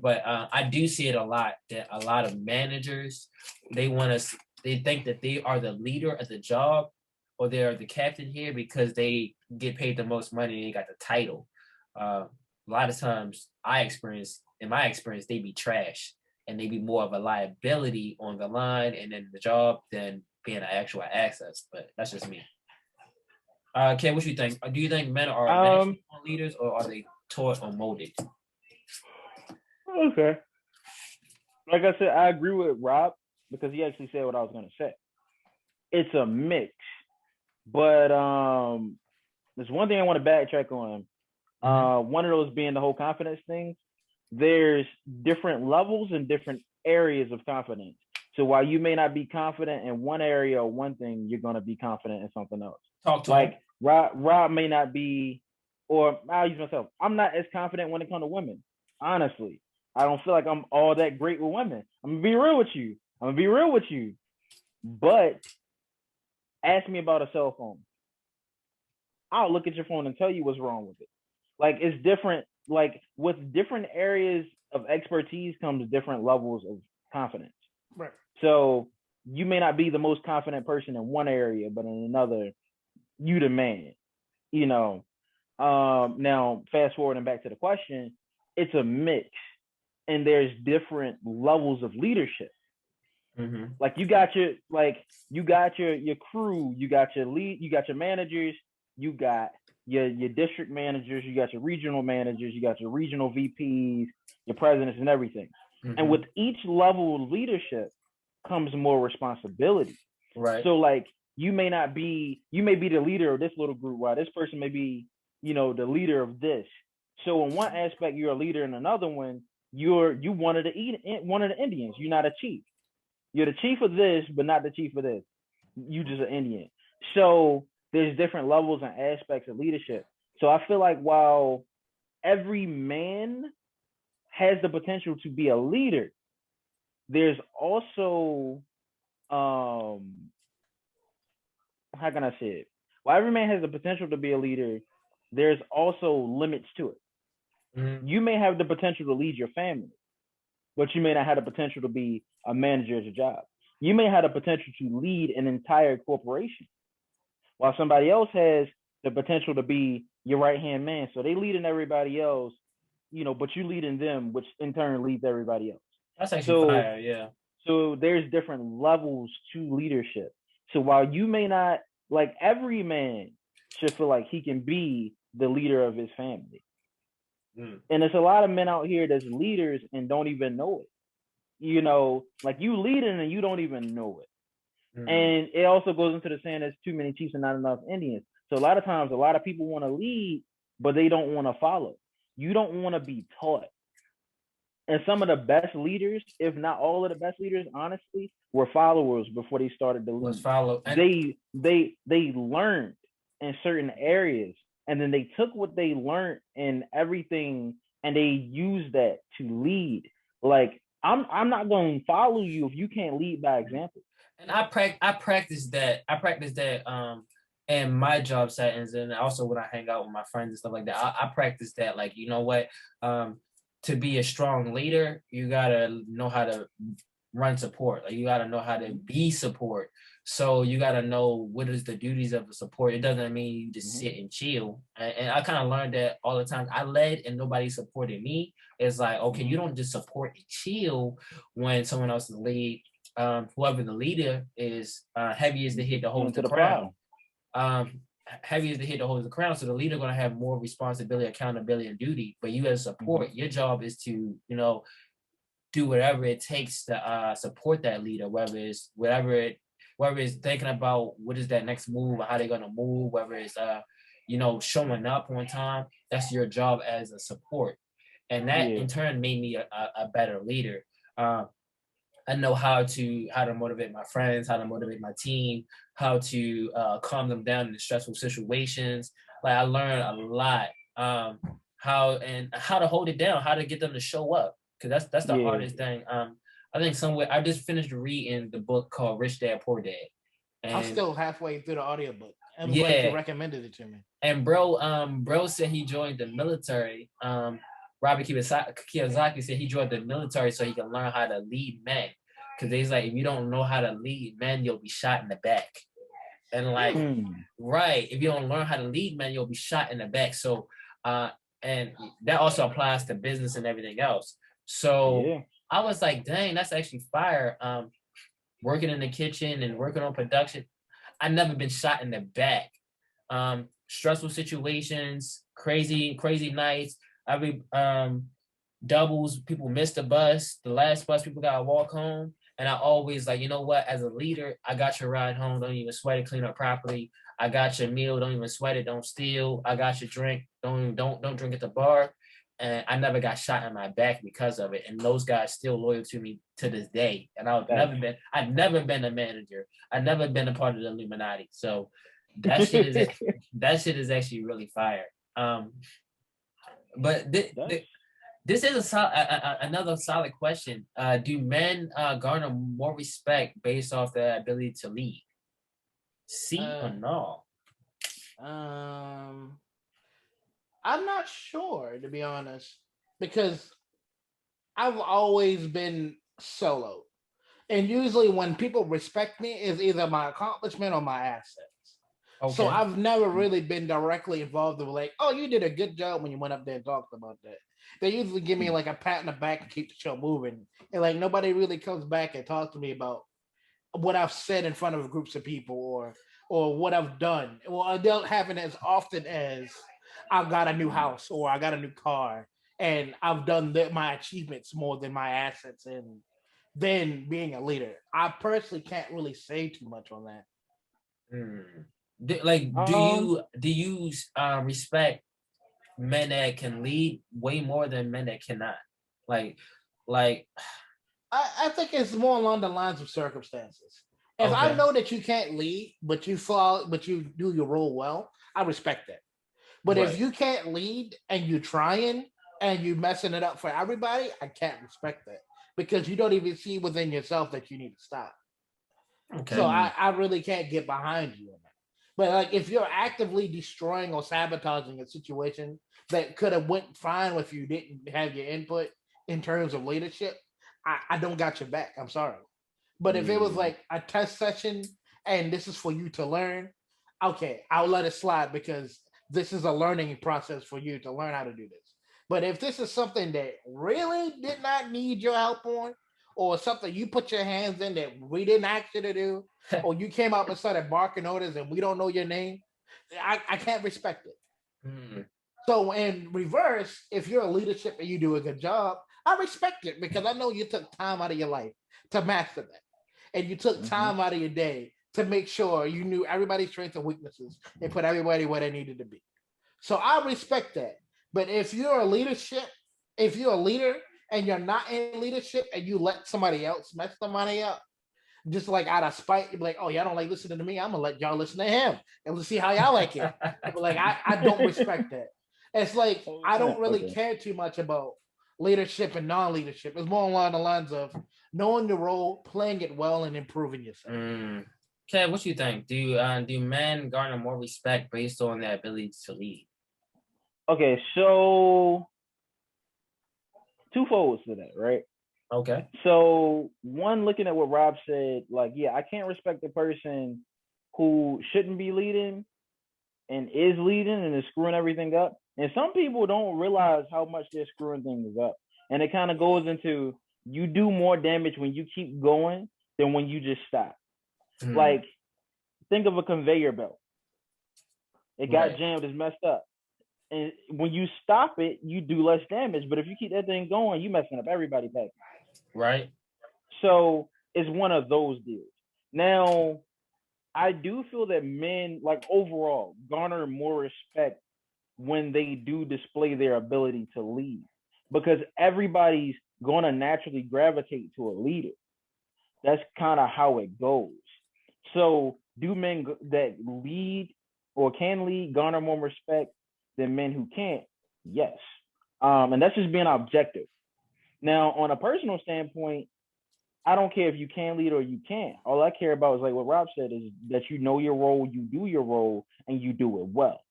But I do see it a lot that a lot of managers they think that they are the leader of the job or they are the captain here because they get paid the most money and they got the title. A lot of times in my experience, they be trash and they be more of a liability on the line and in the job than being an actual asset. But that's just me. Ken, what you think? Do you think men are naturally leaders or are they taught or molded? Okay. Like I said, I agree with Rob because he actually said what I was going to say. It's a mix. But there's one thing I want to backtrack on. One of those being the whole confidence thing. There's different levels and different areas of confidence. So while you may not be confident in one area or one thing, you're going to be confident in something else. Like Rob may not be, or I'll use myself. I'm not as confident when it comes to women. Honestly, I don't feel like I'm all that great with women. I'm going to be real with you. But ask me about a cell phone. I'll look at your phone and tell you what's wrong with it. Like, it's different. Like, with different areas of expertise comes different levels of confidence. Right. So you may not be the most confident person in one area, but in another, you the man. You know. Now, fast forwarding back to the question, it's a mix, and there's different levels of leadership. Like you got your crew, you got your lead, you got your managers, you got your district managers, you got your regional managers, you got your regional VPs, your presidents, and everything. And with each level of leadership comes more responsibility. Right. So like you may be the leader of this little group, while this person may be, the leader of this. So in one aspect, you're a leader. In another one, you one of the Indians. You're not a chief. You're the chief of this, but not the chief of this. You just an Indian. So there's different levels and aspects of leadership. So I feel like while every man has the potential to be a leader, there's also, how can I say it? While every man has the potential to be a leader, there's also limits to it. You may have the potential to lead your family, but you may not have the potential to be a manager at your job. You may have the potential to lead an entire corporation, while somebody else has the potential to be your right-hand man. So they leading everybody else, but you leading them, which in turn leads everybody else. That's actually fire, yeah. So there's different levels to leadership. So while you may not, like every man should feel like he can be the leader of his family. And there's a lot of men out here that's leaders and don't even know it. Like you leading and you don't even know it. And it also goes into the saying there's too many chiefs and not enough Indians. So a lot of times, a lot of people want to lead, but they don't want to follow. You don't want to be taught. And some of the best leaders, if not all of the best leaders, honestly, were followers before they started to Was lead. follow. They learned in certain areas, and then they took what they learned in everything, and they used that to lead. Like I'm not going to follow you if you can't lead by example. And I practice that. I practice that in my job settings, and also when I hang out with my friends and stuff like that. I practice that. Like, you know what? To be a strong leader, you gotta know how to run support. Like, you gotta know how to be support. So you gotta know what is the duties of a support. It doesn't mean you just sit and chill. And I kind of learned that all the time. I led and nobody supported me. It's like, okay, you don't just support and chill when someone else is the lead. Whoever the leader is, heavy is the hit that holds the crown. Heavy is the hit that holds the crown. So the leader going to have more responsibility, accountability, and duty. But you as support, your job is to, do whatever it takes to support that leader, whether it's thinking about what is that next move or how they're going to move, whether it's showing up on time. That's your job as a support, and that in turn made me a better leader. I know how to motivate my friends, how to motivate my team, how to calm them down in stressful situations. Like, I learned a lot, how to hold it down, how to get them to show up, because that's the hardest thing. I think somewhere I just finished reading the book called Rich Dad Poor Dad. And I'm still halfway through the audiobook. I'm glad you recommended it to me. And bro said he joined the military. Robert Kiyosaki said he joined the military so he can learn how to lead men. Because he's like, if you don't know how to lead men, you'll be shot in the back. And like, right, if you don't learn how to lead men, you'll be shot in the back. So, and that also applies to business and everything else. So I was like, dang, that's actually fire. Working in the kitchen and working on production, I've never been shot in the back. Stressful situations, crazy nights. Doubles, people missed the bus. The last bus, people got to walk home. And I always like, you know what? As a leader, I got your ride home. Don't even sweat it. Clean up properly. I got your meal. Don't even sweat it. Don't steal. I got your drink. Don't drink at the bar. And I never got shot in my back because of it. And those guys still loyal to me to this day. And I've never been a manager. I've never been a part of the Illuminati. So that shit is actually really fire. But this is another solid question. Do men garner more respect based off their ability to lead? See or no? I'm not sure, to be honest, because I've always been solo. And usually when people respect me, it's either my accomplishment or my assets. Okay. So I've never really been directly involved with like, oh, you did a good job when you went up there and talked about that. They usually give me like a pat in the back and keep the show moving. And like nobody really comes back and talks to me about what I've said in front of groups of people or what I've done. Well, it don't happen as often as I've got a new house or I got a new car and I've done my achievements more than my assets and then being a leader. I personally can't really say too much on that. Do you respect men that can lead way more than men that cannot? I think it's more along the lines of circumstances. If I know that you can't lead, but you do your role well, I respect that. But if you can't lead and you're trying and you're messing it up for everybody, I can't respect that because you don't even see within yourself that you need to stop. Okay. So I really can't get behind you in that. But like if you're actively destroying or sabotaging a situation that could have went fine if you didn't have your input in terms of leadership, I don't got your back. I'm sorry. But if it was like a test session and this is for you to learn, okay, I'll let it slide because this is a learning process for you to learn how to do this. But if this is something that really did not need your help on, or something you put your hands in that we didn't ask you to do, or you came up and started barking orders and we don't know your name, I can't respect it. So in reverse, if you're a leadership and you do a good job, I respect it because I know you took time out of your life to master that. And you took time out of your day to make sure you knew everybody's strengths and weaknesses and put everybody where they needed to be. So I respect that. But if you're a leader and you're not in leadership and you let somebody else mess the money up, just like out of spite, you'd be like, oh, y'all don't like listening to me. I'm gonna let y'all listen to him and we'll see how y'all like it. But like, I don't respect that. It's like I don't really care too much about leadership and non-leadership. It's more along the lines of knowing your role, playing it well, and improving yourself. Kev, what you think? Do men garner more respect based on their ability to lead? Okay, so twofold to that, right? Okay. So one, looking at what Rob said, like, yeah, I can't respect the person who shouldn't be leading and is leading and is screwing everything up. And some people don't realize how much they're screwing things up. And it kind of goes into, you do more damage when you keep going than when you just stop. Like, think of a conveyor belt. It got jammed, it's messed up. And when you stop it, you do less damage. But if you keep that thing going, you messing up everybody's package. Right. So it's one of those deals. Now, I do feel that men, like, overall, garner more respect when they do display their ability to lead, because everybody's going to naturally gravitate to a leader. That's kind of how it goes. So do men that lead or can lead garner more respect than men who can't? Yes. And that's just being objective. Now, on a personal standpoint, I don't care if you can lead or you can't. All I care about is, like what Rob said, is that you know your role, you do your role, and you do it well.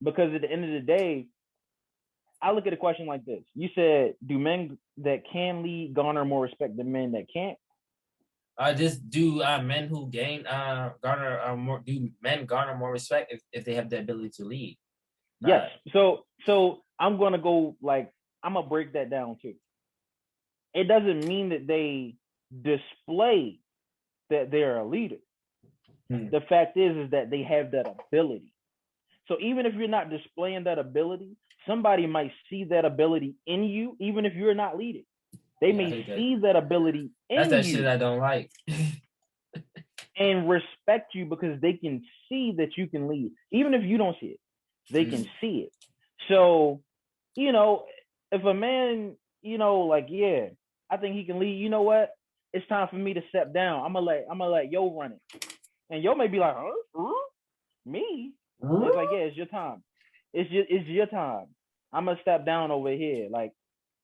Because at the end of the day, I look at a question like this. You said, do men that can lead garner more respect than men that can't? Just do men who garner more? Do men garner more respect if they have the ability to lead? Yes. So I'm gonna go, like, I'm gonna break that down too. It doesn't mean that they display that they're a leader. The fact is that they have that ability. So even if you're not displaying that ability, somebody might see that ability in you, even if you're not leading. They may see that ability in you. That's that shit I don't like. And respect you because they can see that you can lead. Even if you don't see it, they can see it. So, you know, if a man, you know, like, yeah, I think he can lead, you know what? It's time for me to step down. I'm gonna let Yo run it. And Yo may be like, huh? Me? It's like, yeah, it's your time. It's your time. I'm gonna step down over here. Like,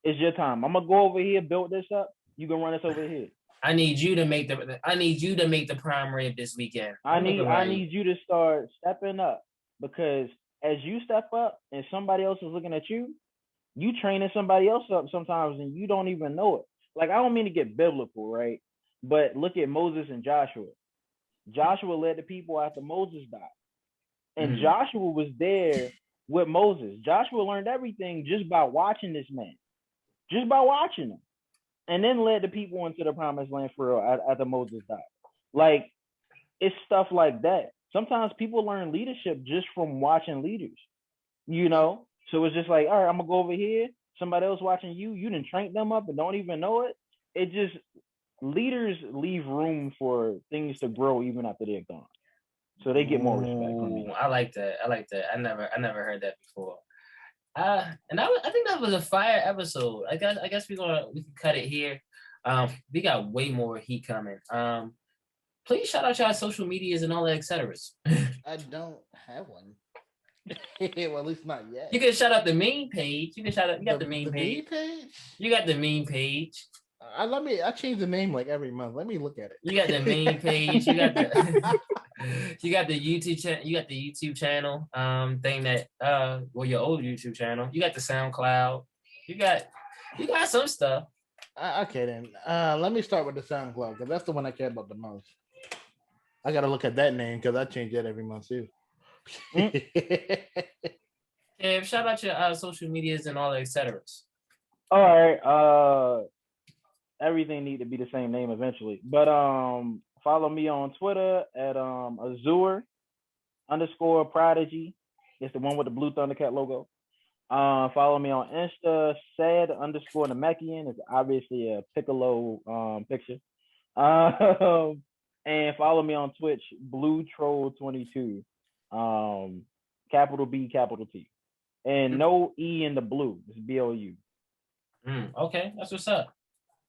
it's your time. I'm gonna go over here, build this up. You can run this over here. I need you to make the prime rib this weekend. I need you to start stepping up, because as you step up and somebody else is looking at you, you training somebody else up sometimes and you don't even know it. Like, I don't mean to get biblical, right? But look at Moses and Joshua. Joshua led the people after Moses died. And Joshua was there with Moses. Joshua learned everything just by watching this man, just by watching him, and then led the people into the promised land for real after Moses died. Like, it's stuff like that. Sometimes people learn leadership just from watching leaders, you know? So it's just like, all right, I'm going to go over here. Somebody else watching you. You didn't train them up and don't even know it. It just, leaders leave room for things to grow even after they're gone. So they get more respect from me. I like that. I never heard that before. And I think that was a fire episode. I guess we can cut it here. We got way more heat coming. Please shout out y'all social medias and all that, etc. I don't have one. Well, at least not yet. You can shout out the main page. You got the main page. You got the main page. I change the name like every month. Let me look at it. You got the main page. You got the you got the YouTube channel. You got the YouTube channel thing that your old YouTube channel. You got the SoundCloud. You got some stuff. Okay then. Let me start with the SoundCloud, because that's the one I care about the most. I gotta look at that name because I change that every month too. Yeah, shout out your social medias and all the etc. All right. Everything need to be the same name eventually. But follow me on Twitter at Azure_Prodigy. It's the one with the blue Thundercat logo. Follow me on Insta, sad_Namekian. It's obviously a Piccolo picture. And follow me on Twitch, Blue Troll 22. Capital B, capital T. And no E in the blue. It's BLU. Okay, that's what's up.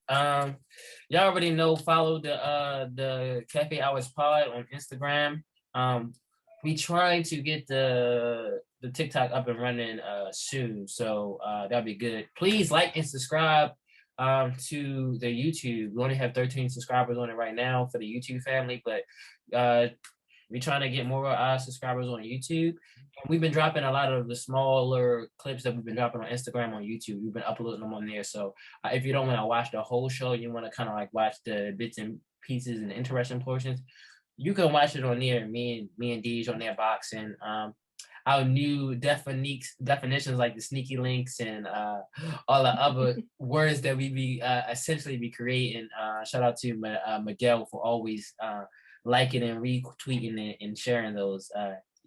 Y'all already know. Follow the Café Hours Pod on Instagram. We trying to get the TikTok up and running soon, so that'll be good. Please like and subscribe to the YouTube. We only have 13 subscribers on it right now for the YouTube family, but we're trying to get more subscribers on YouTube. And we've been dropping a lot of the smaller clips that we've been dropping on Instagram, on YouTube. We've been uploading them on there. So if you don't want to watch the whole show, you want to kind of like watch the bits and pieces and the interesting portions, you can watch it on there. Me and Deej on there boxing. Our new definitions like the sneaky links and all the other words that we be essentially be creating. Shout out to Miguel for always liking and retweeting and sharing those.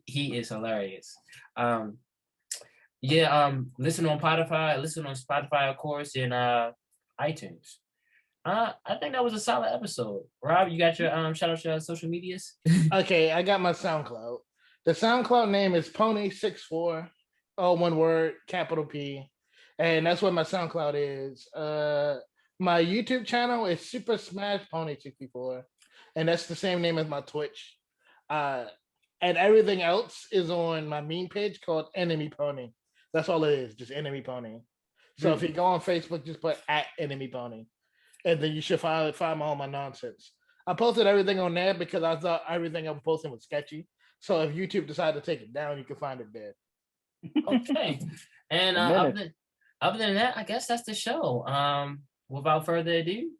He is hilarious. Listen on Spotify, of course, and iTunes. I think that was a solid episode. Rob, you got your shout out your social medias? Okay, I got my SoundCloud. The SoundCloud name is Pony64, all one word, capital P. And that's what my SoundCloud is. My YouTube channel is Super Smash Pony 64. And that's the same name as my Twitch. And everything else is on my meme page called Enemy Pony. That's all it is, just Enemy Pony. So if you go on Facebook, just put @Enemy Pony. And then you should find all my nonsense. I posted everything on there because I thought everything I was posting was sketchy. So if YouTube decided to take it down, you can find it there. Okay. And other than that, I guess that's the show. Without further ado,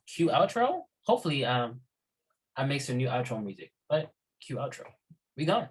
cue outro. Hopefully, I make some new outro music. But cue outro. We gone.